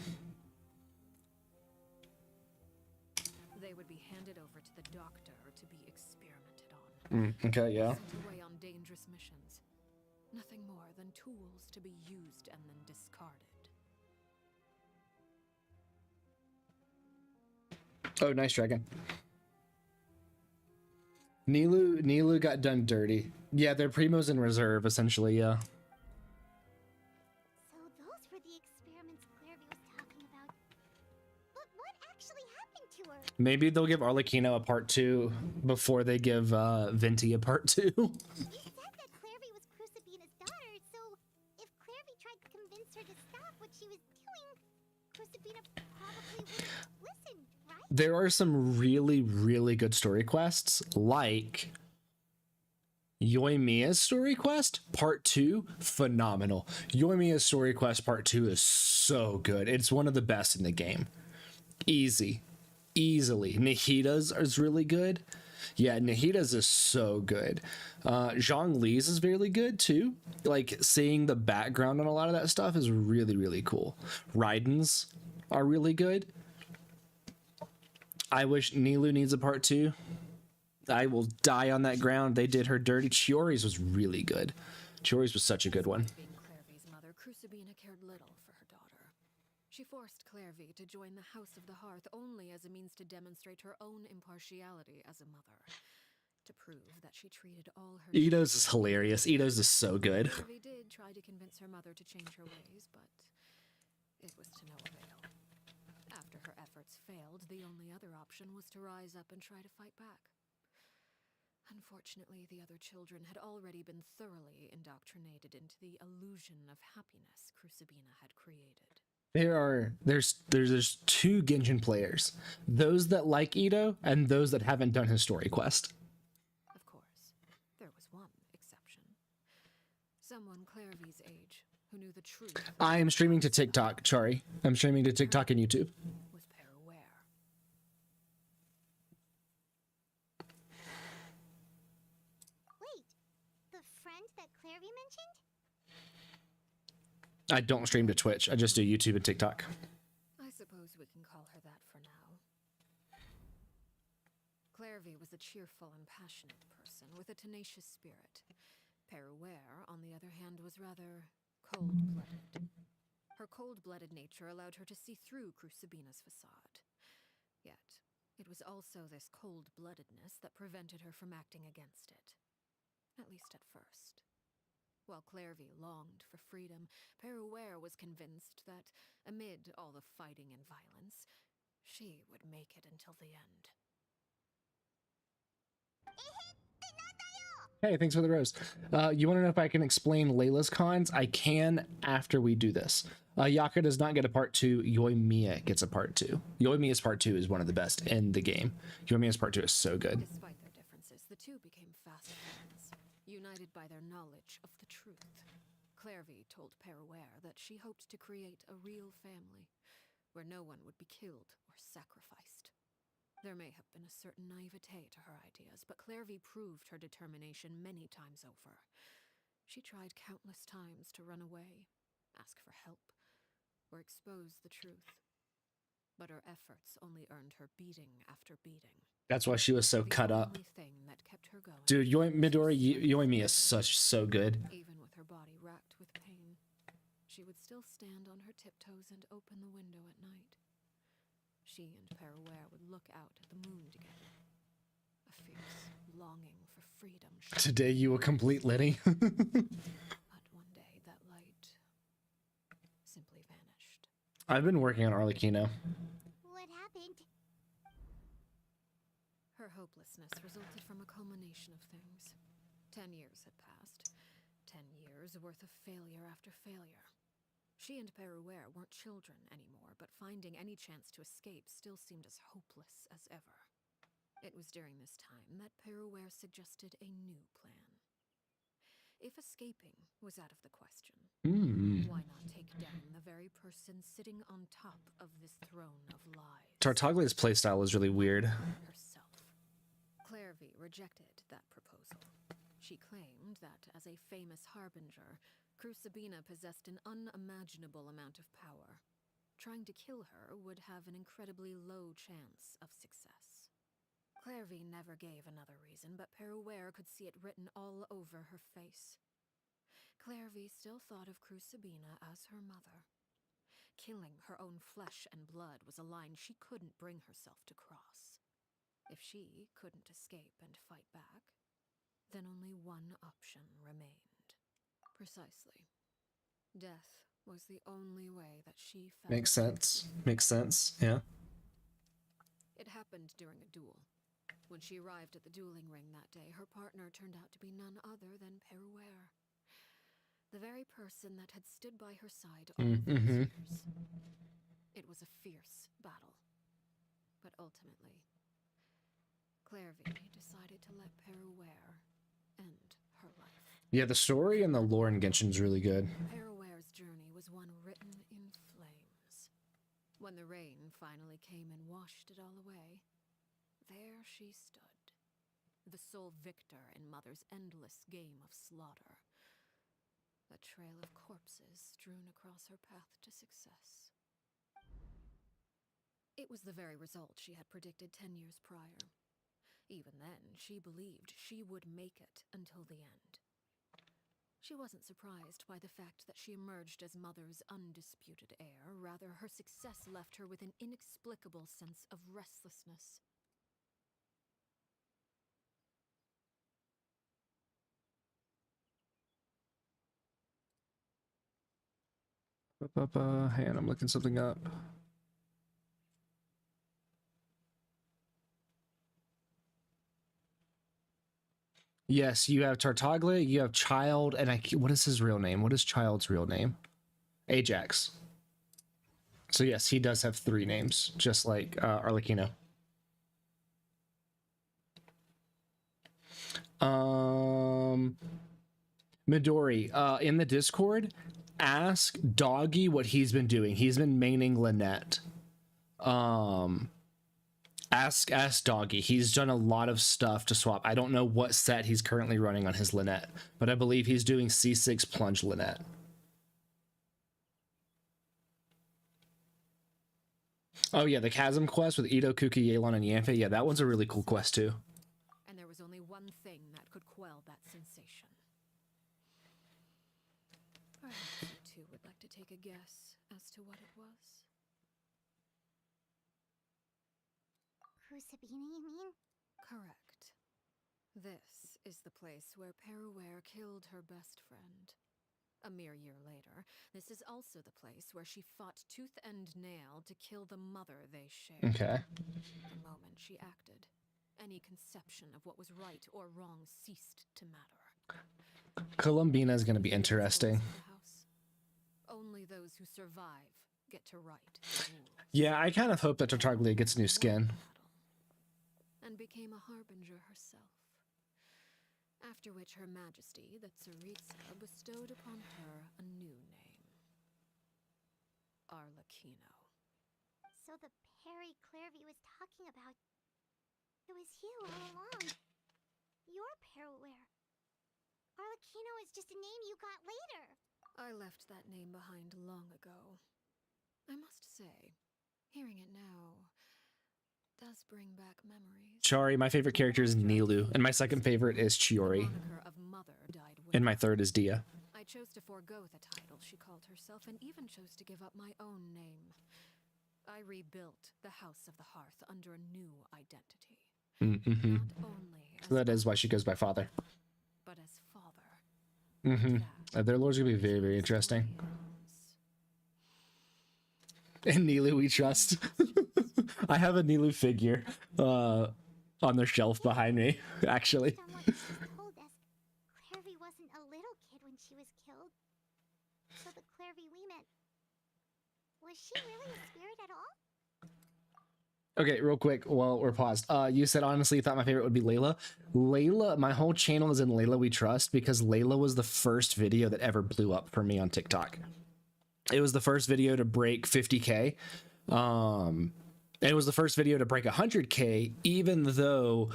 They would be handed over to the doctor to be experimented on. Okay, yeah. Sent away on dangerous missions. Nothing more than tools to be used and then discarded. Oh, nice dragon. Nilu got done dirty. Yeah, they're primos in reserve, essentially, yeah. So those were the experiments Clairvy was talking about. But what actually happened to her? Maybe they'll give Arlecchino a part 2 before they give Venti a part 2. You said that Clairvy was Crucibina's daughter, so if Clairvy tried to convince her to stop what she was doing, Crucibina probably wouldn't listen, right? There are some really good story quests, like Yoimiya's story quest part 2, phenomenal. Yoimiya's story quest part 2 is so good. It's one of the best in the game. Easily. Nahida's is really good. Yeah, Nahida's is so good. Zhongli's is really good too. Like, seeing the background on a lot of that stuff is really cool. Raiden's are really good. I wish Nilu needs a part 2. I will die on that ground. They did her dirty. Chiori's was really good. Chiori's was such a good one. Being Clairvy's mother, Crucibina cared little for her daughter. She forced Clairvy to join the House of the Hearth only as a means to demonstrate her own impartiality as a mother. To prove that she treated all her... Ito's is hilarious. Ito's is so good. Clairvy did try to convince her mother to change her ways, but it was to no avail. After her efforts failed, the only other option was to rise up and try to fight back. Unfortunately, the other children had already been thoroughly indoctrinated into the illusion of happiness Crucibina had created. There's 2 Genshin players. Those that like Ito and those that haven't done his story quest. Of course, there was one exception. Someone Clairvy's age, who knew the truth. I am streaming to TikTok, Chari. I'm streaming to TikTok and YouTube. Was Peruware. Wait, the friend that Clairvy mentioned? I don't stream to Twitch. I just do YouTube and TikTok. I suppose we can call her that for now. Clairvy was a cheerful and passionate person with a tenacious spirit. Peruware, on the other hand, was rather cold-blooded. Her cold-blooded nature allowed her to see through Crucibina's facade. Yet, it was also this cold-bloodedness that prevented her from acting against it. At least at first. While Clairvy longed for freedom, Peruware was convinced that, amid all the fighting and violence, she would make it until the end. Hey, thanks for the rose. You want to know if I can explain Layla's cons? I can after we do this. Yaka does not get a part 2. Yoimiya gets a part 2. Yoimiya's part 2 is one of the best in the game. Yoimiya's part 2 is so good. Despite their differences, the two became fast friends, united by their knowledge of the truth. Clairvy told Peruware that she hoped to create a real family, where no one would be killed or sacrificed. There may have been a certain naivete to her ideas, but Clairvy proved her determination many times over. She tried countless times to run away, ask for help, or expose the truth. But her efforts only earned her beating after beating. That's why she was so cut up. The only thing that kept her going. Dude, Yoimiya is so good. Even with her body racked with pain, she would still stand on her tiptoes and open the window at night. She and Peruware would look out at the moon together. A fierce longing for freedom. Today you will complete Lenny. But one day that light simply vanished. I've been working on Arlecchino. What happened? Her hopelessness resulted from a culmination of things. 10 years had passed. 10 years worth of failure after failure. She and Peruere weren't children anymore, but finding any chance to escape still seemed as hopeless as ever. It was during this time that Peruere suggested a new plan. If escaping was out of the question, why not take down the very person sitting on top of this throne of lies? Tartaglia's playstyle is really weird. Herself. Clairvy rejected that proposal. She claimed that, as a famous harbinger, Crucibina possessed an unimaginable amount of power. Trying to kill her would have an incredibly low chance of success. Clairvy never gave another reason, but Peruere could see it written all over her face. Clairvy still thought of Crucibina as her mother. Killing her own flesh and blood was a line she couldn't bring herself to cross. If she couldn't escape and fight back, then only one option remained. Precisely. Death was the only way that she felt. Makes sense. Makes sense, yeah. It happened during a duel. When she arrived at the dueling ring that day, her partner turned out to be none other than Peruere. The very person that had stood by her side all these years. It was a fierce battle. But ultimately, Clairvy decided to let Peruere end her life. Yeah, the story and the lore in Genshin is really good. Peruere's journey was one written in flames. When the rain finally came and washed it all away, there she stood, the sole victor in Mother's endless game of slaughter. A trail of corpses strewn across her path to success. It was the very result she had predicted 10 years prior. Even then, she believed she would make it until the end. She wasn't surprised by the fact that she emerged as Mother's undisputed heir. Rather, her success left her with an inexplicable sense of restlessness. Hang on, I'm looking something up. Yes, you have Tartaglia, you have Child, and what is his real name? What is Child's real name? Ajax. So yes, he does have 3 names, just like Arlecchino. Midori, in the Discord, ask Doggy what he's been doing. He's been maining Lynette. Ask Doggy. He's done a lot of stuff to swap. I don't know what set he's currently running on his Lynette, but I believe he's doing C6 plunge Lynette. Oh yeah, the Chasm quest with Ito, Kuki, Yelan, and Yanfei. Yeah, that one's a really cool quest too. And there was only one thing that could quell that sensation. Perhaps you two would like to take a guess as to what it was? Crucibina, you mean? Correct. This is the place where Peruere killed her best friend. A mere year later, this is also the place where she fought tooth and nail to kill the mother they shared. Okay. The moment she acted, any conception of what was right or wrong ceased to matter. Columbina is going to be interesting. Only those who survive get to write. Yeah, I kind of hope that Tartaglia gets new skin. And became a harbinger herself. After which Her Majesty, the Tsaritsa, bestowed upon her a new name. Arlecchino. So the Perry Clairvy was talking about, it was you all along. You're Peruere. Arlecchino is just a name you got later. I left that name behind long ago. I must say, hearing it now does bring back memories. Chari, my favorite character is Nilu, and my second favorite is Chiori. And my third is Dia. I chose to forego the title she called herself and even chose to give up my own name. I rebuilt the House of the Hearth under a new identity. Mm-hmm. Not only So that is why she goes by father. But as father. Mm-hmm. Their lores gonna be very, very interesting. And Nilu we trust. I have a Nilu figure on on their shelf behind me, actually. Based on what you just told us, Clairvy wasn't a little kid when she was killed. So the Clairvy we met, was she really a spirit at all? Okay, real quick, while we're paused. You said honestly you thought my favorite would be Layla. Layla, my whole channel is in Layla We Trust because Layla was the first video that ever blew up for me on TikTok. It was the first video to break 50K. It was the first video to break 100K, even though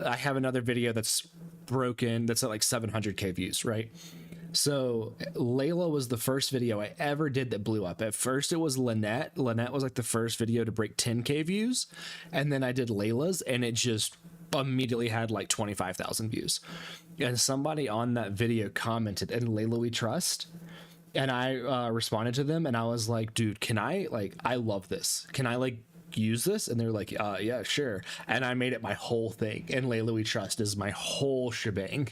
I have another video that's broken, that's at like 700K views, right? So Layla was the first video I ever did that blew up. At first it was Lynette. Lynette was like the first video to break 10K views. And then I did Layla's and it just immediately had like 25,000 views. And somebody on that video commented, "And Layla We Trust." And I responded to them and I was like, dude, can I, like, I love this. Can I like use this? And they're like, yeah, sure. And I made it my whole thing. And Layla We Trust is my whole shebang.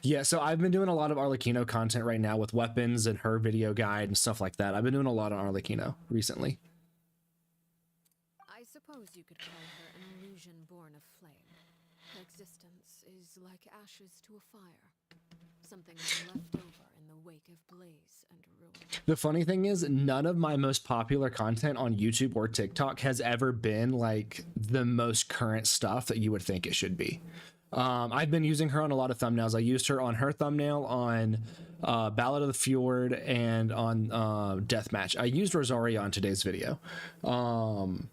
Yeah, so I've been doing a lot of Arlecchino content right now with weapons and her video guide and stuff like that. I've been doing a lot on Arlecchino recently. I suppose you could call her an illusion born of flame. Her existence is like ashes to a fire. Something left over in the wake of blaze and ruin. The funny thing is, none of my most popular content on YouTube or TikTok has ever been like the most current stuff that you would think it should be. I've been using her on a lot of thumbnails. I used her on her thumbnail on Ballad of the Fjord and on Deathmatch. I used Rosaria on today's video on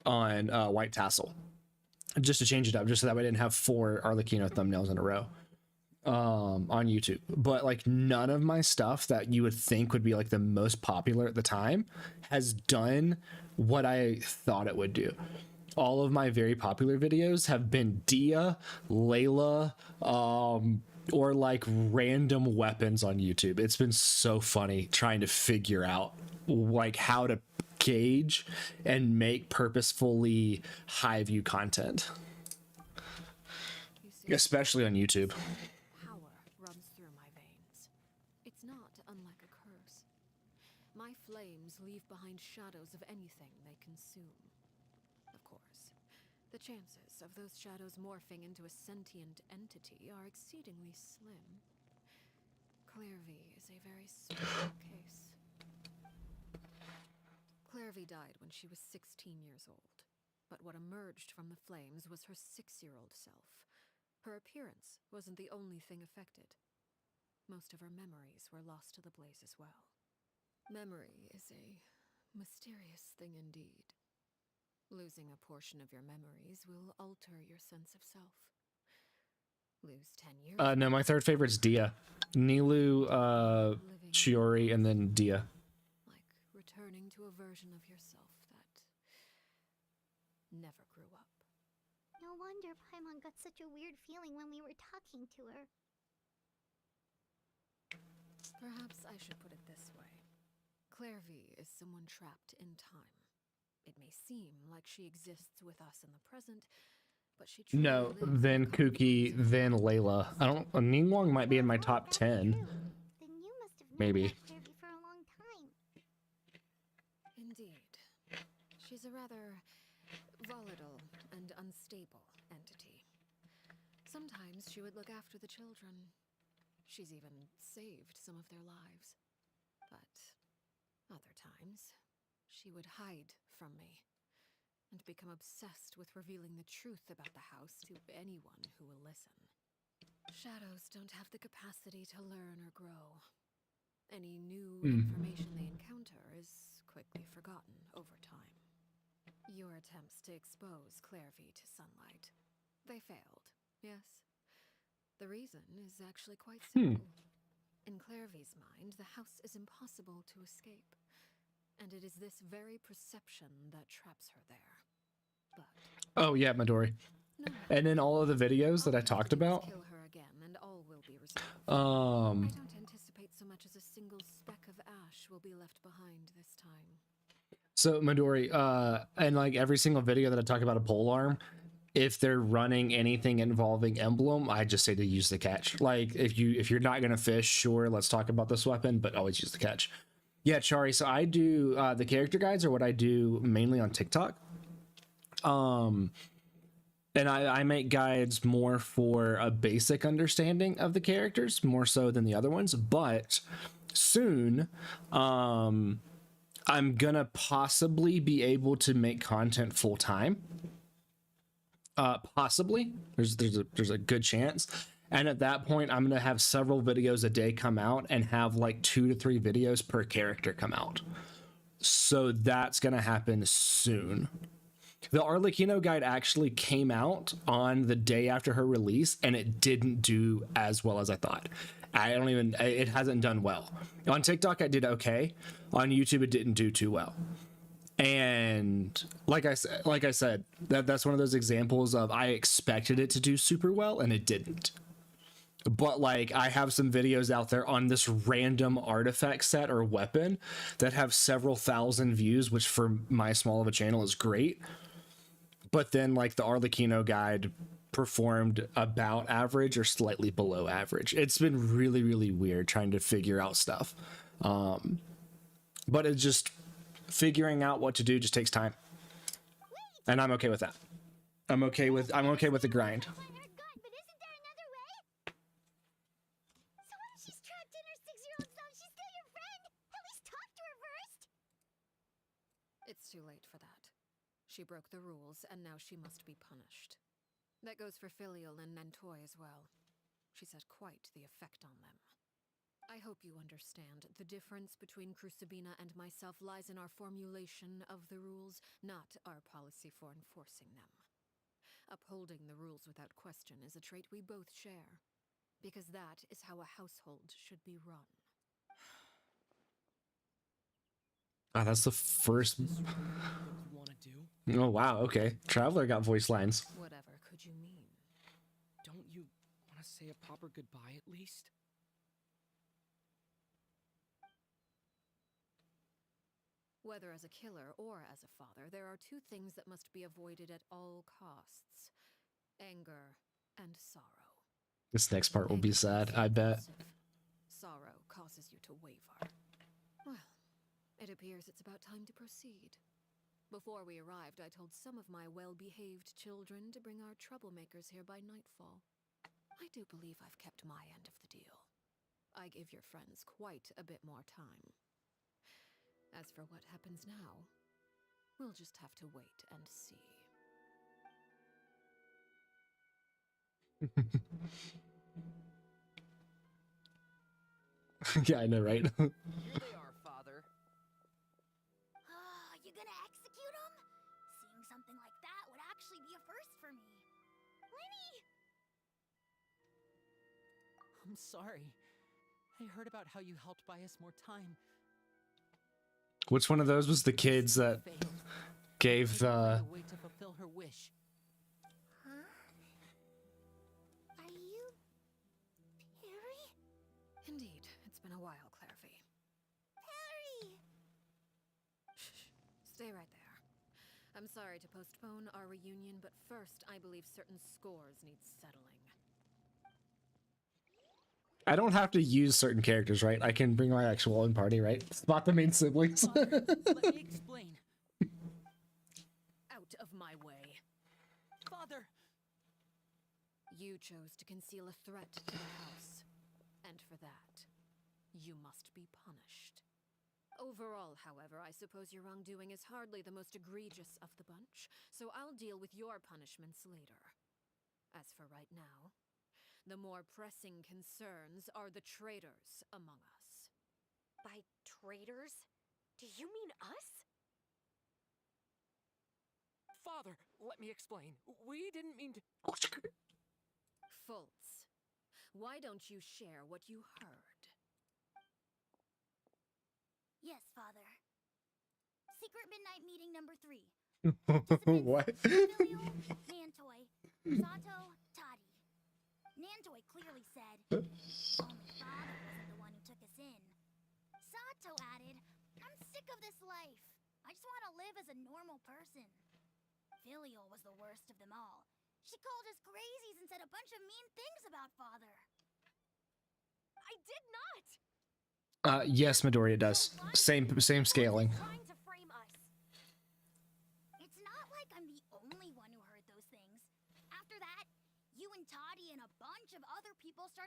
White Tassel, just to change it up, just so that way I didn't have 4 Arlecchino thumbnails in a row on YouTube. But like none of my stuff that you would think would be like the most popular at the time has done what I thought it would do. All of my very popular videos have been Dia, Layla, or like random weapons on YouTube. It's been so funny trying to figure out like how to gauge and make purposefully high view content, especially on YouTube. Power runs through my veins. It's not unlike a curse. My flames leave behind shadows of anything they consume. Of course, the chances of those shadows morphing into a sentient entity are exceedingly slim. Clairvy is a very special case. Clairvy died when she was 16 years old, but what emerged from the flames was her 6-year-old self. Her appearance wasn't the only thing affected. Most of her memories were lost to the blaze as well. Memory is a mysterious thing indeed. Losing a portion of your memories will alter your sense of self. Lose 10 years. No, my third favorite's Dia. Nilu, Chiori, and then Dia. Like returning to a version of yourself that never grew up. No wonder Paimon got such a weird feeling when we were talking to her. Perhaps I should put it this way. Clairvy is someone trapped in time. It may seem like she exists with us in the present, but she truly No, lives then in the Kuki, then Layla. I don't. Ningguang might be in my top 10. Then you must have known Maybe. about Clairvy for a long time. Indeed. She's a rather volatile and unstable entity. Sometimes she would look after the children. She's even saved some of their lives. But other times, she would hide from me and become obsessed with revealing the truth about the house to anyone who will listen. Shadows don't have the capacity to learn or grow. Any new information they encounter is quickly forgotten over time. Your attempts to expose Clairvy to sunlight, they failed, yes? The reason is actually quite simple. In Clairvy's mind, the house is impossible to escape. And it is this very perception that traps her there. But Oh yeah, Midori. no matter, And in all of the videos that I talked about, kill her again, and all will be resolved. I don't anticipate so much as a single speck of ash will be left behind this time. so Midori, and like every single video that I talk about a polearm, if they're running anything involving emblem, I just say to use the catch. Like if you're not gonna fish, sure, let's talk about this weapon, but always use the catch. Yeah, Chari. So I do the character guides are what I do mainly on TikTok. And I make guides more for a basic understanding of the characters, more so than the other ones. But soon, I'm gonna possibly be able to make content full time. Possibly. There's a good chance. And at that point, I'm gonna have several videos a day come out and have like 2 to 3 videos per character come out. So that's gonna happen soon. The Arlecchino guide actually came out on the day after her release, and it didn't do as well as I thought. It hasn't done well. On TikTok, I did okay. On YouTube, it didn't do too well. And like I said, that's one of those examples of I expected it to do super well, and it didn't. But like, I have some videos out there on this random artifact set or weapon that have several thousand views, which for my small of a channel is great. But then like the Arlecchino guide performed about average or slightly below average. It's been really, really weird trying to figure out stuff. But it's just figuring out what to do just takes time. And I'm okay with that. I'm okay with the grind. It's too late for that. She broke the rules, and now she must be punished. That goes for Filial and Nentoy as well. She's had quite the effect on them. I hope you understand the difference between Crucibina and myself lies in our formulation of the rules, not our policy for enforcing them. Upholding the rules without question is a trait we both share, because that is how a household should be run. Ah, that's the first. Oh wow, okay. Traveler got voice lines. Whatever could you mean? Don't you want to say a proper goodbye at least? Whether as a killer or as a father, there are 2 things that must be avoided at all costs: anger and sorrow. This next part will be sad, I bet. Sorrow causes you to waver. Well, it appears it's about time to proceed. Before we arrived, I told some of my well-behaved children to bring our troublemakers here by nightfall. I do believe I've kept my end of the deal. I give your friends quite a bit more time. As for what happens now, we'll just have to wait and see. Yeah, I know, right? Here they are, Father. You gonna execute him? Seeing something like that would actually be a first for me. Lenny! I'm sorry. I heard about how you helped buy us more time. Which one of those was the kids that gave A way to fulfill her wish. Huh? Are you... Perry? Indeed, it's been a while, Clairvy. Perry! Shh, stay right there. I'm sorry to postpone our reunion, but first I believe certain scores need settling. I don't have to use certain characters, right? I can bring my actual own party, right? Spot the main siblings. Father, let me explain. Out of my way. Father! You chose to conceal a threat to the house. And for that, you must be punished. Overall, however, I suppose your wrongdoing is hardly the most egregious of the bunch, so I'll deal with your punishments later. As for right now, the more pressing concerns are the traitors among us. By traitors? Do you mean us? Father, let me explain. We didn't mean to... Fultz, why don't you share what you heard? Yes, Father. Secret midnight meeting number 3. What? Filial, Nantoy, Sato, Toddy. Nantoy clearly said, only Father wasn't the one who took us in. Sato added, I'm sick of this life. I just want to live as a normal person. Filial was the worst of them all. She called us crazies and said a bunch of mean things about Father. I did not! Yes, Midoriya does. Same scaling. Trying to frame us. It's not like I'm the only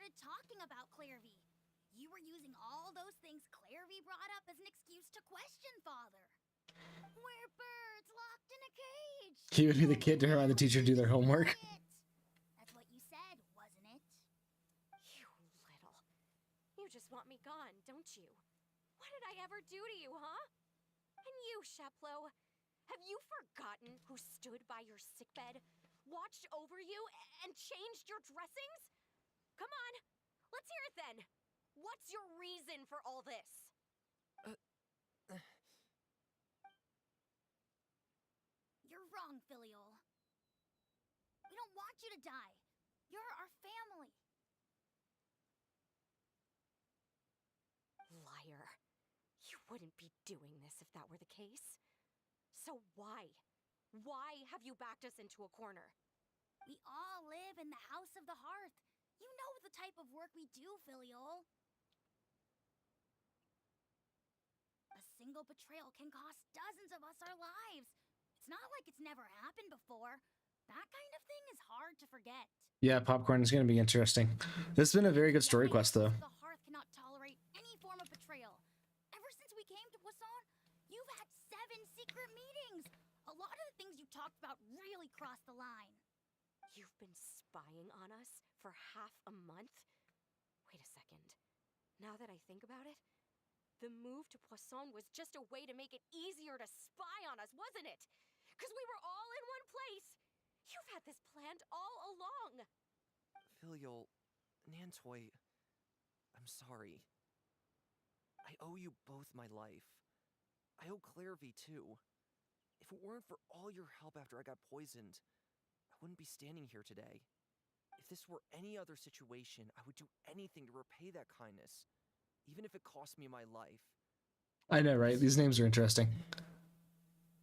started talking about Clairvy. You were using all those things Clairvy brought up as an excuse to question Father. We're birds locked in a cage. He would be the kid to her and the teacher do their homework. That's what you said, wasn't it? You little. You just want me gone, don't you? What did I ever do to you, huh? And you, Sheplo, have you forgotten who stood by your sickbed, watched over you, and changed your dressings? Come on, let's hear it then. What's your reason for all this? You're wrong, Filial. We don't want you to die. You're our family. Liar. You wouldn't be doing this if that were the case. So why? Why have you backed us into a corner? We all live in the House of the Hearth. You know the type of work we do, Filial. A single betrayal can cost dozens of us our lives. It's not like it's never happened before. That kind of thing is hard to forget. Yeah, popcorn is going to be interesting. This has been a very good story quest, though. The Hearth cannot tolerate any form of betrayal. Ever since we came to Poisson, you've had 7 secret meetings. A lot of the things you talked about really crossed the line. You've been spying on us for half a month? Wait a second. Now that I think about it, the move to Poisson was just a way to make it easier to spy on us, wasn't it? Because we were all in one place. You've had this planned all along. Filial, Nantoy, I'm sorry. I owe you both my life. I owe Clairvy too. If it weren't for all your help after I got poisoned, I wouldn't be standing here today. If this were any other situation, I would do anything to repay that kindness, even if it cost me my life. I know, right? These names are interesting.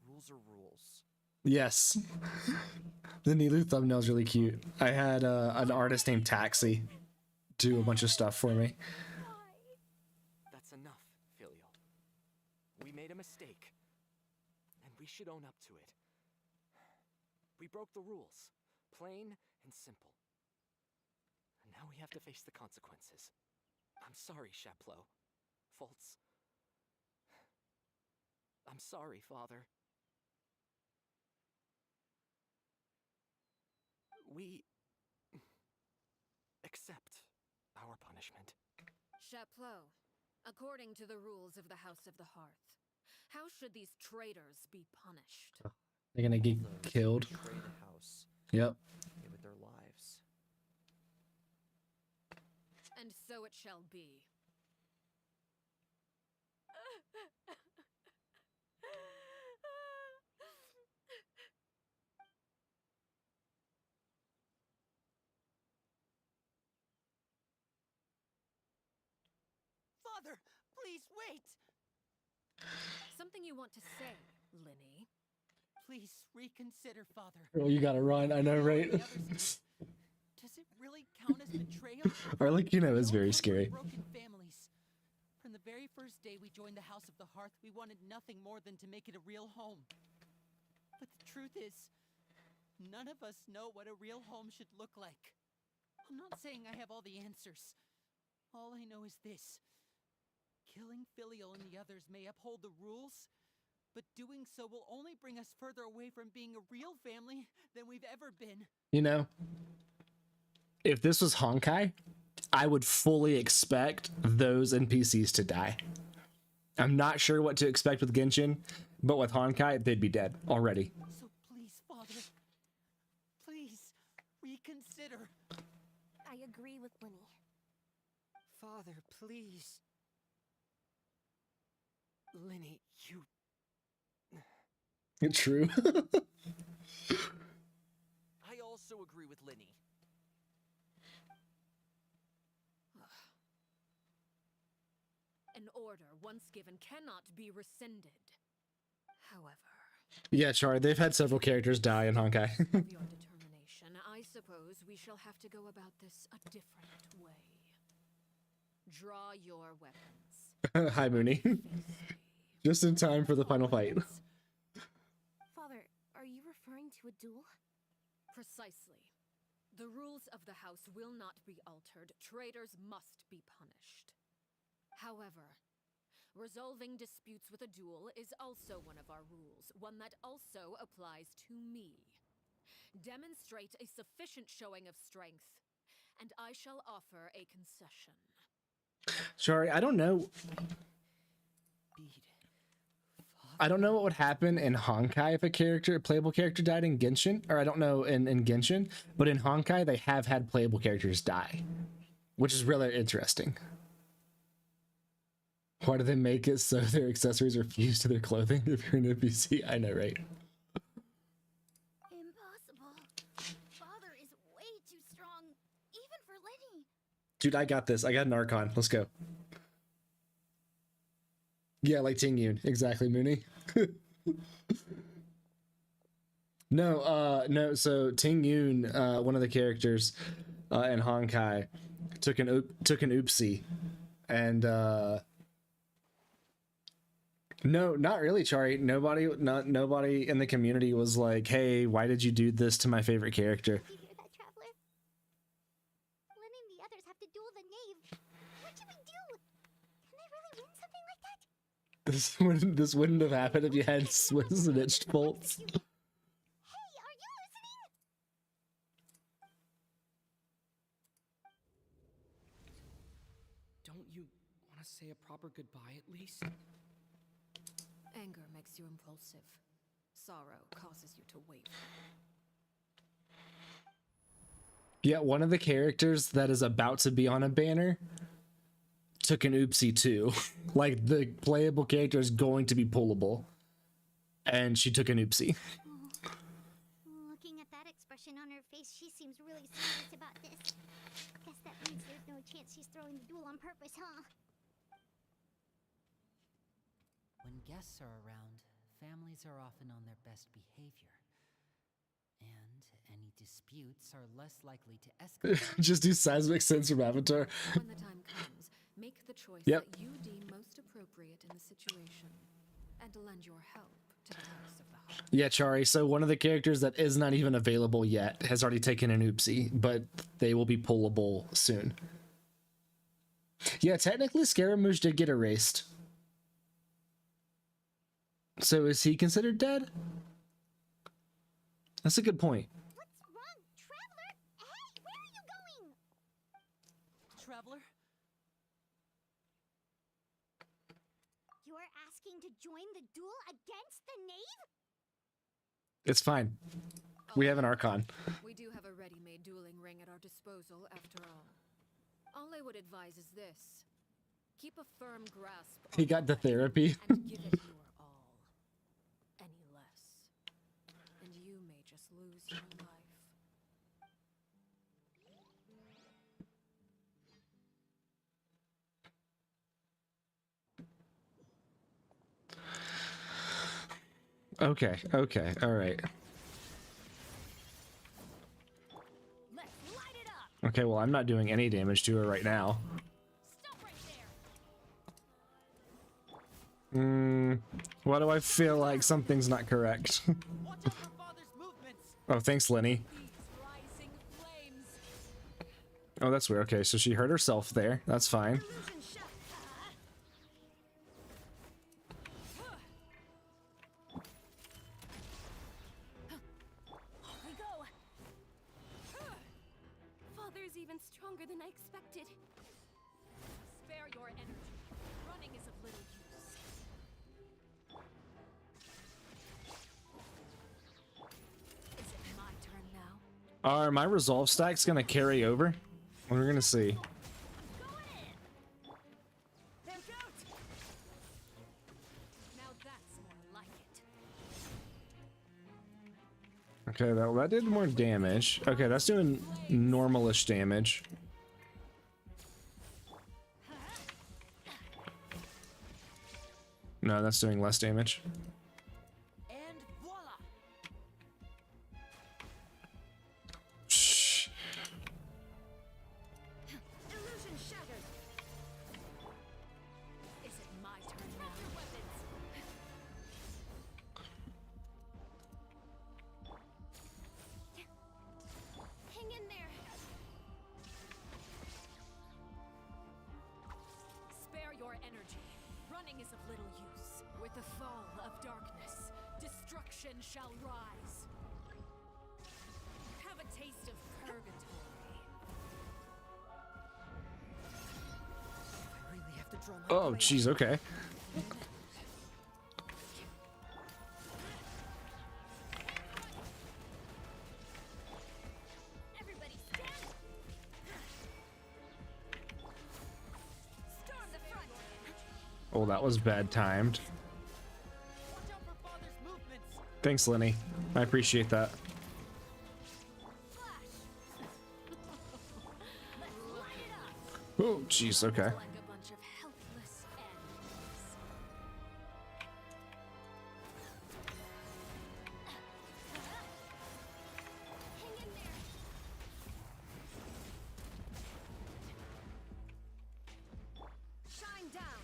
Rules are rules. Yes. The Nilu thumbnail's really cute. I had an artist named Taxi do a bunch of stuff for me. That's enough, Filial. We made a mistake, and we should own up to it. We broke the rules, plain and simple. And now we have to face the consequences. I'm sorry, Sheplo. Foltz. I'm sorry, Father. We accept our punishment. Chaplot, according to the rules of the House of the Hearth, how should these traitors be punished? They're gonna get killed. Betray the house. Yep. With their lives. And so it shall be. Father, please wait! Something you want to say, Linny? Please reconsider, Father. Oh, you gotta run. I know, right? Does it really count as betrayal? Arlecchino is very scary. Broken families. From the very first day we joined the House of the Hearth, we wanted nothing more than to make it a real home. But the truth is, none of us know what a real home should look like. I'm not saying I have all the answers. All I know is this. Killing Filial and the others may uphold the rules, but doing so will only bring us further away from being a real family than we've ever been. You know, if this was Honkai, I would fully expect those NPCs to die. I'm not sure what to expect with Genshin, but with Honkai, they'd be dead already. So please, Father, please reconsider. I agree with Linny. Father, please. Linny, you... True. I also agree with Linny. An order once given cannot be rescinded. However, Yeah, Char, they've had several characters die in Honkai. of your determination, I suppose we shall have to go about this a different way. Draw your weapons. Hi, Mooney. Just in time for the final fight. Father, are you referring to a duel? Precisely. The rules of the house will not be altered. Traitors must be punished. However, resolving disputes with a duel is also one of our rules, one that also applies to me. Demonstrate a sufficient showing of strength, and I shall offer a concession. Sorry, I don't know. I don't know what would happen in Honkai if a playable character died in Genshin, or I don't know in Genshin, but in Honkai they have had playable characters die, which is really interesting. Why do they make it so their accessories are fused to their clothing if you're an NPC? I know, right? Impossible. Father is way too strong, even for Lenny. Dude, I got this. I got an Archon. Let's go. Yeah, like Ting Yun. Exactly, Mooney. No, so Ting Yun, one of the characters in Honkai, took an oopsie, and no, not really, Chari. Nobody in the community was like, "Hey, why did you do this to my favorite character?" You hear that, Traveler? Lenny and the others have to duel the knave. What should we do? Can they really win something like that? This wouldn't have happened if you had snitched bolts. Hey, are you listening? Don't you want to say a proper goodbye at least? Anger makes you impulsive. Sorrow causes you to waver. Yeah, one of the characters that is about to be on a banner took an oopsie too. Like, the playable character is going to be pullable, and she took an oopsie. Looking at that expression on her face, she seems really serious about this. Guess that means there's no chance she's throwing the duel on purpose, huh? When guests are around, families are often on their best behavior. And any disputes are less likely to escalate. Just do seismic sense from Avatar. When the time comes, make the choice Yep. that you deem most appropriate in the situation, and lend your help to the house of the heart. Yeah, Chari, so one of the characters that is not even available yet has already taken an oopsie, but they will be pullable soon. Yeah, technically Scaramouche did get erased. So is he considered dead? That's a good point. What's wrong, Traveler? Hey, where are you going? Traveler? You're asking to join the duel against the knave? It's fine. We have an Archon. We do have a ready-made dueling ring at our disposal, after all. All I would advise is this. Keep a firm grasp on He got the therapy. and give it your all. Any less, and you may just lose your life. Okay, all right. Let's light it up. Okay, well, I'm not doing any damage to her right now. Stop right there. Why do I feel like something's not correct? Watch out for Father's movements. Oh, thanks, Lenny. These rising flames. Oh, that's weird. Okay, so she hurt herself there. That's fine. Illusion shot. Off we go. Father's even stronger than I expected. Spare your energy. Running is of little use. Is it my turn now? Are my resolve stacks gonna carry over? We're gonna see. Now that's more like it. Okay, that did more damage. Okay, that's doing normalish damage. No, that's doing less damage. And voila. Shh. Illusion shattered. Is it my turn now? Hang in there. Running is of little use. With the fall of darkness, destruction shall rise. Have a taste of purgatory. I really have to draw my Oh, blade. jeez, okay. Everybody stand! Storm the front! Oh, that was bad timed. Thanks, Lenny. I appreciate that. Oh, jeez, okay. Like a bunch of helpless animals. Hang in there! Shine down.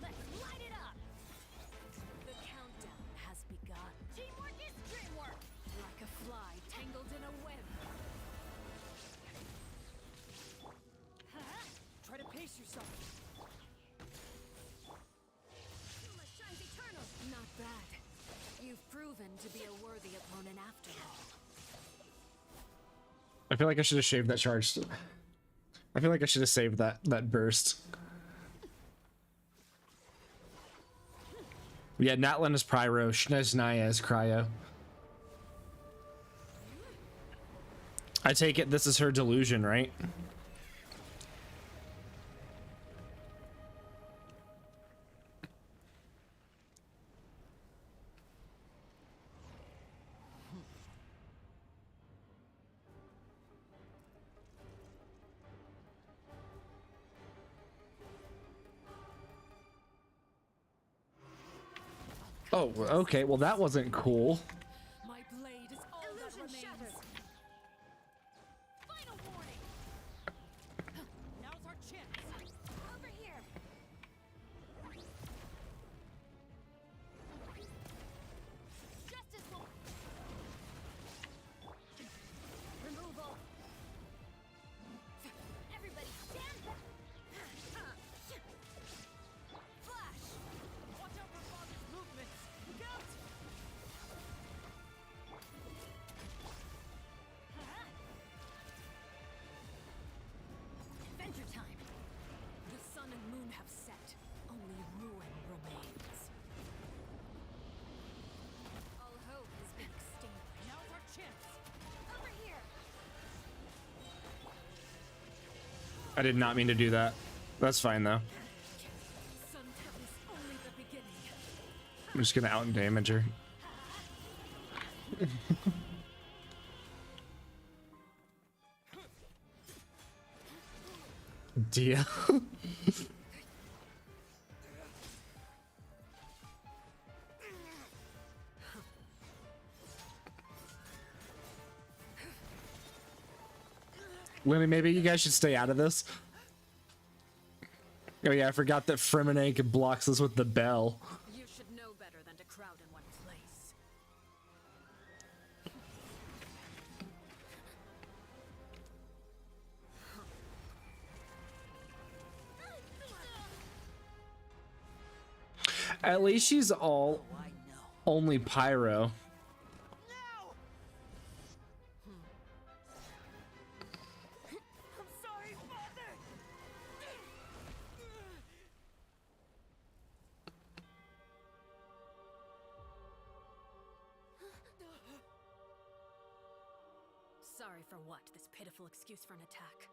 Let's light it up. The countdown has begun. Teamwork is dreamwork! Like a fly tangled in a web. Try to pace yourself. Sunlight shines eternal! Not bad. You've proven to be a worthy opponent after all. I feel like I should have shaved that charge. I feel like I should have saved that burst. Yeah, Natlin is Pyro, Sneznaya is Cryo. I take it this is her delusion, right? Oh, okay. Well, that wasn't cool. My blade is all that remains. Final warning! Now's our chance! Over here! Justice will... Removal! Everybody stand back! Flash! Watch out for Father's movements! Look out! Adventure time. The sun and moon have set. Only ruin remains. All hope has been extinguished. Now's our chance! Over here! I did not mean to do that. That's fine, though. Sunset is only the beginning. I'm just gonna out and damage her. Dia. Lenny, maybe you guys should stay out of this. Oh yeah, I forgot that Fremenake blocks us with the bell. You should know better than to crowd in one place. At least she's all only Pyro. I'm sorry, Father! Sorry for what? This pitiful excuse for an attack.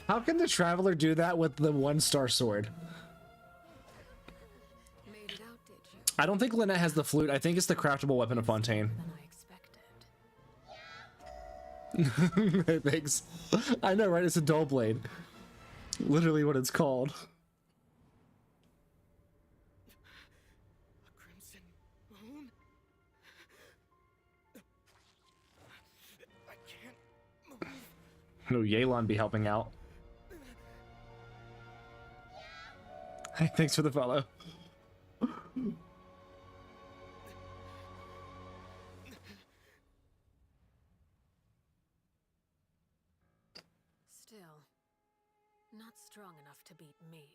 How can the Traveler do that with the 1-star sword? Made it out, did you? I don't think Lynette has the flute. I think it's the craftable weapon of Fontaine. Than I expected. Thanks. I know, right? It's a dull blade. Literally what it's called. Crimson moon? I can't move. No, Yelan be helping out. Hey, thanks for the follow. Still, not strong enough to beat me.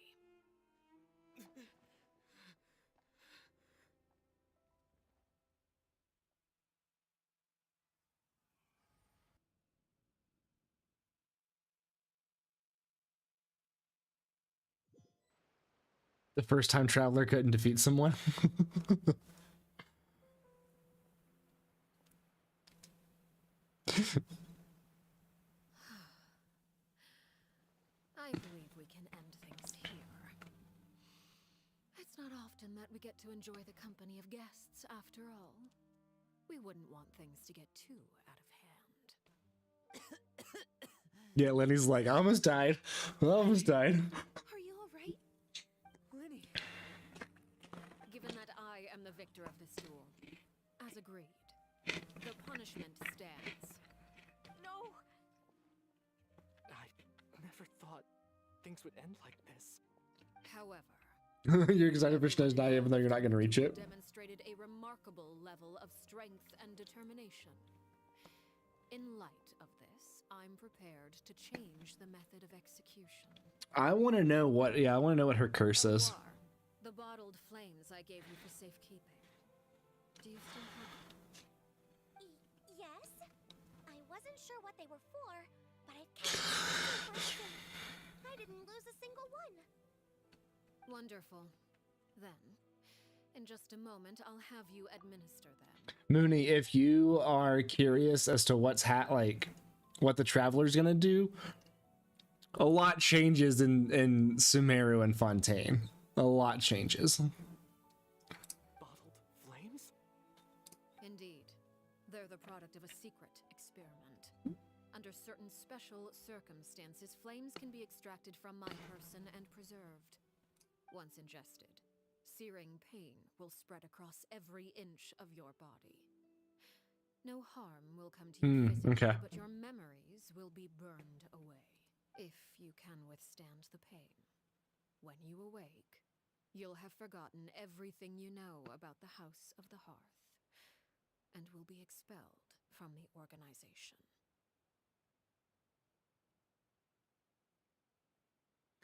The first time Traveler couldn't defeat someone. I believe we can end things here. It's not often that we get to enjoy the company of guests, after all. We wouldn't want things to get too out of hand. Yeah, Lenny's like, I almost died. I almost died. Are you alright? Lenny. Given that I am the victor of this duel, as agreed, the punishment stands. No! I never thought things would end like this. However, You're excited for Snezh Naya even though you're not going to reach it. Demonstrated a remarkable level of strength and determination. In light of this, I'm prepared to change the method of execution. I want to know what, I want to know what her curse is. The bottled flames I gave you for safekeeping. Do you still have them? Yes? I wasn't sure what they were for, but I've kept them for I didn't lose a single one. Wonderful. Then, in just a moment, I'll have you administer them. Mooney, if you are curious as to what's what the Traveler's gonna do, a lot changes in Sumeru and Fontaine. A lot changes. Bottled flames? Indeed. They're the product of a secret experiment. Under certain special circumstances, flames can be extracted from my person and preserved. Once ingested, searing pain will spread across every inch of your body. No harm will come to you physically, okay. but your memories will be burned away, if you can withstand the pain. When you awake, you'll have forgotten everything you know about the House of the Hearth, and will be expelled from the organization.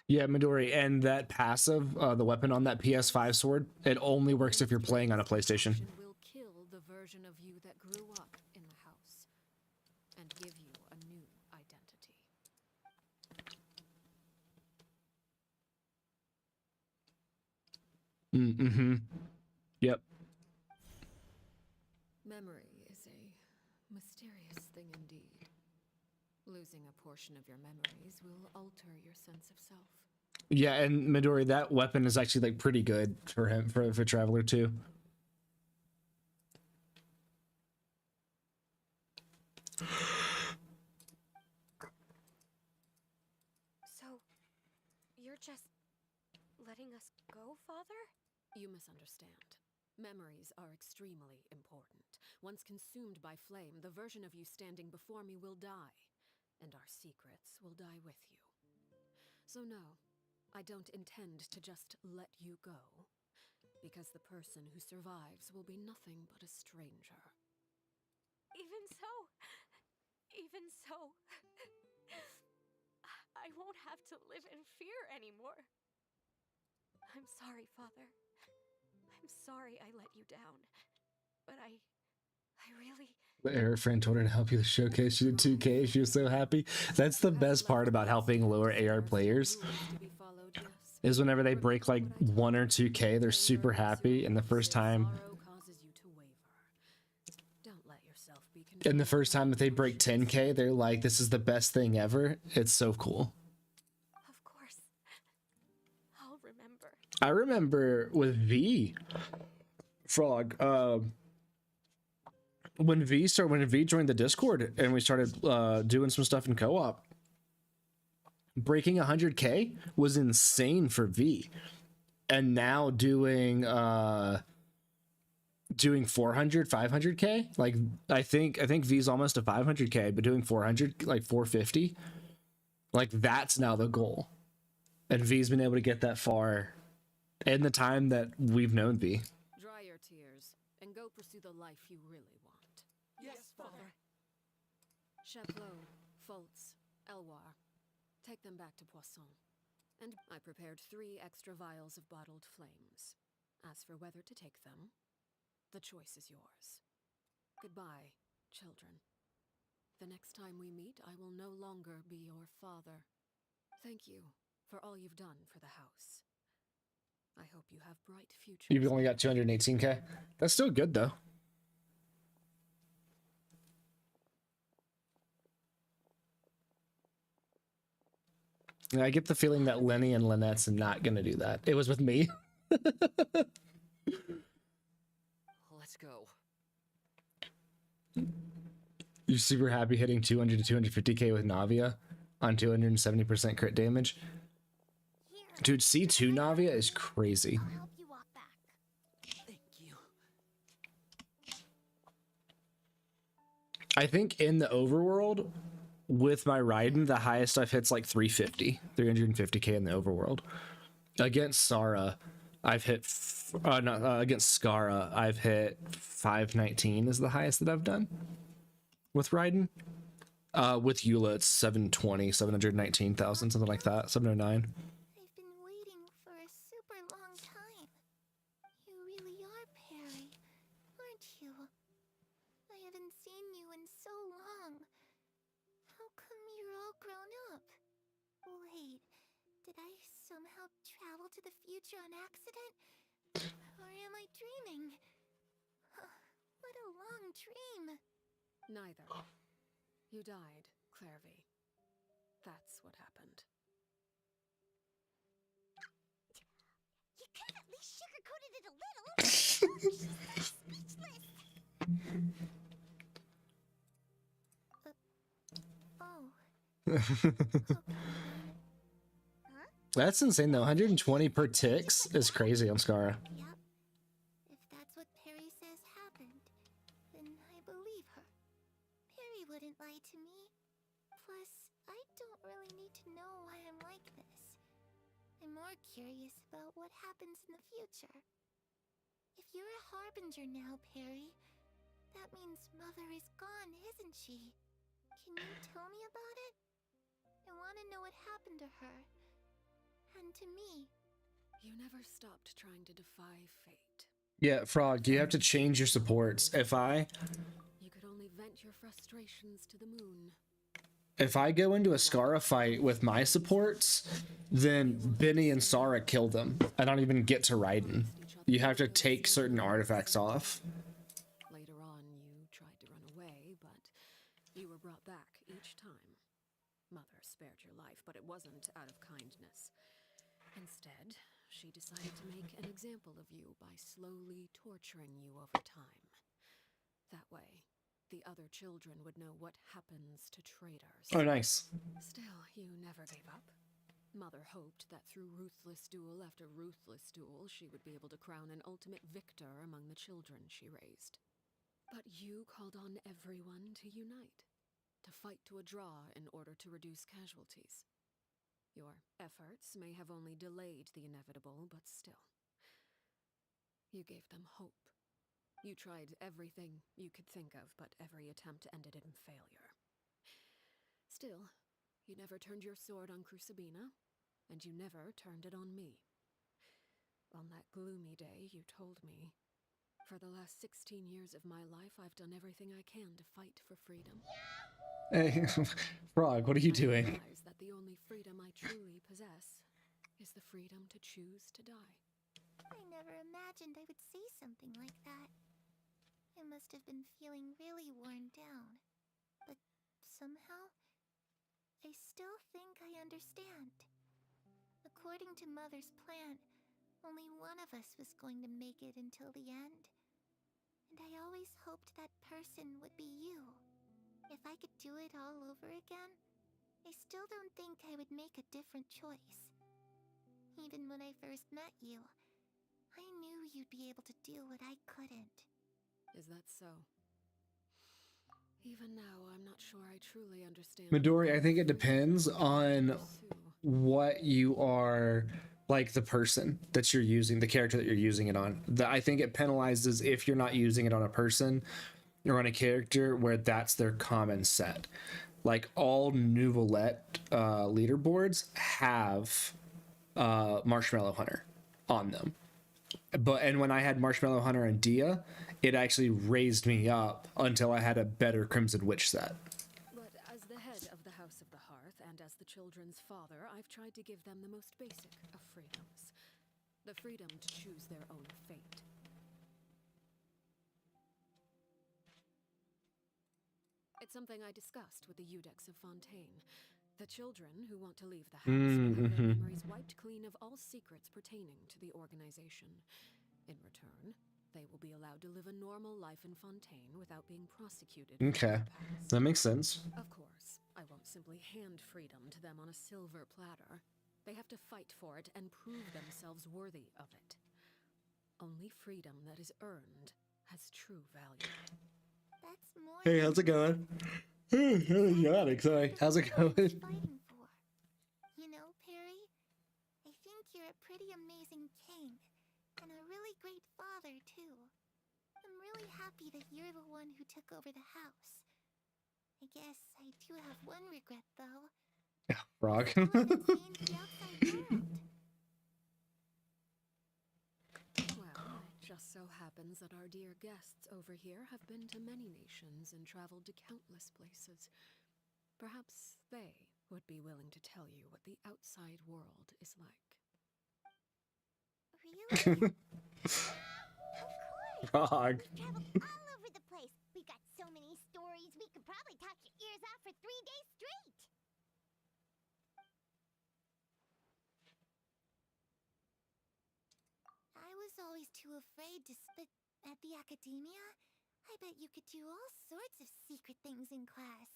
Yeah, Midori, and that passive, the weapon on that PS5 sword, it only works if you're playing on a PlayStation. Will kill the version of you that grew up in the house, and give you a new identity. Mm-hmm. Yep. Memory is a mysterious thing indeed. Losing a portion of your memories will alter your sense of self. Yeah, and Midori, that weapon is actually like pretty good for him, for Traveler too. So, you're just letting us go, Father? You misunderstand. Memories are extremely important. Once consumed by flame, the version of you standing before me will die, and our secrets will die with you. So no, I don't intend to just let you go, because the person who survives will be nothing but a stranger. Even so, I won't have to live in fear anymore. I'm sorry, Father. I'm sorry I let you down, but I really... The Air friend told her to help you with showcase. She did 2K. She was so happy. That's the best part about helping lower AR players, is whenever they break like 1 or 2K, they're super happy. And the first time that they break 10K, they're like, this is the best thing ever. It's so cool. Of course. I'll remember. I remember with V Frog, when V joined the Discord and we started doing some stuff in co-op, breaking 100K was insane for V. And now doing 400, 500K, like I think V's almost to 500K, but doing 400, like 450, like that's now the goal. And V's been able to get that far in the time that we've known V. Dry your tears and go pursue the life you really want. Yes, Father. Chaplot, Foltz, Elwar, take them back to Poisson. And I prepared 3 extra vials of bottled flames. As for whether to take them, the choice is yours. Goodbye, children. The next time we meet, I will no longer be your father. Thank you for all you've done for the house. I hope you have bright futures. You've only got 218K. That's still good though. And I get the feeling that Lenny and Lynette's not gonna do that. It was with me. Let's go. You're super happy hitting 200 to 250K with Navia on 270% crit damage. Dude, C2 Navia is crazy. I'll help you walk back. Thank you. I think in the overworld, with my Raiden, the highest I've hit's like 350K in the overworld. Against Sarah, I've hit, against Skara, I've hit 519 is the highest that I've done with Raiden. With Eula, it's 720, 719,000, something like that, 709. I've been waiting for a super long time. You really are Perry, aren't you? I haven't seen you in so long. How come you're all grown up? Wait, did I somehow travel to the future on accident? Or am I dreaming? What a long dream. Neither. You died, Clairvy. That's what happened. You could have at least sugarcoated it a little. Speechless. That's insane though. 120 per ticks is crazy on Skara. Yep. If that's what Perry says happened, then I believe her. Perry wouldn't lie to me. Plus, I don't really need to know why I'm like this. I'm more curious about what happens in the future. If you're a harbinger now, Perry, that means Mother is gone, isn't she? Can you tell me about it? I want to know what happened to her. And to me. You never stopped trying to defy fate. Yeah, Frog, you have to change your supports. You could only vent your frustrations to the moon. If I go into a Skara fight with my supports, then Benny and Sara kill them. I don't even get to Raiden. You have to take certain artifacts off. Later on, you tried to run away, but you were brought back each time. Mother spared your life, but it wasn't out of kindness. Instead, she decided to make an example of you by slowly torturing you over time. That way, the other children would know what happens to traitors. Oh, nice. Still, you never gave up. Mother hoped that through ruthless duel after ruthless duel, she would be able to crown an ultimate victor among the children she raised. But you called on everyone to unite, to fight to a draw in order to reduce casualties. Your efforts may have only delayed the inevitable, but still. You gave them hope. You tried everything you could think of, but every attempt ended in failure. Still, you never turned your sword on Crucibina, and you never turned it on me. On that gloomy day, you told me, for the last 16 years of my life, I've done everything I can to fight for freedom. Hey, Frog, what are you doing? I realize that the only freedom I truly possess is the freedom to choose to die. I never imagined I would say something like that. I must have been feeling really worn down. But somehow, I still think I understand. According to Mother's plan, only one of us was going to make it until the end. And I always hoped that person would be you. If I could do it all over again, I still don't think I would make a different choice. Even when I first met you, I knew you'd be able to do what I couldn't. Is that so? Even now, I'm not sure I truly understand. Midori, I think it depends on what you are, like the person that you're using, the character that you're using it on. I think it penalizes if you're not using it on a person or on a character where that's their common set. Like all Nouvelette leaderboards have Marshmallow Hunter on them. And when I had Marshmallow Hunter and Dia, it actually raised me up until I had a better Crimson Witch set. But as the head of the House of the Hearth and as the children's father, I've tried to give them the most basic of freedoms. The freedom to choose their own fate. It's something I discussed with the Eudex of Fontaine. The children who want to leave the house will have their memories wiped clean of all secrets pertaining to the organization. In return, they will be allowed to live a normal life in Fontaine without being prosecuted. Okay, that makes sense. Of course, I won't simply hand freedom to them on a silver platter. They have to fight for it and prove themselves worthy of it. Only freedom that is earned has true value. That's more. Hey, how's it going? Yawning, sorry. How's it going? Fighting for. You know, Perry, I think you're a pretty amazing king, and a really great father, too. I'm really happy that you're the one who took over the house. I guess I do have one regret, though. Yeah, frog. Well, it just so happens that our dear guests over here have been to many nations and traveled to countless places. Perhaps they would be willing to tell you what the outside world is like. Really? Frog. We've traveled all over the place. We've got so many stories, we could probably talk your ears off for 3 days straight. I was always too afraid to spit at the academia. I bet you could do all sorts of secret things in class.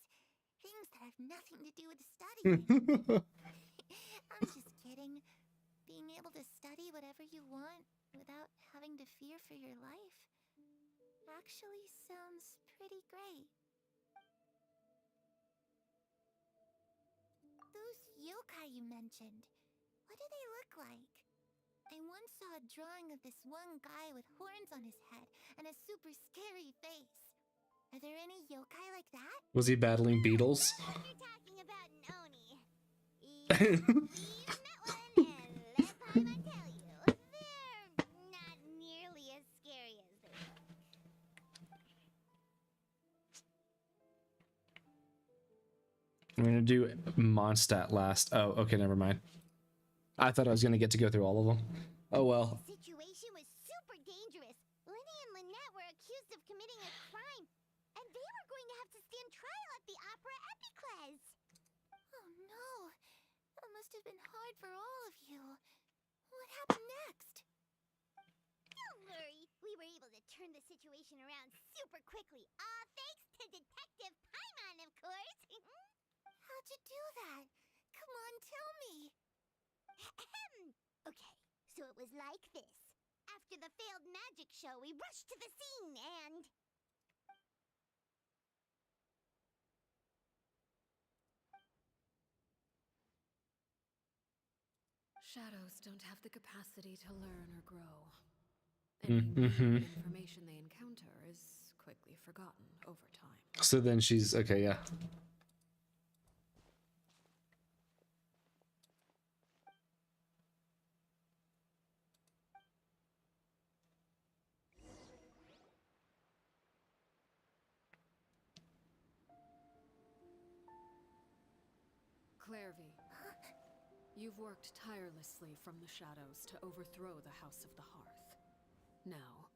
Things that have nothing to do with studying. I'm just kidding. Being able to study whatever you want without having to fear for your life actually sounds pretty great. Those yokai you mentioned, what do they look like? I once saw a drawing of this one guy with horns on his head and a super scary face. Are there any yokai like that? Was he battling beetles? You're talking about an Oni. We've met one, and let Paimon tell you, they're not nearly as scary as they look. I'm gonna do Mondstadt last. Oh, okay, never mind. I thought I was gonna get to go through all of them. Oh well. The situation was super dangerous. Lenny and Lynette were accused of committing a crime, and they were going to have to stand trial at the Opera Epicles. Oh no! That must have been hard for all of you. What happened next? Don't worry, we were able to turn the situation around super quickly. All thanks to Detective Paimon, of course. How'd you do that? Come on, tell me. Okay, so it was like this. After the failed magic show, we rushed to the scene and... Shadows don't have the capacity to learn or grow. Any new information they encounter is quickly forgotten over time. So then she's okay, yeah. Clairvy, you've worked tirelessly from the shadows to overthrow the House of the Hearth. Now,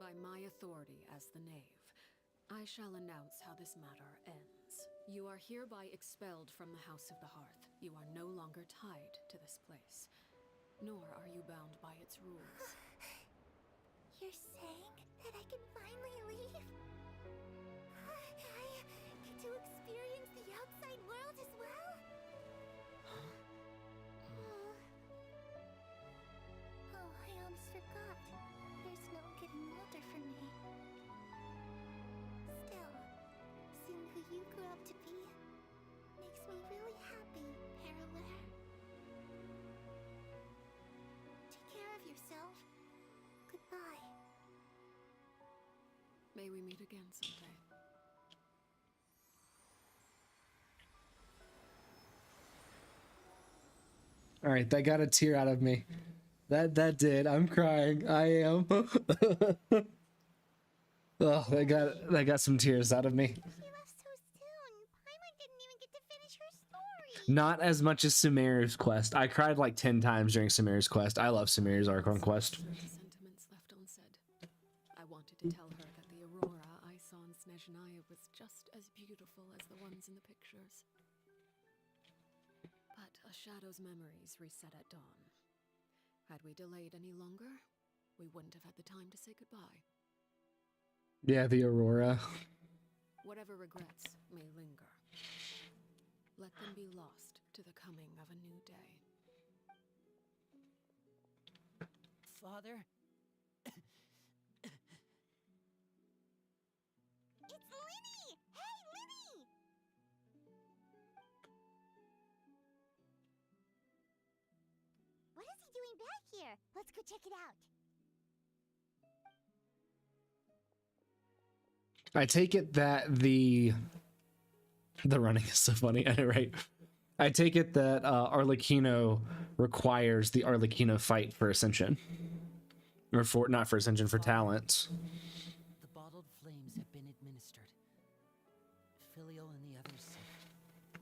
by my authority as the Knave, I shall announce how this matter ends. You are hereby expelled from the House of the Hearth. You are no longer tied to this place, nor are you bound by its rules. You're saying that I can finally leave. I get to experience the outside world as well. Oh, I almost forgot. There's no getting older for me. Still, seeing who you grew up to be makes me really happy, Parallel. Take care of yourself. Goodbye. May we meet again someday. All right, that got a tear out of me. That did. I'm crying. I am. Oh, that got some tears out of me. She left so soon. Paimon didn't even get to finish her story. Not as much as Sumeru's quest. I cried like 10 times during Sumeru's quest. I love Sumeru's Archon quest. Sentiments left unsaid. I wanted to tell her that the aurora I saw in Snezhnaya was just as beautiful as the ones in the pictures. But a shadow's memories reset at dawn. Had we delayed any longer, we wouldn't have had the time to say goodbye. Yeah, the aurora. Whatever regrets may linger, let them be lost to the coming of a new day. Father? It's Linny! Hey, Linny! What is he doing back here? Let's go check it out. I take it that the running is so funny. I know, right? I take it that Arlecchino requires the Arlecchino fight for Ascension. Or for, not for Ascension, for talents. The bottled flames have been administered. Filial and the others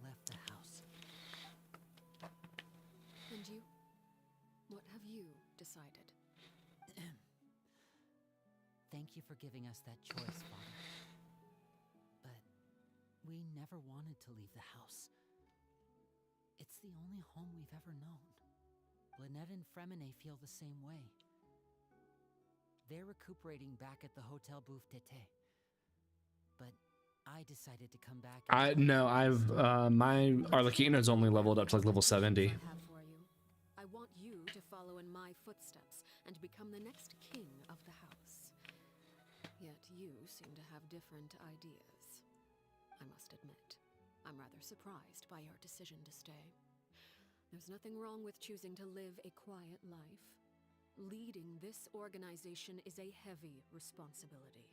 left the house. And you? What have you decided? Thank you for giving us that choice, Father. But we never wanted to leave the house. It's the only home we've ever known. Lynette and Fremine feel the same way. They're recuperating back at the Hotel Bouffe Tété. But I decided to come back. No, I've my Arlecchino's only leveled up to like level 70. I have for you. I want you to follow in my footsteps and become the next king of the house. Yet you seem to have different ideas. I must admit, I'm rather surprised by your decision to stay. There's nothing wrong with choosing to live a quiet life. Leading this organization is a heavy responsibility,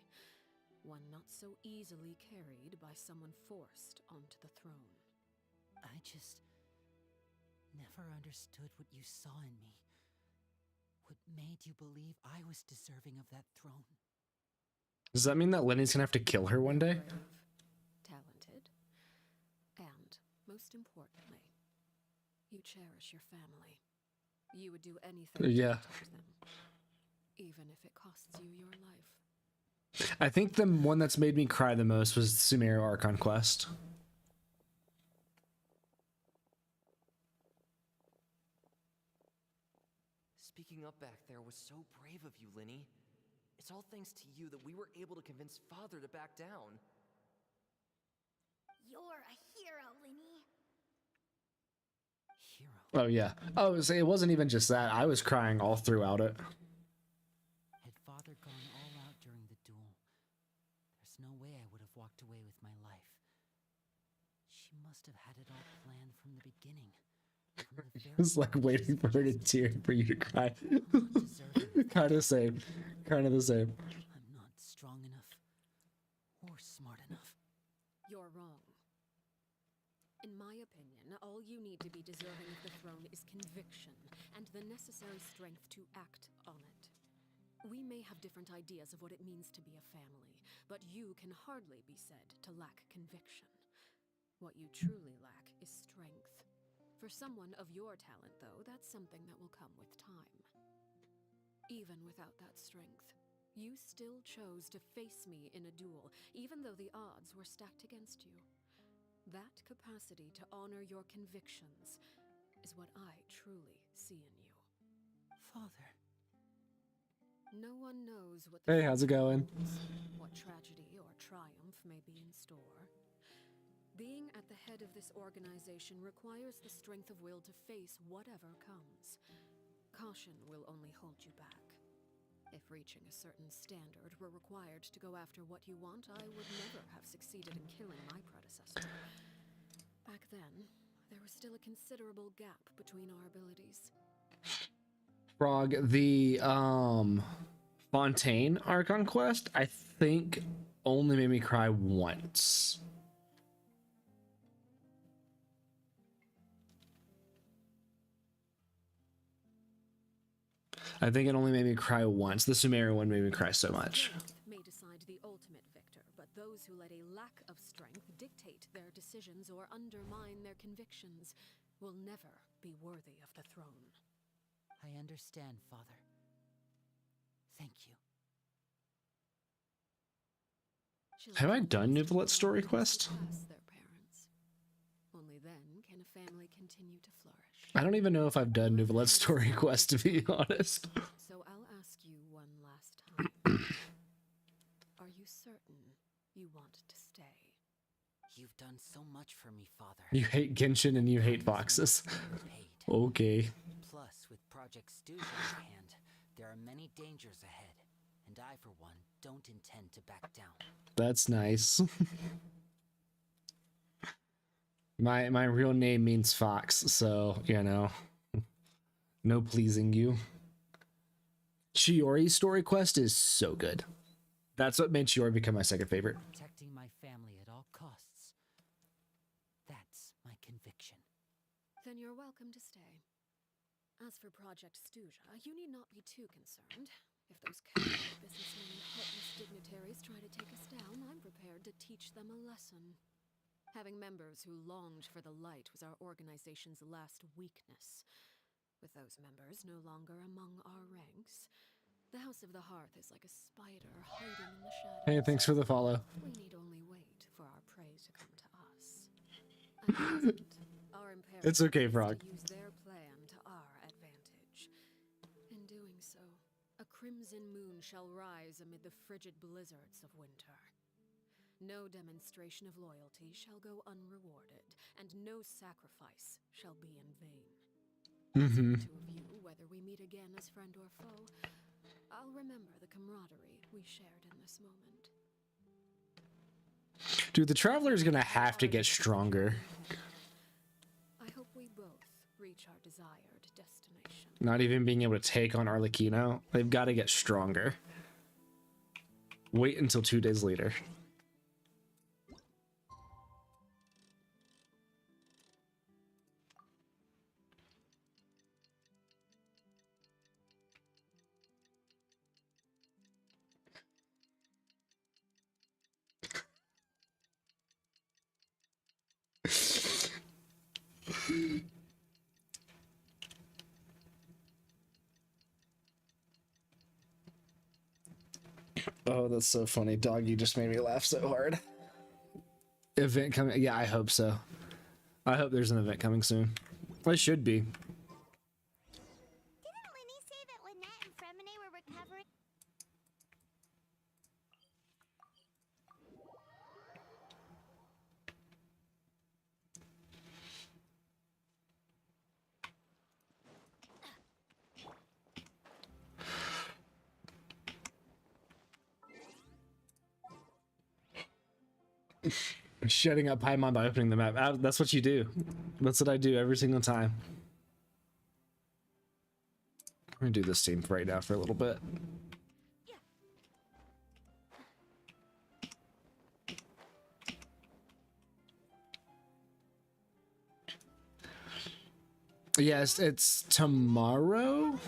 one not so easily carried by someone forced onto the throne. I just never understood what you saw in me. What made you believe I was deserving of that throne? Does that mean that Lenny's gonna have to kill her one day? Brave, talented, and most importantly, you cherish your family. You would do anything to protect them, even if it costs you your life. I think the one that's made me cry the most was Sumeru Archon quest. Speaking up back there was so brave of you, Linny. It's all thanks to you that we were able to convince Father to back down. You're a hero, Linny. Oh yeah. Oh, so it wasn't even just that. I was crying all throughout it. Had Father gone all out during the duel, there's no way I would have walked away with my life. She must have had it all planned from the beginning. It was like waiting for her to tear for you to cry. Kind of same. Kind of the same. I'm not strong enough or smart enough. You're wrong. In my opinion, all you need to be deserving of the throne is conviction and the necessary strength to act on it. We may have different ideas of what it means to be a family, but you can hardly be said to lack conviction. What you truly lack is strength. For someone of your talent, though, that's something that will come with time. Even without that strength, you still chose to face me in a duel, even though the odds were stacked against you. That capacity to honor your convictions is what I truly see in you. Father. No one knows what Hey, how's it going? what tragedy or triumph may be in store. Being at the head of this organization requires the strength of will to face whatever comes. Caution will only hold you back. If reaching a certain standard were required to go after what you want, I would never have succeeded in killing my predecessor. Back then, there was still a considerable gap between our abilities. Frog, the Fontaine Archon quest, I think only made me cry once. I think it only made me cry once. The Sumerian one made me cry so much. May decide the ultimate victor, but those who let a lack of strength dictate their decisions or undermine their convictions will never be worthy of the throne. I understand, Father. Thank you. Have I done Nuvalet's story quest? Their parents. Only then can a family continue to flourish. I don't even know if I've done Nuvalet's story quest, to be honest. So I'll ask you one last time. Are you certain you want to stay? You've done so much for me, Father. You hate Genshin and you hate foxes. Okay. Plus, with Project Stooge in hand, there are many dangers ahead, and I, for one, don't intend to back down. That's nice. My real name means fox, so, you know, no pleasing you. Chiori's story quest is so good. That's what made Chiori become my second favorite. Protecting my family at all costs. That's my conviction. Then you're welcome to stay. As for Project Stuja, you need not be too concerned. If those cowardly businessmen and heartless dignitaries try to take us down, I'm prepared to teach them a lesson. Having members who longed for the light was our organization's last weakness. With those members no longer among our ranks, the House of the Hearth is like a spider hiding in the shadows. Hey, thanks for the follow. We need only wait for our prey to come to us. At present, our imperative It's okay, Frog. is to use their plan to our advantage. In doing so, a crimson moon shall rise amid the frigid blizzards of winter. No demonstration of loyalty shall go unrewarded, and no sacrifice shall be in vain. Mm-hmm. Two of you, whether we meet again as friend or foe, I'll remember the camaraderie we shared in this moment. Dude, the Traveler is gonna have to get stronger. I hope we both reach our desired destination. Not even being able to take on Arlecchino. They've got to get stronger. Wait until 2 days later. Oh, that's so funny. Doggy just made me laugh so hard. Event coming. Yeah, I hope so. I hope there's an event coming soon. It should be. Didn't Linny say that Lynette and Fremine were recovering? Shutting up Paimon by opening the map. That's what you do. That's what I do every single time. I'm gonna do this team right now for a little bit. Yes, it's tomorrow.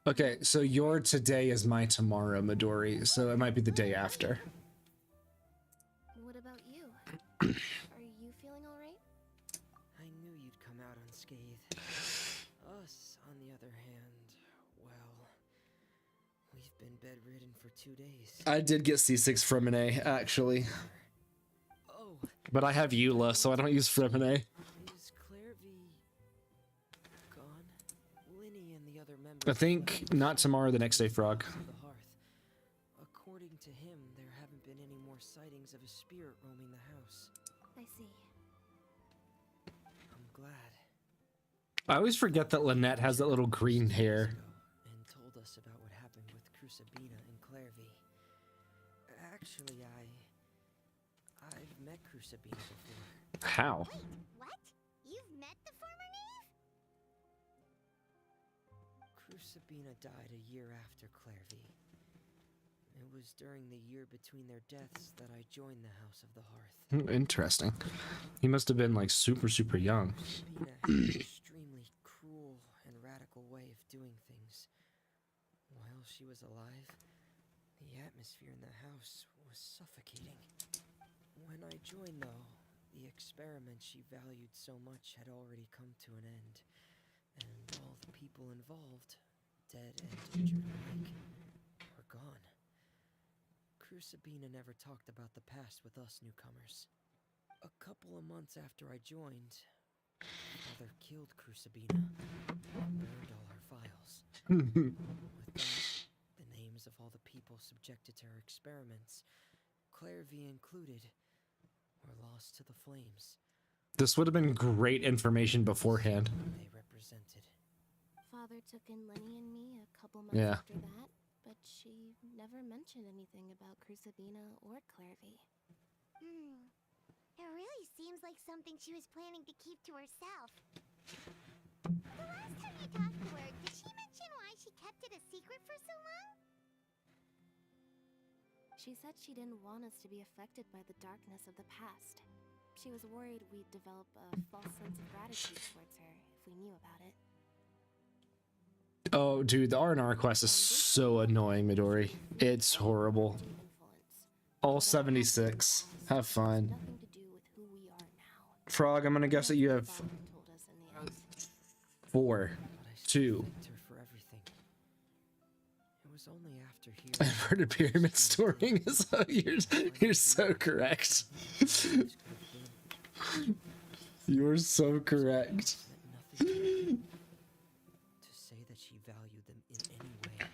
Okay, so your today is my tomorrow, Midori, so it might be the day after. What about you? Are you feeling alright? I knew you'd come out unscathed. Us, on the other hand, well, we've been bedridden for 2 days. I did get C6 Fremine, actually. Oh. But I have Eula, so I don't use Fremine. Is Claire V gone? Linny and the other members. I think not tomorrow, the next day, Frog. The hearth. According to him, there haven't been any more sightings of a spirit roaming the house. I see. I'm glad. I always forget that Lynette has that little green hair. And told us about what happened with Crusabina and Clairvy. Actually, I've met Crusabina before. How? Wait, what? You've met the former knave? Crusabina died a year after Clairvy. It was during the year between their deaths that I joined the House of the Hearth. Interesting. He must have been like super young. Crusabina had an extremely cruel and radical way of doing things. While she was alive, the atmosphere in the house was suffocating. When I joined, though, the experiment she valued so much had already come to an end, and all the people involved, dead and injured alike, were gone. Crusabina never talked about the past with us newcomers. A couple of months after I joined, Father killed Crusabina and burned all her files. With that, the names of all the people subjected to her experiments, Clairvy included, were lost to the flames. This would have been great information beforehand. They represented. Father took in Lenny and me a couple months Yeah. after that, but she never mentioned anything about Crusabina or Clairvy. It really seems like something she was planning to keep to herself. The last time you talked to her, did she mention why she kept it a secret for so long? She said she didn't want us to be affected by the darkness of the past. She was worried we'd develop a false sense of gratitude towards her if we knew about it. Oh, dude, the R&R quest is so annoying, Midori. It's horrible. All 76. Have fun. Nothing to do with who we are now. Frog, I'm gonna guess that you have Father told us in the end. 4, 2. Thanked her for everything. It was only after hearing Inverted pyramid storing is you're so correct. You're so correct. to say that she valued them in any way,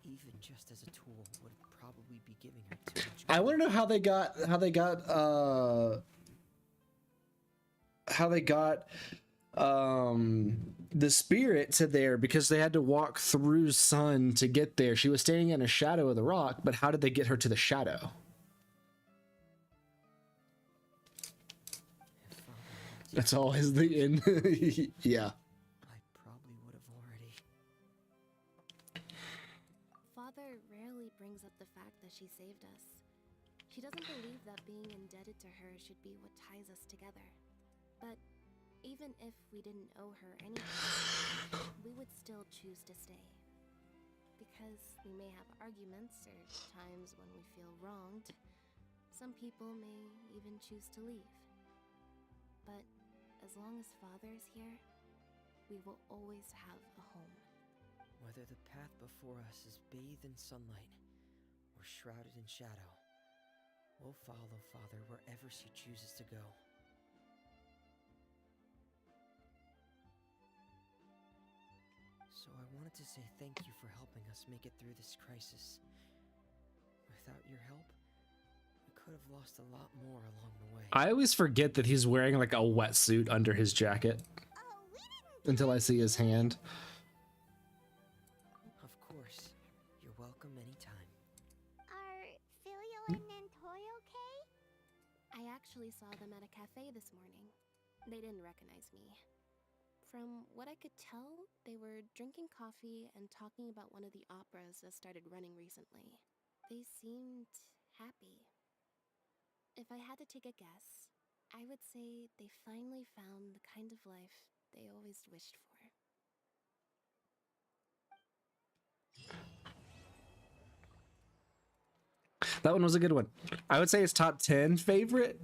even just as a tool, would probably be giving her too much. I want to know how they got the spirit to there, because they had to walk through sun to get there. She was standing in a shadow of the rock, but how did they get her to the shadow? That's always the end. Yeah. I probably would have already. Father rarely brings up the fact that she saved us. She doesn't believe that being indebted to her should be what ties us together. But even if we didn't owe her anything, we would still choose to stay. Because we may have arguments or times when we feel wronged. Some people may even choose to leave. But as long as Father is here, we will always have a home. Whether the path before us is bathed in sunlight or shrouded in shadow, we'll follow Father wherever she chooses to go. So I wanted to say thank you for helping us make it through this crisis. Without your help, we could have lost a lot more along the way. I always forget that he's wearing like a wetsuit under his jacket until I see his hand. Of course. You're welcome anytime. Are Filial and Nantoy okay? I actually saw them at a cafe this morning. They didn't recognize me. From what I could tell, they were drinking coffee and talking about one of the operas that started running recently. They seemed happy. If I had to take a guess, I would say they finally found the kind of life they always wished for. That one was a good one. I would say it's top 10 favorite.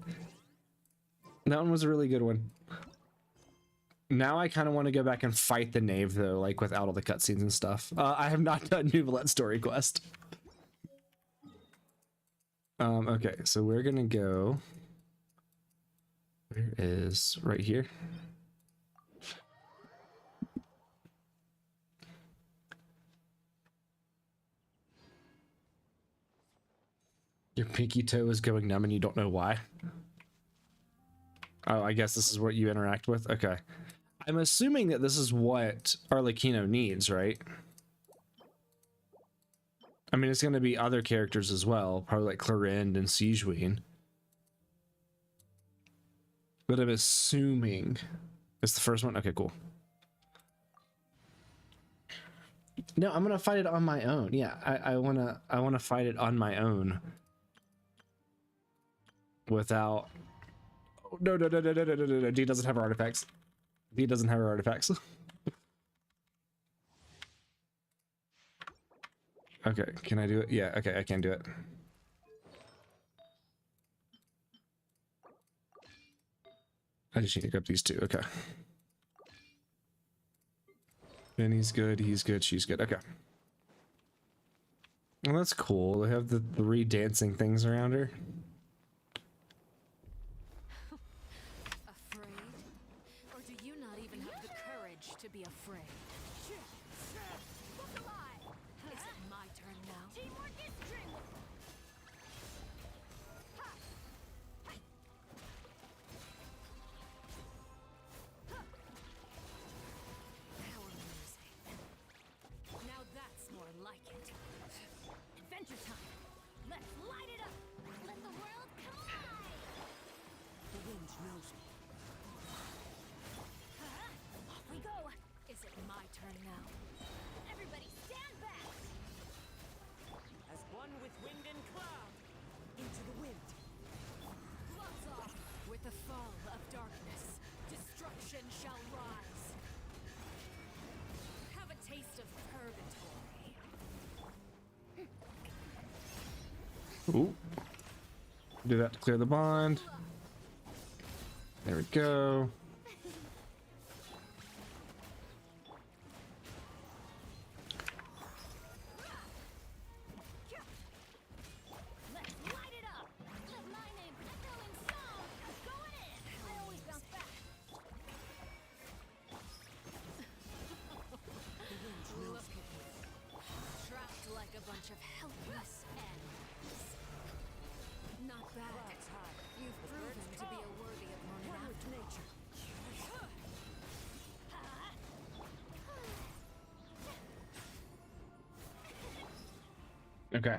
That one was a really good one. Now I kind of want to go back and fight the knave though, like without all the cutscenes and stuff. I have not done Nuvalet story quest. Okay, so we're gonna go. Where is right here? Your pinky toe is going numb and you don't know why. Oh, I guess this is what you interact with. Okay. I'm assuming that this is what Arlecchino needs, right? I mean, it's going to be other characters as well, probably like Clorinde and Siegeween. But I'm assuming it's the first one. Okay, cool. No, I'm gonna fight it on my own. Yeah, I wanna fight it on my own. Without. Oh, no. D doesn't have her artifacts. D doesn't have her artifacts. Okay, can I do it? Yeah, okay, I can do it. I just need to grab these two. Okay. Benny's good, he's good, she's good. Okay. Well, that's cool. They have the three dancing things around her. Afraid? Or do you not even have the courage to be afraid? Is it my turn now? Teamwork is dreamwork. How amusing. Now that's more like it. Adventure time. Let's light it up. Let the world collide. The wind knows me. Off we go. Is it my turn now? Everybody stand back. As one with wind and cloud, into the wind. Gloves off. With the fall of darkness, destruction shall rise. Have a taste of purgatory. Ooh. Do that to clear the bond. There we go. Let's light it up. Let my name echo in song. Going in. I always bounce back. Look at you. Trapped like a bunch of helpless animals. Not bad. You've proven to be a worthy opponent after nature. Okay.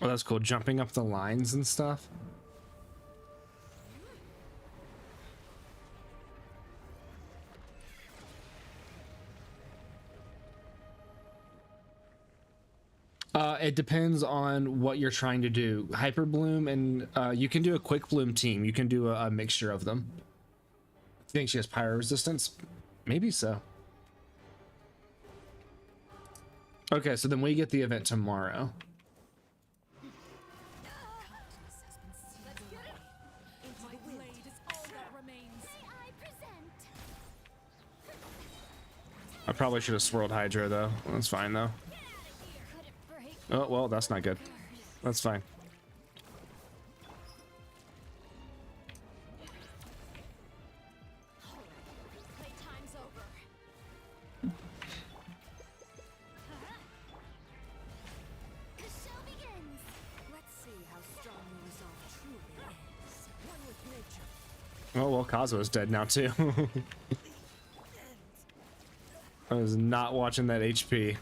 Oh, that's cool. Jumping up the lines and stuff. It depends on what you're trying to do. Hyper Bloom and you can do a Quick Bloom team. You can do a mixture of them. Think she has pyro resistance? Maybe so. Okay, so then we get the event tomorrow. My blade is all that remains. I present. I probably should have swirled Hydra though. That's fine though. Could it break? Oh, well, that's not good. That's fine. Playtime's over. The show begins. Let's see how strong your resolve truly is. One with nature. Oh, well, Kazuha's dead now too. I was not watching that HP. The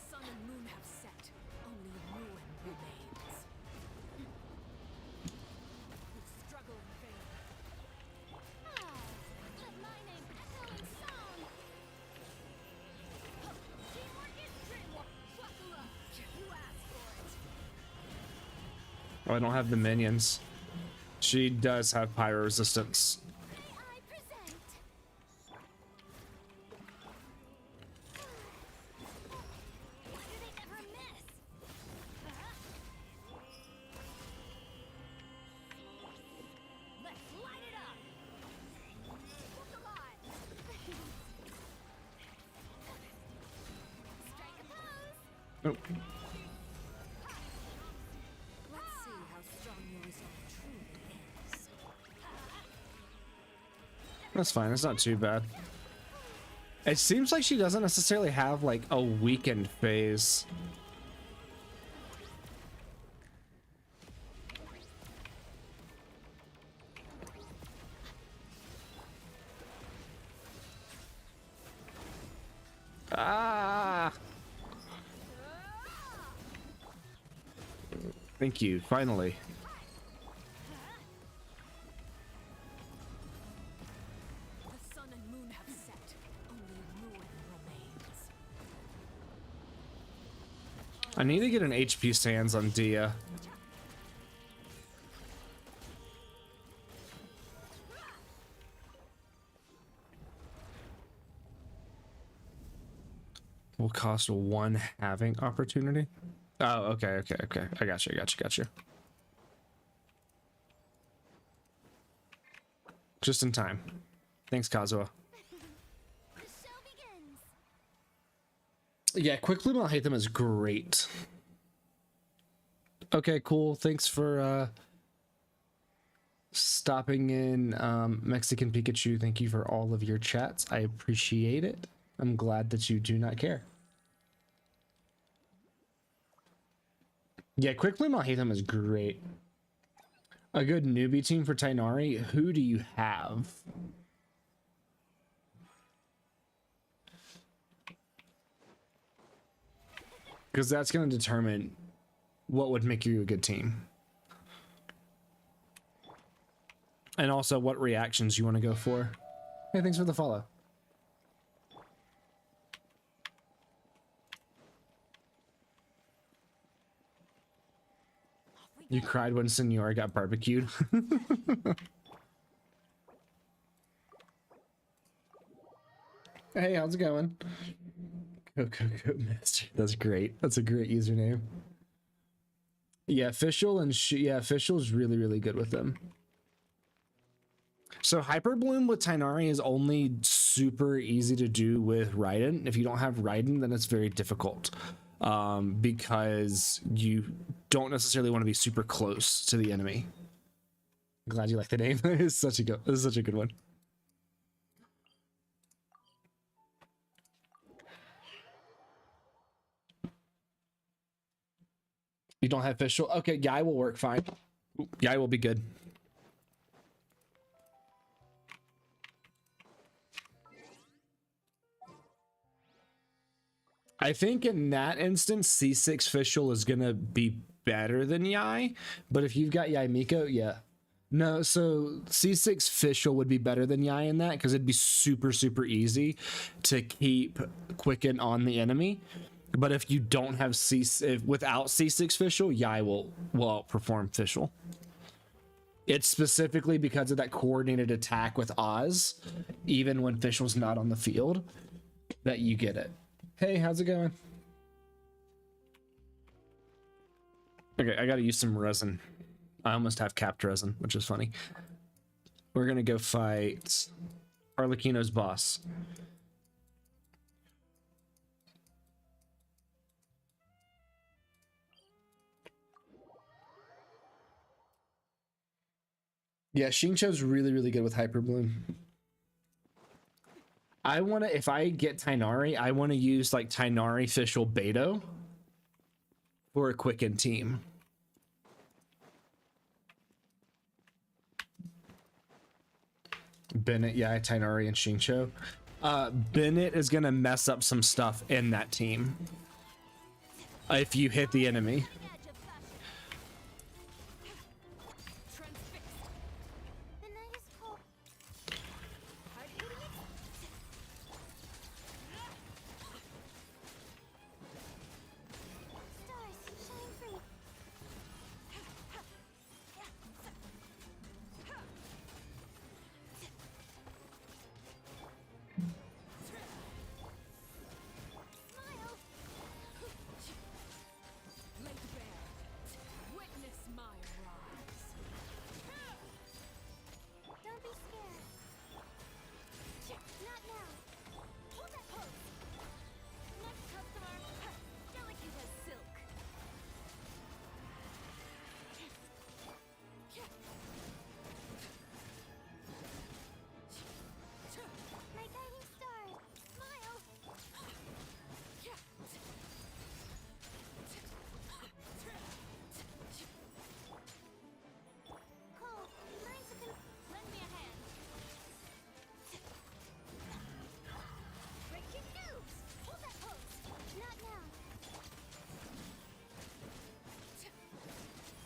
sun and moon have set. Only ruin remains. You struggle in vain. Let my name echo in song. Teamwork is dreamwork. Buckle up. You asked for it. Oh, I don't have the minions. She does have pyro resistance. I present. Why do they never miss? Let's light it up. Look alive. Strike a pose. Oh. Let's see how strong your resolve truly is. That's fine. It's not too bad. It seems like she doesn't necessarily have like a weekend phase. Ah! Thank you, finally. The sun and moon have set. Only ruin remains. I need to get an HP Sands on Dia. Will cost one having opportunity. Oh, okay. I got you. Just in time. Thanks, Kazuha. Yeah, Quick Bloom, I'll hate them is great. Okay, cool. Thanks for stopping in, Mexican Pikachu. Thank you for all of your chats. I appreciate it. I'm glad that you do not care. Yeah, Quick Bloom, I'll hate them is great. A good newbie team for Tainari. Who do you have? Because that's going to determine what would make you a good team. And also what reactions you want to go for. Hey, thanks for the follow. You cried when Senora got barbecued. Hey, how's it going? Go Master. That's great. That's a great username. Yeah, Official and Official's really good with them. So Hyper Bloom with Tainari is only super easy to do with Raiden. If you don't have Raiden, then it's very difficult. Because you don't necessarily want to be super close to the enemy. Glad you like the name. It's such a good one. You don't have Official? Okay, Guy will work fine. Guy will be good. I think in that instance, C6 Official is gonna be better than Yai, but if you've got Yai Miko, yeah. No, so C6 Official would be better than Yai in that because it'd be super easy to keep Quicken on the enemy. But if you don't have without C6 Official, Yai will outperform Official. It's specifically because of that coordinated attack with Oz, even when Official's not on the field, that you get it. Hey, how's it going? Okay, I gotta use some resin. I almost have capped resin, which is funny. We're gonna go fight Arlecchino's boss. Yeah, Shincho's really good with Hyper Bloom. If I get Tainari, I want to use like Tainari Official Beto for a Quicken team. Bennett, yeah, Tainari and Shincho. Bennett is gonna mess up some stuff in that team if you hit the enemy.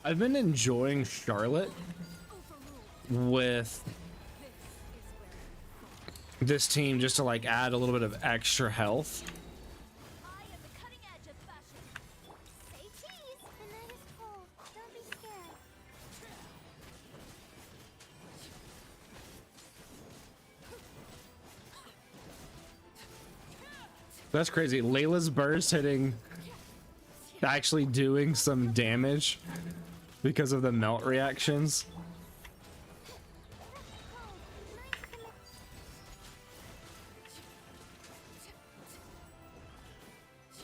I've been enjoying Charlotte with this team just to like add a little bit of extra health. Say cheese. The night is cold. Don't be scared. That's crazy. Layla's burst hitting, actually doing some damage because of the melt reactions.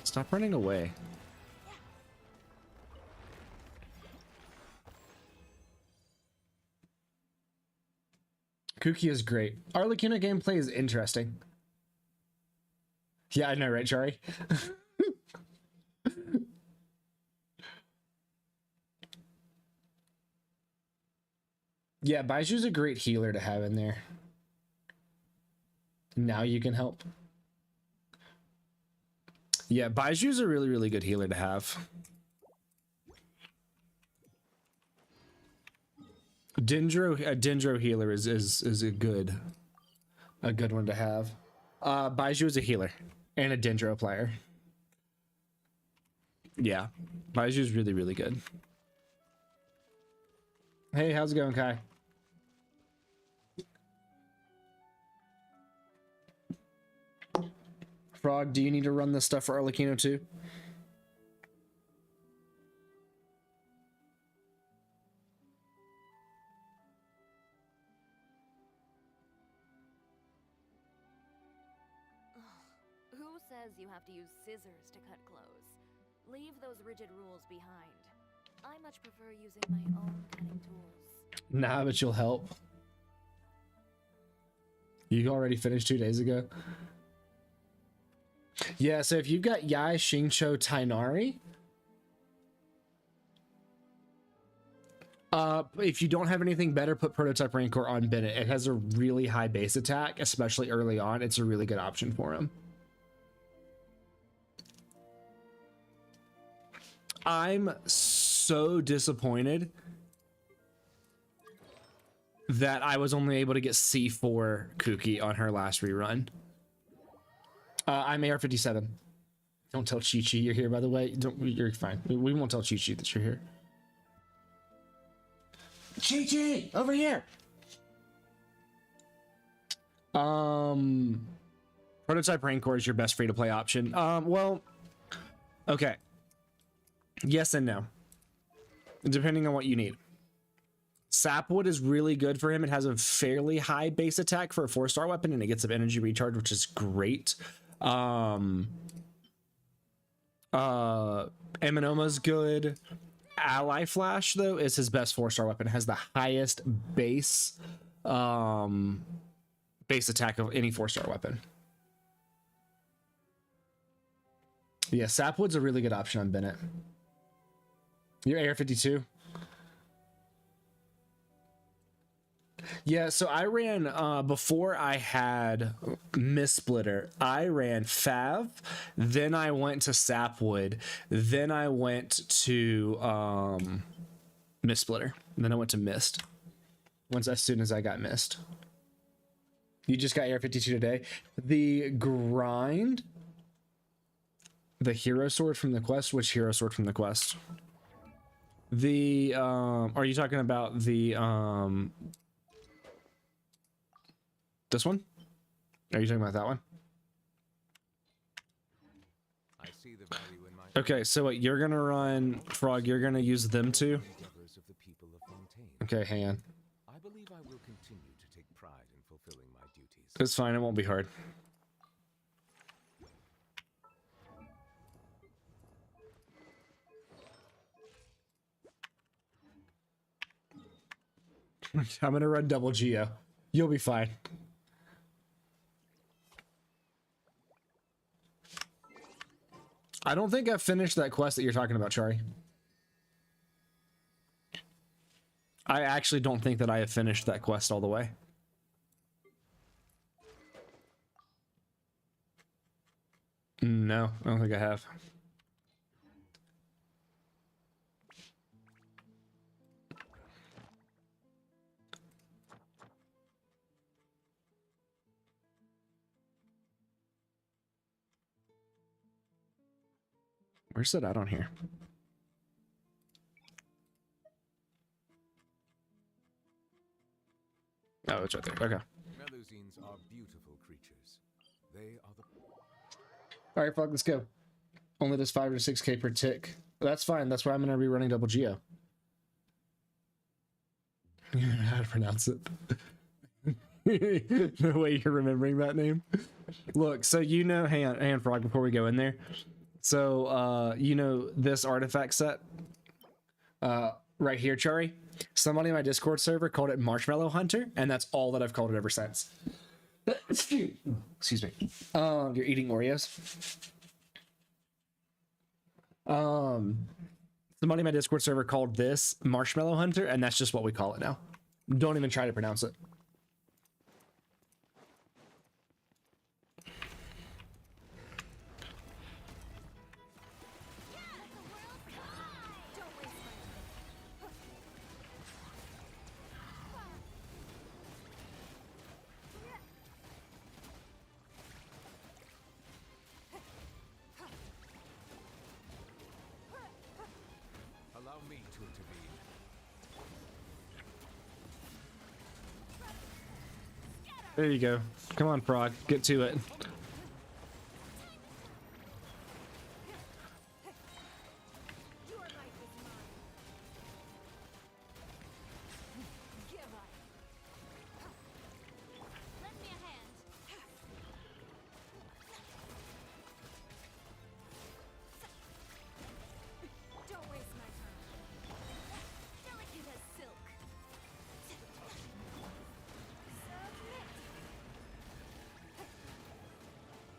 Stop running away. Kuki is great. Arlecchino gameplay is interesting. Yeah, I know, right, Chari? Yeah, Baiju's a great healer to have in there. Now you can help. Yeah, Baiju's a really, really good healer to have. A Dendro healer is a good one to have. Baiju is a healer and a Dendro player. Yeah, Baiju's really, really good. Hey, how's it going, Kai? Frog, do you need to run this stuff for Arlecchino too? Who says you have to use scissors to cut clothes? Leave those rigid rules behind. I much prefer using my own cutting tools. Nah, but you'll help. You already finished 2 days ago? Yeah, so if you've got Yai, Xingqiu, Tainari, if you don't have anything better, put Prototype Rancor on Bennett. It has a really high base attack, especially early on. It's a really good option for him. I'm so disappointed that I was only able to get C4 Kuki on her last rerun. I'm AR-57. Don't tell Chi-Chi you're here, by the way. You're fine. We won't tell Chi-Chi that you're here. Chi-Chi! Over here! Prototype Rancor is your best free-to-play option. Well, okay. Yes and no. Depending on what you need. Sapwood is really good for him. It has a fairly high base attack for a 4-star weapon, and it gets some energy recharge, which is great. Aminoma's good. Ally Flash, though, is his best 4-star weapon. It has the highest base attack of any 4-star weapon. Yeah, Sapwood's a really good option on Bennett. Your AR-52? Yeah, so I ran, before I had Mistsplitter, I ran Fav, then I went to Sapwood, then I went to Mistsplitter, and then I went to Mist. As soon as I got Mist. You just got AR-52 today. The grind, the hero sword from the quest. Which hero sword from the quest? The are you talking about the this one? Are you talking about that one? I see the value in my Okay, so what you're gonna run, Frog, you're gonna use them too? Okay, hang on. I believe I will continue to take pride in fulfilling my duties. It's fine, it won't be hard. I'm gonna run double Geo. You'll be fine. I don't think I've finished that quest that you're talking about, Chari. I actually don't think that I have finished that quest all the way. No, I don't think I have. Where's that out on here? Oh, it's right there. Okay. Melusines are beautiful creatures. They are the... All right, Frog, let's go. Only does 5 to 6k per tick. That's fine. That's why I'm going to be running double Geo. You don't know how to pronounce it. No way you're remembering that name. Look, so you know, hang on, Frog, before we go in there. So, you know this artifact set? Right here, Chari? Somebody in my Discord server called it Marshmallow Hunter, and that's all that I've called it ever since. Excuse me. You're eating Oreos? Somebody in my Discord server called this Marshmallow Hunter, and that's just what we call it now. Don't even try to pronounce it. Allow me to intervene. There you go. Come on, Frog. Get to it.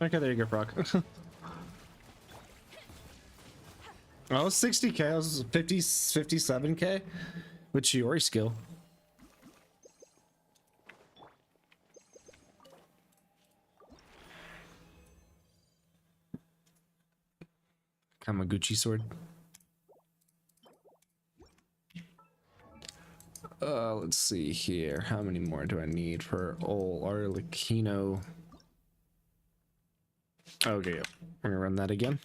Okay, there you go, Frog. I was 60k, I was 57k with Shiori skill. Kamaguchi sword. Let's see here. How many more do I need for old Arlecchino? Okay, yep. We're gonna run that again.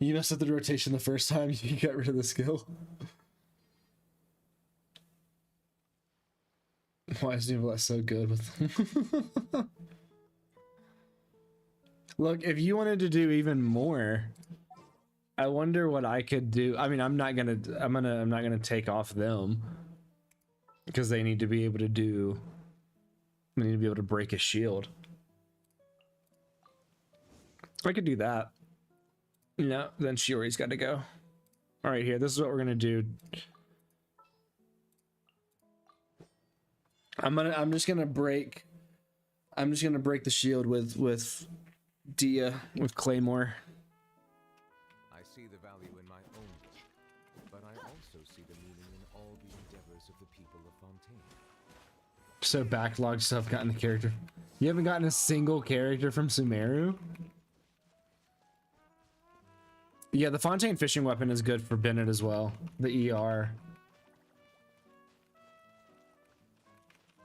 You messed up the rotation the first time you got rid of the skill. Why is Nubla so good with them? Look, if you wanted to do even more, I wonder what I could do. I mean, I'm not gonna take off them because they need to be able to do. They need to be able to break a shield. I could do that. No, then Shiori's got to go. All right, here. This is what we're gonna do. I'm just gonna break the shield with Dia, with Claymore. I see the value in my own work, but I also see the meaning in all the endeavors of the people of Fontaine. So backlogged stuff gotten the character. You haven't gotten a single character from Sumeru? Yeah, the Fontaine fishing weapon is good for Bennett as well. The ER.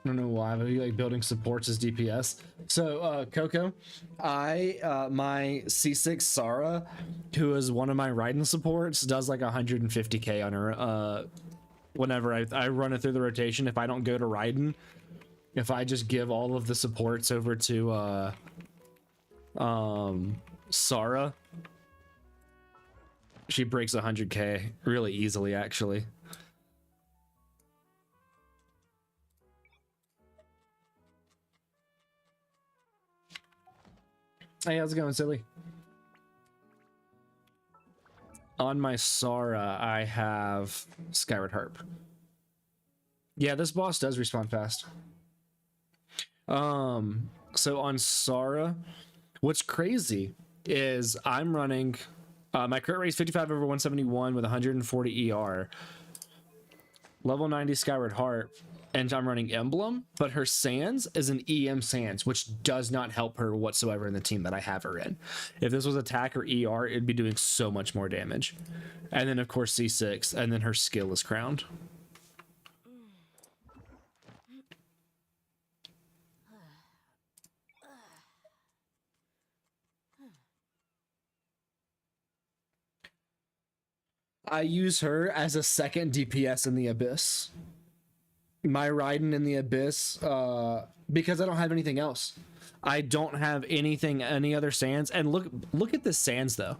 I don't know why, but he like building supports as DPS. So Coco, my C6 Sara, who is one of my Raiden supports, does like 150k on her whenever I run it through the rotation. If I don't go to Raiden, if I just give all of the supports over to Sara, she breaks 100k really easily, actually. Hey, how's it going, silly? On my Sara, I have Skyward Harp. Yeah, this boss does respawn fast. So on Sara, what's crazy is I'm running my crit rate is 55 over 171 with 140 ER. Level 90 Skyward Harp, and I'm running Emblem, but her Sands is an EM Sands, which does not help her whatsoever in the team that I have her in. If this was attack or ER, it'd be doing so much more damage. And then of course C6, and then her skill is crowned. I use her as a second DPS in the Abyss. My Raiden in the Abyss, because I don't have anything else. I don't have any other sands. And look at the sands though.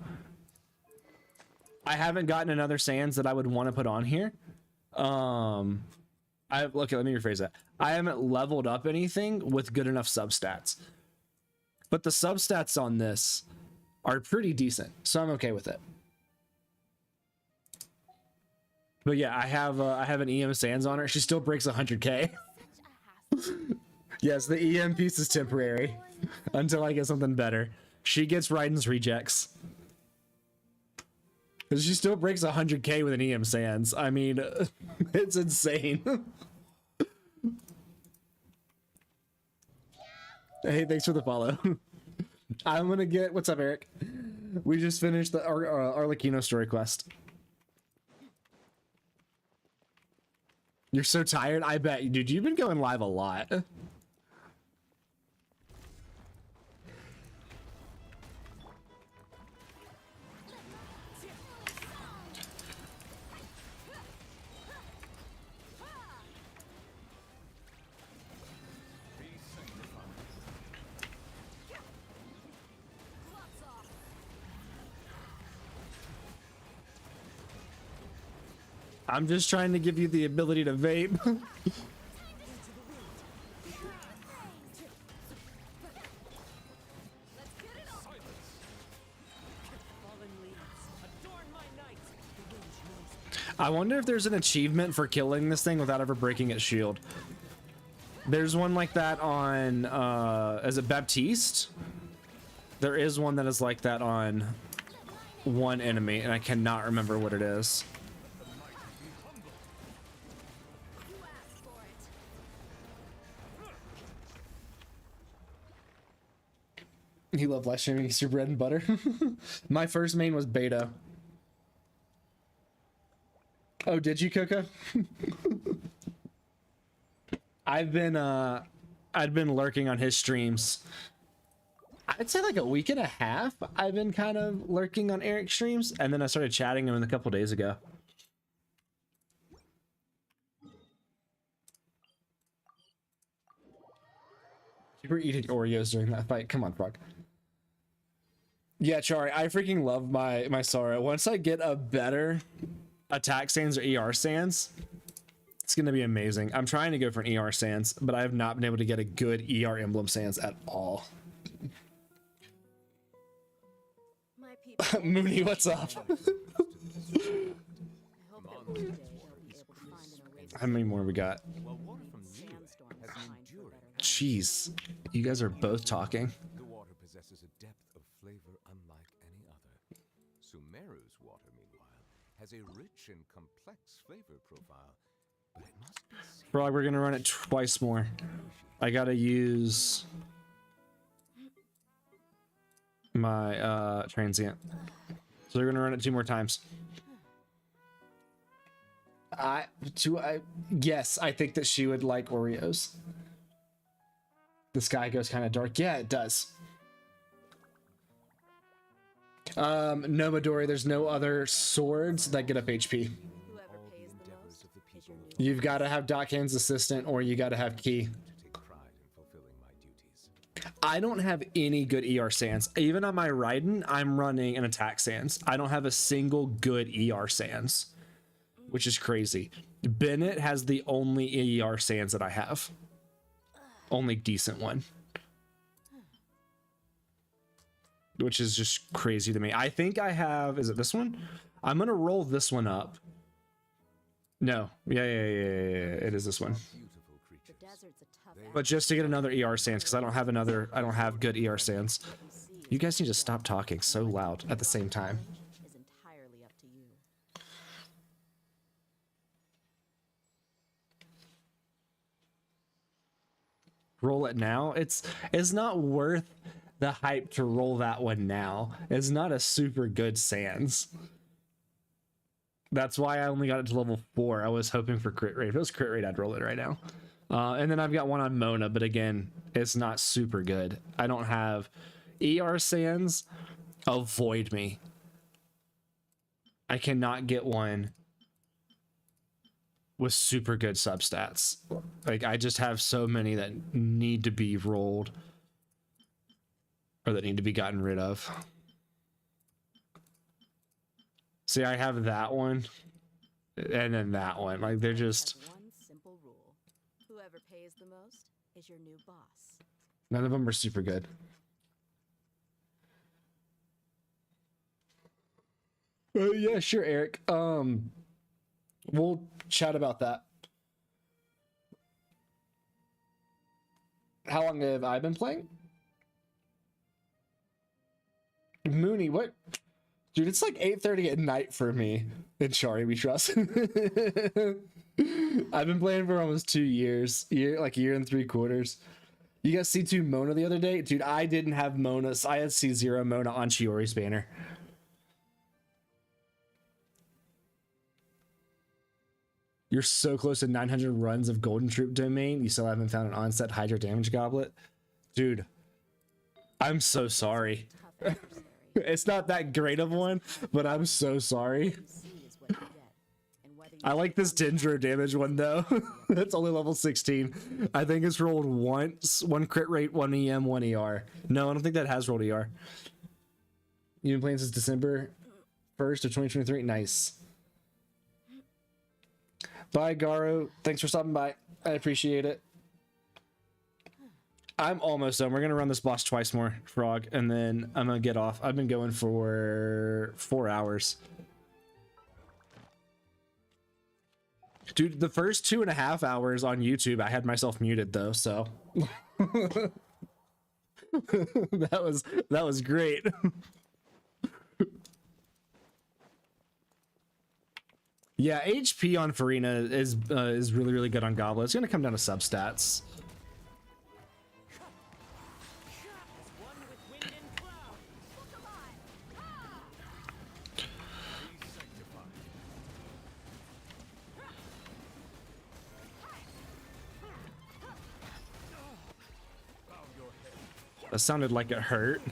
I haven't gotten another sands that I would want to put on here. Okay, let me rephrase that. I haven't leveled up anything with good enough substats. But the substats on this are pretty decent, so I'm okay with it. But yeah, I have an EM Sands on her. She still breaks 100k. Yes, the EM piece is temporary until I get something better. She gets Raiden's rejects. She still breaks 100k with an EM Sands. I mean, it's insane. Hey, thanks for the follow. I'm gonna get... What's up, Eric? We just finished the Arlecchino story quest. You're so tired? I bet. Dude, you've been going live a lot. I'm just trying to give you the ability to vape. I wonder if there's an achievement for killing this thing without ever breaking its shield. There's one like that on, is it Baptiste? There is one that is like that on one enemy, and I cannot remember what it is. You love live streaming, it's your bread and butter. My first main was beta. Oh, did you, Coco? I'd been lurking on his streams. I'd say like a week and a half. I've been kind of lurking on Eric's streams, and then I started chatting him a couple days ago. You were eating Oreos during that fight. Come on, Frog. Yeah, Chari, I freaking love my Sora. Once I get a better attack sands or ER sands, it's gonna be amazing. I'm trying to go for an ER sands, but I have not been able to get a good ER emblem sands at all. Mooney, what's up? How many more we got? Jeez, you guys are both talking. The water possesses a depth of flavor unlike any other. Sumeru's water, meanwhile, has a rich and complex flavor profile, but it must be safe. Frog, we're gonna run it twice more. I gotta use my transient, so we're gonna run it 2 more times. Yes, I think that she would like Oreos. The sky goes kind of dark. Yeah, it does. No, Midori, there's no other swords that get up HP. You've got to have Dockhand's assistant, or you got to have Key. I don't have any good ER sands. Even on my Raiden, I'm running an attack sands. I don't have a single good ER sands, which is crazy. Bennett has the only ER sands that I have. Only decent one. Which is just crazy to me. I think I have, is it this one? I'm gonna roll this one up. No, yeah, it is this one. But just to get another ER sands, because I don't have good ER sands. You guys need to stop talking so loud at the same time. Roll it now. It's not worth the hype to roll that one now. It's not a super good sands. That's why I only got it to level 4. I was hoping for crit rate. If it was crit rate, I'd roll it right now. And then I've got one on Mona, but again, it's not super good. I don't have ER sands. Avoid me. I cannot get one with super good substats. Like, I just have so many that need to be rolled or that need to be gotten rid of. See, I have that one and then that one. Like, they're just... One simple rule. Whoever pays the most is your new boss. None of them are super good. Yeah, sure, Eric. We'll chat about that. How long have I been playing? Mooney, what? Dude, it's like 8:30 at night for me. And Shari, we trust. I've been playing for almost 2 years. Like a year and 3/4. You got C2 Mona the other day? Dude, I didn't have Mona. So I had C0 Mona on Chiori's banner. You're so close to 900 runs of Golden Troop domain. You still haven't found an onset Hydra damage goblet? Dude, I'm so sorry. It's not that great of one, but I'm so sorry. I like this Dendro damage one though. That's only level 16. I think it's rolled once. 1 crit rate, 1 EM, 1 ER. No, I don't think that has rolled ER. You've been playing since December 1st of 2023. Nice. Bye, Garo. Thanks for stopping by. I appreciate it. I'm almost done. We're going to run this boss twice more, Frog, and then I'm going to get off. I've been going for 4 hours. Dude, the first 2.5 hours on YouTube, I had myself muted, though, so... that was great. Yeah, HP on Farina is really, really good on Goblet. It's going to come down to substats. That sounded like it hurt.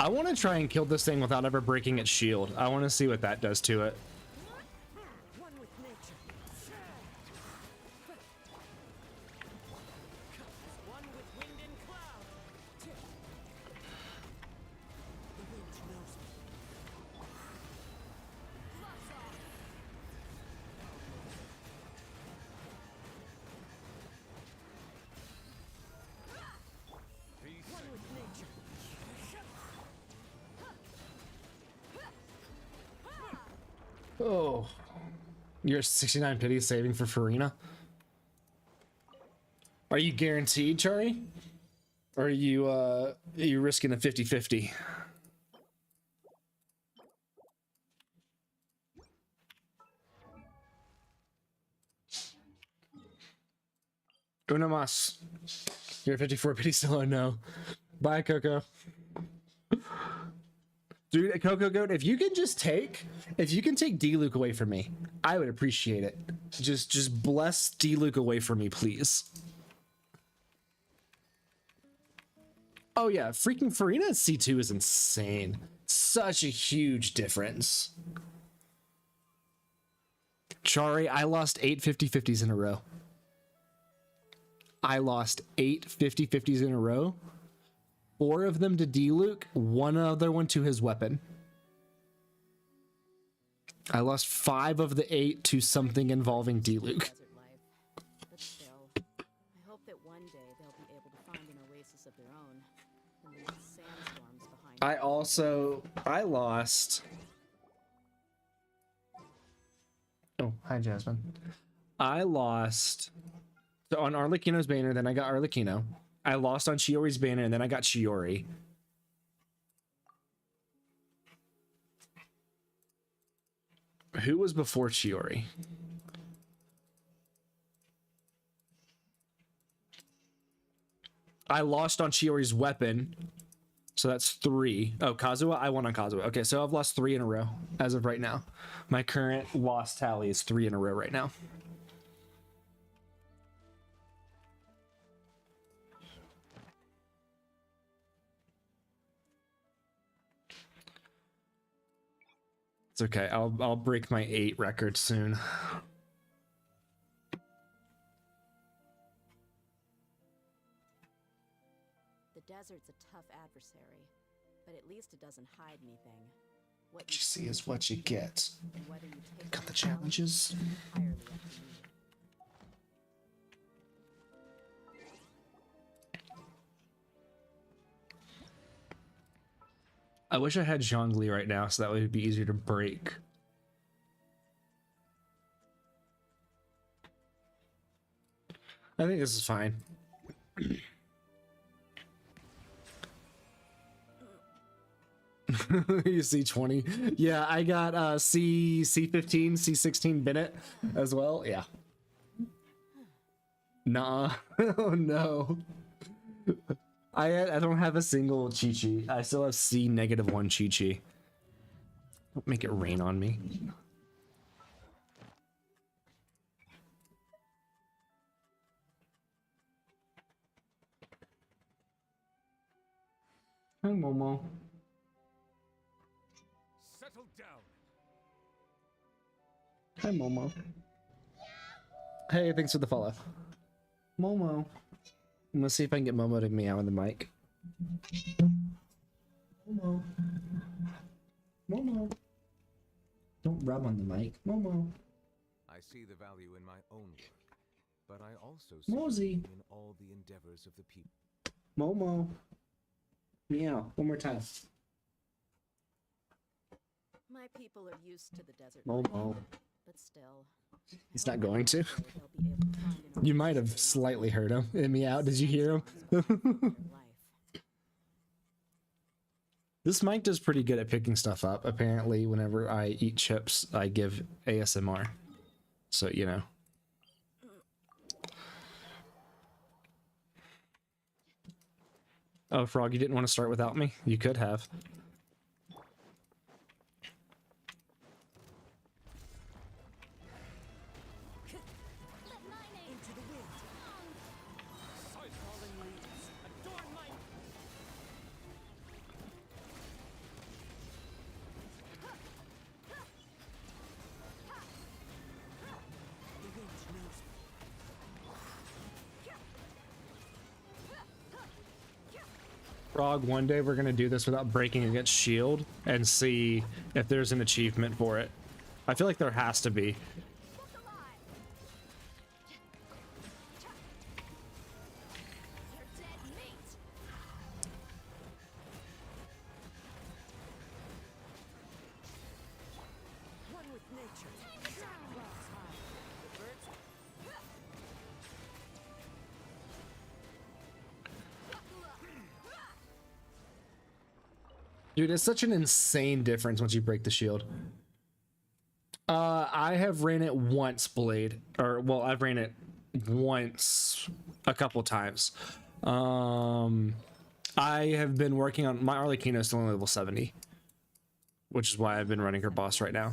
I want to try and kill this thing without ever breaking its shield. I want to see what that does to it. Oh, you're 69 pity saving for Farina. Are you guaranteed, Chari? Or are you risking a 50-50? Uno mas. You're 54 pity still no. Bye, Coco. Dude, Coco Goat, if you can take D-Luke away from me, I would appreciate it. Just bless D-Luke away from me, please. Oh yeah, freaking Farina at C2 is insane. Such a huge difference. Chari, I lost 8 50-50s in a row. I lost 8 50-50s in a row. 4 of them to D-Luke, 1 other one to his weapon. I lost 5 of the 8 to something involving D-Luke. But still, I hope that one day they'll be able to find an oasis of their own. And leave the sandstorms behind. I lost. Oh, hi Jasmine. I lost. So on Arlecchino's banner, then I got Arlecchino. I lost on Chiori's banner, and then I got Chiori. Who was before Chiori? I lost on Chiori's weapon. So that's 3. Oh, Kazuha? I won on Kazuha. Okay, so I've lost 3 in a row as of right now. My current loss tally is 3 in a row right now. It's okay. I'll break my 8 record soon. The desert's a tough adversary, but at least it doesn't hide anything. What you see is what you get. And whether you take Got the challenges. entirely up to you. I wish I had Zhongli right now, so that would be easier to break. I think this is fine. You see 20. Yeah, I got C15, C16 Bennett as well. Yeah. Nah. Oh no. I don't have a single Chi-Chi. I still have C-1 Chi-Chi. Don't make it rain on me. Hi, Momo. Settle down. Hi, Momo. Hey, thanks for the follow. Momo. I'm gonna see if I can get Momo to meow on the mic. Momo. Momo. Don't rub on the mic. Momo. I see the value in my own work, but I also see Mosey. in all the endeavors of the people. Momo. Meow. One more time. My people are used to the desert, Momo. but still. He's not going to. You might have slightly heard him. Meow. Did you hear him? This mic does pretty good at picking stuff up. Apparently, whenever I eat chips, I give ASMR. So, you know. Oh, Frog, you didn't want to start without me? You could have. Frog, one day we're gonna do this without breaking against shield and see if there's an achievement for it. I feel like there has to be. Dude, it's such an insane difference once you break the shield. I have ran it once, Blade. Or, well, I've ran it once a couple times. I have been working on... My Arlecchino is still on level 70. Which is why I've been running her boss right now.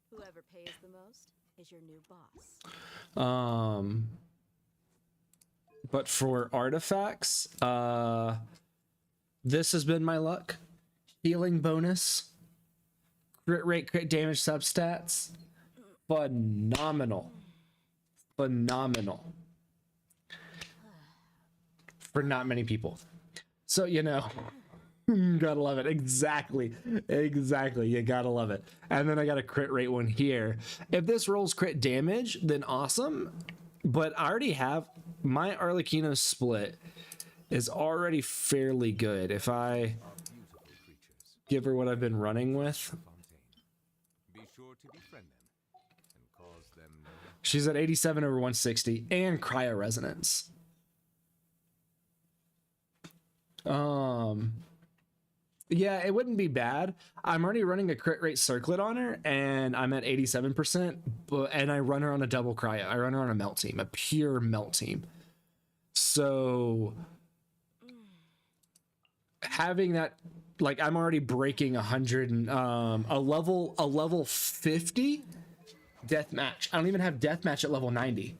Whoever pays the most is your new boss. But for artifacts, this has been my luck. Healing bonus. Crit rate, crit damage substats. Phenomenal. Phenomenal. For not many people. So, you know, gotta love it. Exactly. Exactly. You gotta love it. And then I got a crit rate one here. If this rolls crit damage, then awesome. But I already have my Arlecchino split is already fairly good. If I give her what I've been running with. Be sure to befriend them and cause them no... She's at 87 over 160 and cryo resonance. Yeah, it wouldn't be bad. I'm already running a crit rate circlet on her and I'm at 87%, and I run her on a double cryo. I run her on a melt team, a pure melt team. So having that, like, I'm already breaking 100 and a level 50 deathmatch. I don't even have deathmatch at level 90.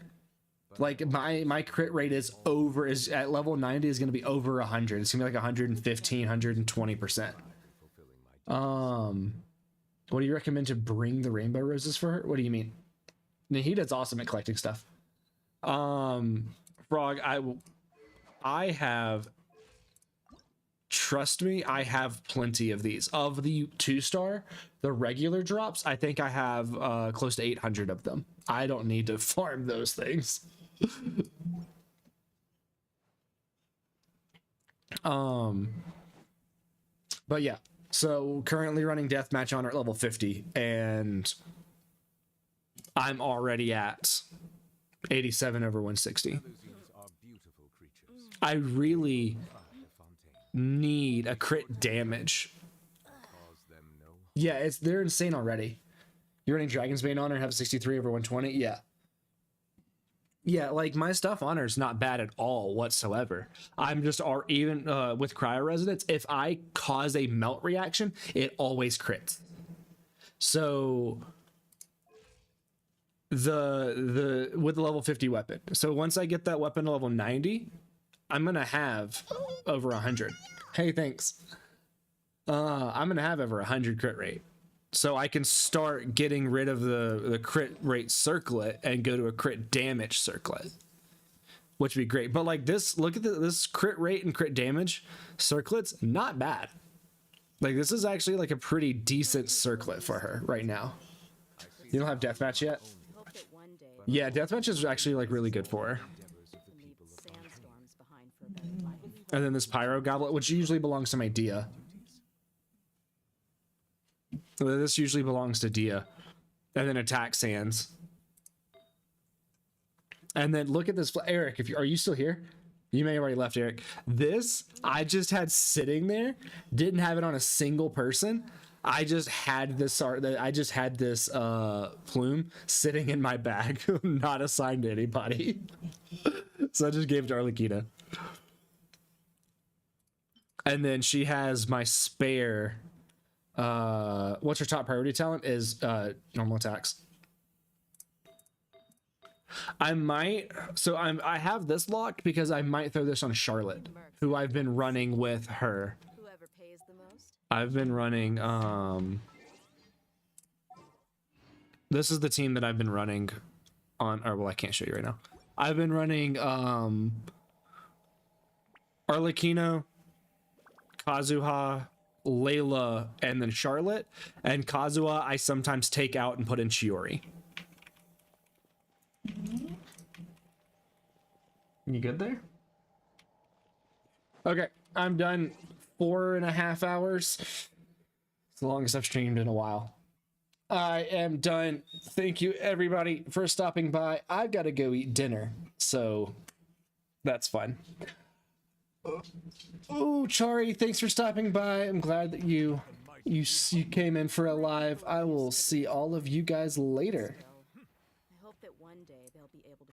Like my crit rate is at level 90 is going to be over 100. It's going to be like 115, 120%. What do you recommend to bring the rainbow roses for her? What do you mean? Nahida's awesome at collecting stuff. Frog, I have, trust me, I have plenty of these. Of the 2-star, the regular drops, I think I have close to 800 of them. I don't need to farm those things. But yeah, so currently running deathmatch on her at level 50, and I'm already at 87 over 160. I really need a crit damage. Yeah, they're insane already. You're running Dragon's Bane on her and have a 63 over 120? Yeah. Yeah, like my stuff on her is not bad at all whatsoever. I'm just, or even with Cryo Resonance, if I cause a melt reaction, it always crits. So the with the level 50 weapon. So once I get that weapon to level 90, I'm gonna have over 100. Hey, thanks. I'm gonna have over 100 crit rate. So I can start getting rid of the crit rate circlet and go to a crit damage circlet, which would be great. But like this, look at this crit rate and crit damage circlets, not bad. Like this is actually like a pretty decent circlet for her right now. You don't have deathmatch yet? Yeah, deathmatch is actually like really good for her. And then this pyro goblet, which usually belongs to my Dia. This usually belongs to Dia. And then attack sands. And then look at this, Eric, are you still here? You may have already left, Eric. This I just had sitting there, didn't have it on a single person. I just had this plume sitting in my bag, not assigned to anybody. So I just gave it to Arlecchino. And then she has my spare. What's her top priority talent is normal attacks. I have this locked because I might throw this on Charlotte, who I've been running with her. Whoever pays the most. I've been running this is the team that I've been running on, or well, I can't show you right now. I've been running Arlecchino, Kazuha, Layla, and then Charlotte. And Kazuha I sometimes take out and put in Chiori. You good there? Okay, I'm done. 4.5 hours. It's the longest I've streamed in a while. I am done. Thank you everybody for stopping by. I've got to go eat dinner, so that's fun. Oh, Chari, thanks for stopping by. I'm glad that you came in for a live. I will see all of you guys later. I hope that one day they'll be able to